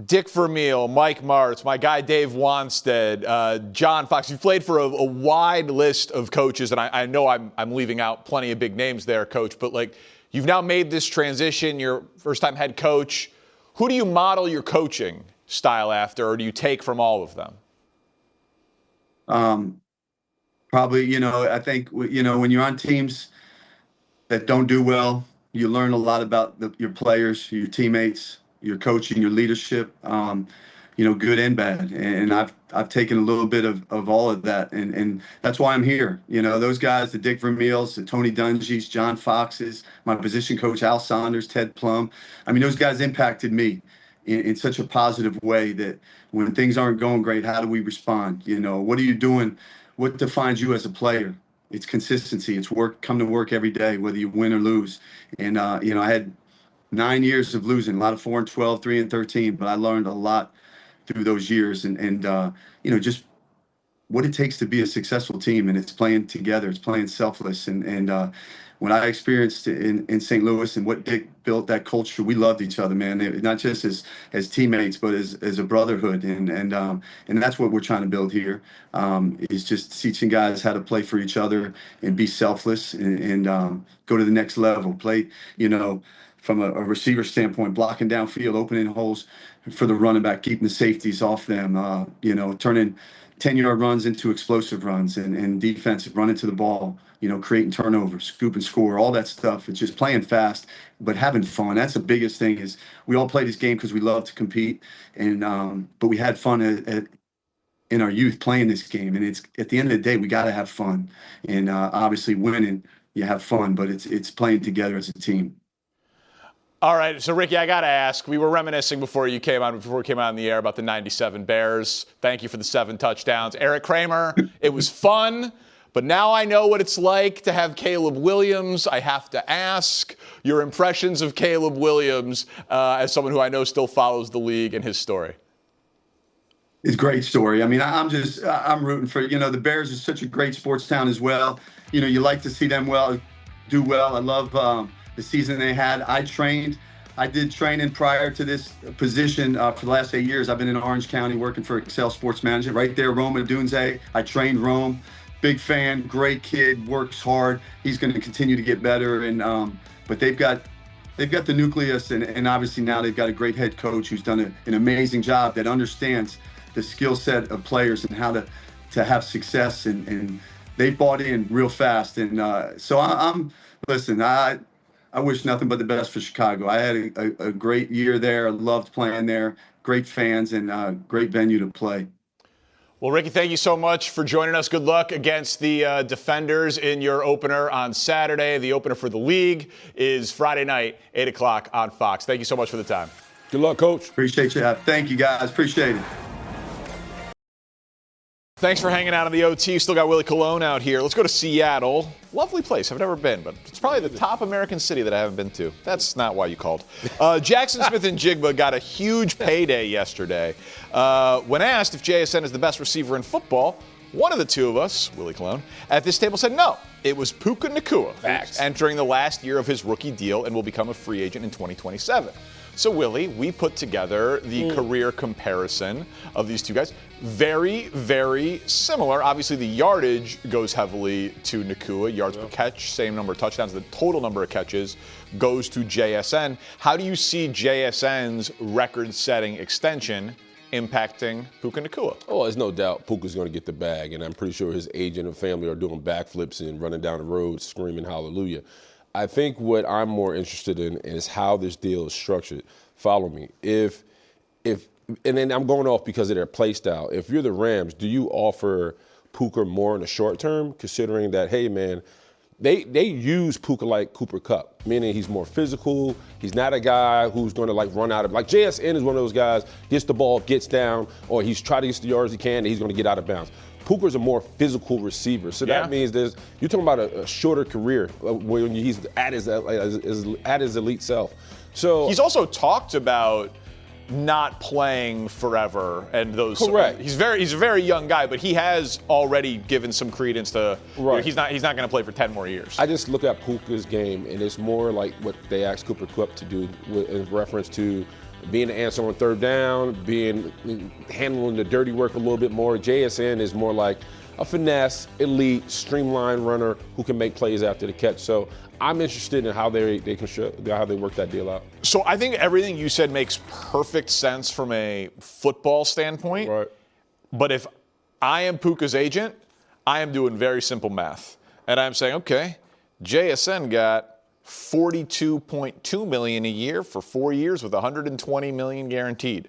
Dick Vermeil, Mike Martz, my guy Dave Wanstead, John Fox. You've played for a wide list of coaches, and I know I'm leaving out plenty of big names there, Coach. But like, you've now made this transition. You're first-time head coach. Who do you model your coaching style after, or do you take from all of them? Probably, you know, I think, you know, when you're on teams that don't do well, you learn a lot about your players, your teammates, your coaching, your leadership, you know, good and bad. And I've taken a little bit of all of that, and that's why I'm here. You know, those guys, the Dick Vermeils, the Tony Dungy's, John Fox's, my position coach Al Saunders, Ted Plum. I mean, those guys impacted me in such a positive way that when things aren't going great, how do we respond? You know, what are you doing? What defines you as a player? it's consistency. It's work. Come to work every day, whether you win or lose. And I had 9 years of losing, a lot of 4-12, 3-13, but I learned a lot through those years, and just what it takes to be a successful team, and it's playing together, it's playing selfless, and when I experienced in St. Louis and what Dick built that culture, we loved each other, man. Not just as teammates, but as a brotherhood, and that's what we're trying to build here. Is just teaching guys how to play for each other and be selfless and go to the next level. Play, from a receiver standpoint, blocking downfield, opening holes for the running back, keeping the safeties off them. Turning 10-yard runs into explosive runs, and defense running to the ball. Creating turnovers, scoop and score, all that stuff. It's just playing fast, but having fun. That's the biggest thing. Is we all play this game because we love to compete, and but we had fun in our youth playing this game. And it's at the end of the day, we got to have fun. And obviously, winning, you have fun, but it's playing together as a team. All right, so Ricky, I got to ask. We were reminiscing before we came out on the air about the '97 Bears. Thank you for the 7 touchdowns, Eric Kramer. It was fun. But now I know what it's like to have Caleb Williams. I have to ask your impressions of Caleb Williams as someone who I know still follows the league and his story. It's a great story. I mean, I'm rooting for, the Bears is such a great sports town as well. You like to see them do well. I love the season they had. I did training prior to this position for the last 8 years. I've been in Orange County working for Excel Sports Management. Right there, Rome Odunze. I trained Rome. Big fan, great kid, works hard. He's going to continue to get better, and but they've got the nucleus, and obviously now they've got a great head coach who's done an amazing job that understands the skill set of players and how to have success, and they've bought in real fast. And so listen, I wish nothing but the best for Chicago. I had a great year there. I loved playing there. Great fans and great venue to play. Well, Ricky, thank you so much for joining us. Good luck against the Defenders in your opener on Saturday. The opener for the league is Friday night, 8 o'clock on Fox. Thank you so much for the time. Good luck, Coach. Appreciate you. Thank you, guys. Appreciate it. Thanks for hanging out on the OT. Still got Willie Colon out here. Let's go to Seattle. Lovely place. I've never been, but it's probably the top American city that I haven't been to. That's not why you called. Jackson Smith and Jigba got a huge payday yesterday. When asked if JSN is the best receiver in football, one of the two of us, Willie Colon, at this table said no. It was Puka Nacua, who's entering the last year of his rookie deal and will become a free agent in 2027. So, Willie, we put together the career comparison of these two guys. Very, very similar. Obviously, the yardage goes heavily to Nacua. Yards per catch, same number of touchdowns. The total number of catches goes to JSN. How do you see JSN's record-setting extension impacting Puka Nacua? Oh, there's no doubt Puka's going to get the bag, and I'm pretty sure his agent and family are doing backflips and running down the road screaming hallelujah. I think what I'm more interested in is how this deal is structured. Follow me. And then I'm going off because of their play style. If you're the Rams, do you offer Puka more in the short term, considering that, hey, man, they use Puka like Cooper Kupp, meaning he's more physical. He's not a guy who's going to run out of, JSN is one of those guys, gets the ball, gets down, or he's trying to get the yards he can, and he's going to get out of bounds. Puka's a more physical receiver. So that means you're talking about a shorter career when he's at his elite self. So he's also talked about not playing forever and those. Correct. He's a very young guy, but he has already given some credence to. Right. He's not going to play for 10 more years. I just look at Puka's game, and it's more like what they asked Cooper Kupp to do in reference to being the answer on third down, handling the dirty work a little bit more. JSN is more like a finesse, elite, streamlined runner who can make plays after the catch. So I'm interested in how they work that deal out. So I think everything you said makes perfect sense from a football standpoint. Right. But if I am Puka's agent, I am doing very simple math. And I'm saying, okay, JSN got $42.2 million a year for 4 years with $120 million guaranteed.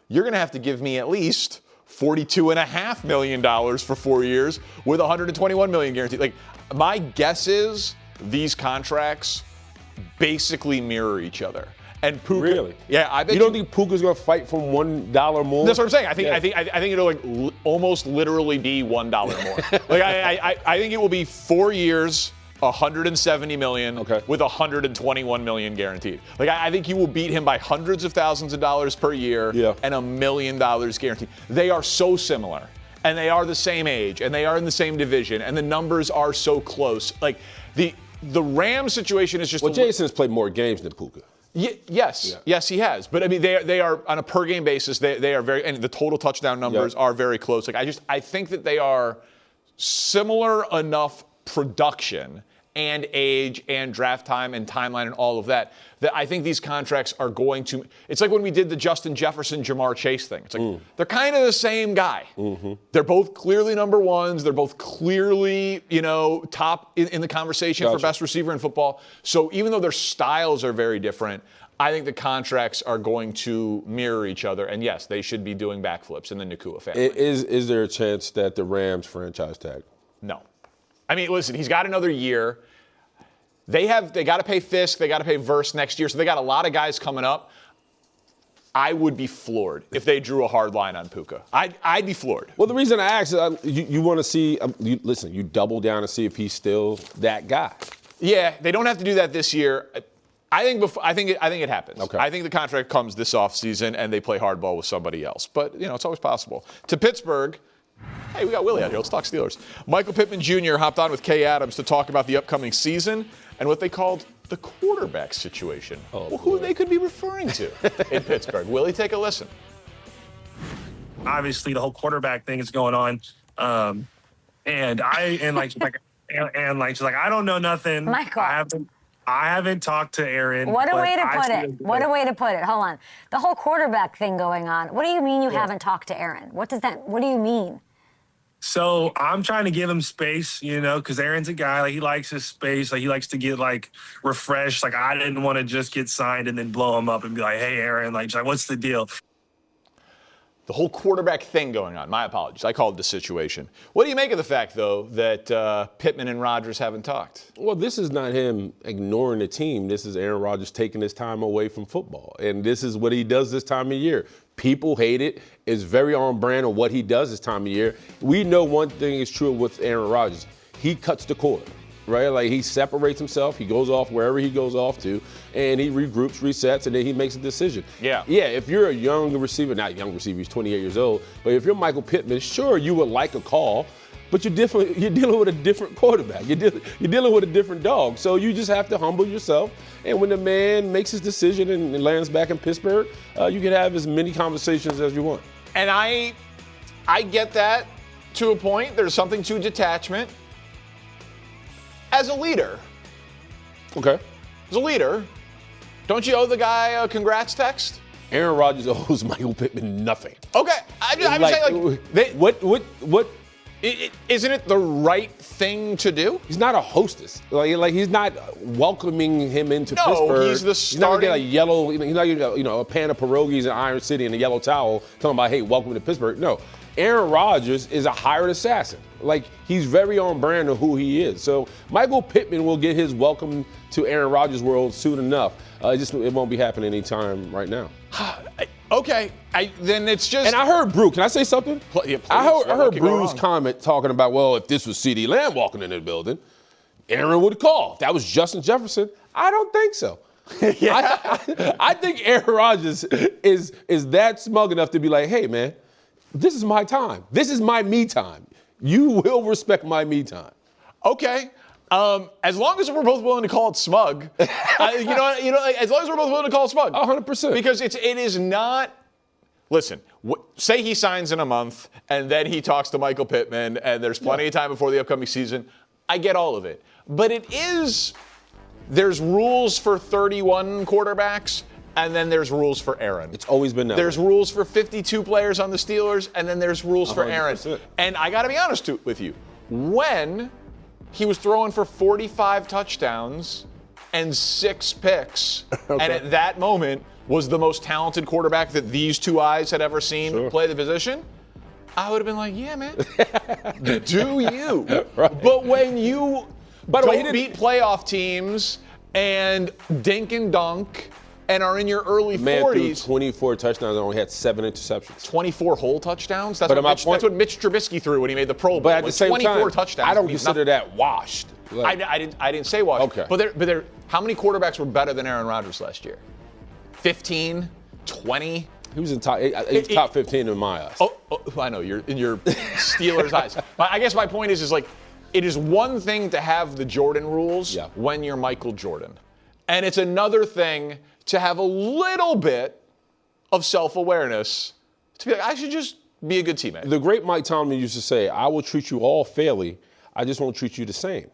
You're going to have to give me at least $42.5 million for 4 years with $121 million guaranteed. My guess is these contracts basically mirror each other. And Puka, Really? Yeah, I bet you don't think Puka's going to fight for $1 more? That's what I'm saying. I think it'll like almost literally be $1 more. Like I think it will be 4 years, $170 million with $121 million guaranteed. Like I think you will beat him by hundreds of thousands of dollars per year and $1 million guaranteed. They are so similar, and they are the same age, and they are in the same division, and the numbers are so close. Like the Rams situation is just. Well, Jason's played more games than Puka. Yes, he has. But I mean, they are on a per game basis. They are very, and the total touchdown numbers are very close. Like I think that they are similar enough production and age and draft time and timeline and all of that I think these contracts are going to. It's like when we did the Justin Jefferson, Jamar Chase thing. It's like they're kind of the same guy. Mm-hmm. They're both clearly number ones. They're both clearly, top in the conversation for best receiver in football. So even though their styles are very different, I think the contracts are going to mirror each other. And yes, they should be doing backflips in the Nacua family. Is there a chance that the Rams franchise tag? No. I mean, listen, he's got another year. They got to pay Fisk. They got to pay Verse next year. So they got a lot of guys coming up. I would be floored if they drew a hard line on Puka. I'd be floored. Well, the reason I asked is you want to see. You double down and see if he's still that guy. Yeah, they don't have to do that this year. I think it happens. Okay. I think the contract comes this offseason and they play hardball with somebody else. But it's always possible. To Pittsburgh. Hey, we got Willie out here. Let's talk Steelers. Michael Pittman Jr. hopped on with Kay Adams to talk about the upcoming season and what they called the quarterback situation. Who they could be referring to in Pittsburgh. Willie, take a listen. Obviously, the whole quarterback thing is going on, she's like, I don't know nothing. Michael. I haven't talked to Aaron. What a way to put it. What a way to put it. Hold on. The whole quarterback thing going on. What do you mean you haven't talked to Aaron? What do you mean? So I'm trying to give him space, because Aaron's a guy, he likes his space. He likes to get, refreshed. I didn't want to just get signed and then blow him up and be like, hey, Aaron, what's the deal? The whole quarterback thing going on. My apologies. I called the situation. What do you make of the fact, though, that Pittman and Rodgers haven't talked? Well, this is not him ignoring the team. This is Aaron Rodgers taking his time away from football. And this is what he does this time of year. People hate it. It's very on brand on what he does this time of year. We know one thing is true with Aaron Rodgers. He cuts the cord, right? He separates himself. He goes off wherever he goes off to, and he regroups, resets, and then he makes a decision. Yeah, if you're a young receiver, not young receiver, he's 28 years old, but if you're Michael Pittman, sure, you would like a call, but you're dealing with a different quarterback. You're dealing with a different dog. So you just have to humble yourself. And when the man makes his decision and lands back in Pittsburgh, you can have as many conversations as you want. And I get that to a point. There's something to detachment. As a leader. Okay. As a leader, don't you owe the guy a congrats text? Aaron Rodgers owes Michael Pittman nothing. Okay. I'm saying, what? Isn't it the right thing to do? He's not a hostess. He's not welcoming him into Pittsburgh. No, he's the starting. He's not getting he's not getting a pan of pierogies in Iron City and a yellow towel telling about, hey, welcome to Pittsburgh. No, Aaron Rodgers is a hired assassin. He's very on brand of who he is. So Michael Pittman will get his welcome to Aaron Rodgers' world soon enough. It won't be happening anytime right now. Okay, then it's just. And I heard Brew. Can I say something? Please, I heard Brew's comment talking about, well, if this was CeeDee Lamb walking into the building, Aaron would call. If that was Justin Jefferson, I don't think so. I think Aaron Rodgers is that smug enough to be like, hey, man, this is my time. This is my me time. You will respect my me time. Okay. As long as we're both willing to call it smug, as long as we're both willing to call it smug. 100%. Because it is not, listen, say he signs in a month and then he talks to Michael Pittman and there's plenty of time before the upcoming season. I get all of it. But there's rules for 31 quarterbacks and then there's rules for Aaron. It's always been that There's rules for 52 players on the Steelers and then there's rules 100%. For Aaron. And I got to be honest with you. When he was throwing for 45 touchdowns and 6 picks, and at that moment was the most talented quarterback that these two eyes had ever seen play the position, I would have been like, yeah, man, do you? Right. But when you don't beat playoff teams and dink and dunk and are in your early Man 40s. threw 24 touchdowns and only had 7 interceptions. 24 whole touchdowns? That's, But that's what Mitch Trubisky threw when he made the Pro Bowl. But at the same 24 time, touchdowns I don't means consider nothing. that washed. Like, I didn't say washed. Okay. But how many quarterbacks were better than Aaron Rodgers last year? 15, 20? He was in top 15 in my eyes. Oh, I know, you're in your Steelers' eyes. But I guess my point is like, it is one thing to have the Jordan rules when you're Michael Jordan. And it's another thing to have a little bit of self-awareness to be like, I should just be a good teammate. The great Mike Tomlin used to say, I will treat you all fairly, I just won't treat you the same.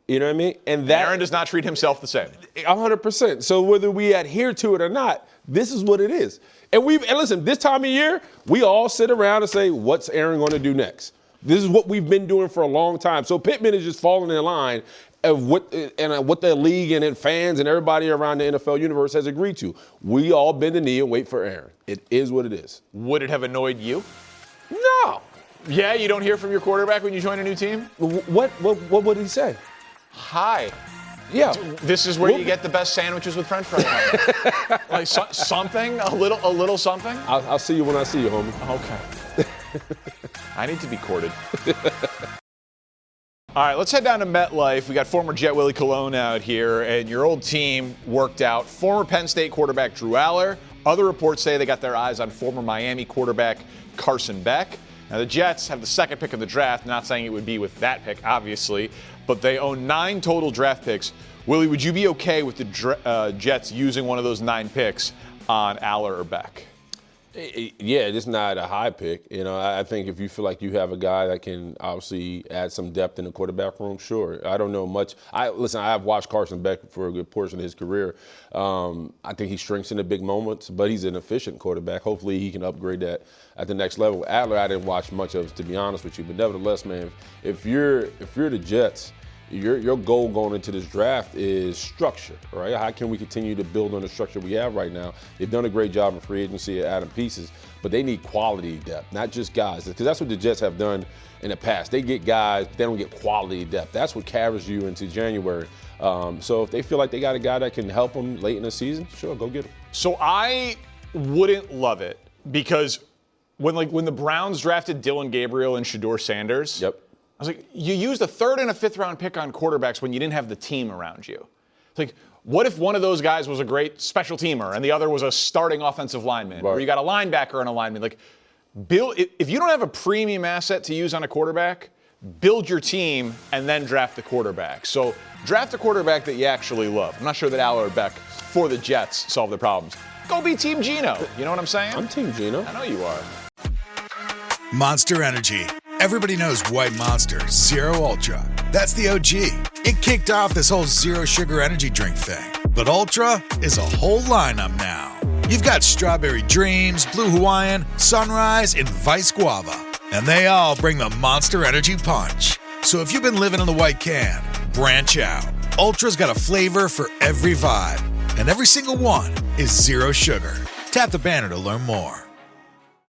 You know what I mean? And that Aaron does not treat himself the same. 100%. So whether we adhere to it or not, this is what it is. And listen, this time of year, we all sit around and say, what's Aaron going to do next? This is what we've been doing for a long time. So Pittman is just falling in line of what the league and fans and everybody around the NFL universe has agreed to. We all bend the knee and wait for Aaron. It is what it is. Would it have annoyed you? No. Yeah, you don't hear from your quarterback when you join a new team? What would he say? Hi. Yeah. This is where you get the best sandwiches with French fries. Like something, a little something. I'll see you when I see you, homie. Okay. I need to be courted. All right, let's head down to MetLife. We got former Jet Willie Colon out here, and your old team worked out former Penn State quarterback Drew Allar. Other reports say they got their eyes on former Miami quarterback Carson Beck. Now, the Jets have the second pick of the draft, not saying it would be with that pick, obviously, but they own 9 total draft picks. Willie, would you be okay with the Jets using one of those 9 picks on Allar or Beck? Yeah, it's not a high pick. You know, I think if you feel like you have a guy that can obviously add some depth in the quarterback room, sure. I don't know much. I have watched Carson Beck for a good portion of his career. I think he shrinks in the big moments, but he's an efficient quarterback. Hopefully he can upgrade that at the next level. Allar, I didn't watch much of, to be honest with you, but nevertheless, man, if you're the Jets, your goal going into this draft is structure, right? How can we continue to build on the structure we have right now? They've done a great job in free agency at adding pieces, but they need quality depth, not just guys, because that's what the Jets have done in the past. They get guys, but they don't get quality depth. That's what carries you into January. So if they feel like they got a guy that can help them late in the season, sure, go get him. So I wouldn't love it because when the Browns drafted Dylan Gabriel and Shedeur Sanders, yep. I was like, you used a 3rd and a 5th round pick on quarterbacks when you didn't have the team around you. It's like, what if one of those guys was a great special teamer and the other was a starting offensive lineman, or you got a linebacker and a lineman? Like, if you don't have a premium asset to use on a quarterback, build your team and then draft the quarterback. So draft a quarterback that you actually love. I'm not sure that Allar or Beck for the Jets solve their problems. Go be Team Geno. You know what I'm saying? I'm Team Geno. I know you are. Monster Energy. Everybody knows White Monster Zero Ultra. That's the OG. It kicked off this whole zero sugar energy drink thing. But Ultra is a whole lineup now. You've got Strawberry Dreams, Blue Hawaiian, Sunrise, and Vice Guava. And they all bring the Monster Energy punch. So if you've been living in the white can, branch out. Ultra's got a flavor for every vibe. And every single one is zero sugar. Tap the banner to learn more.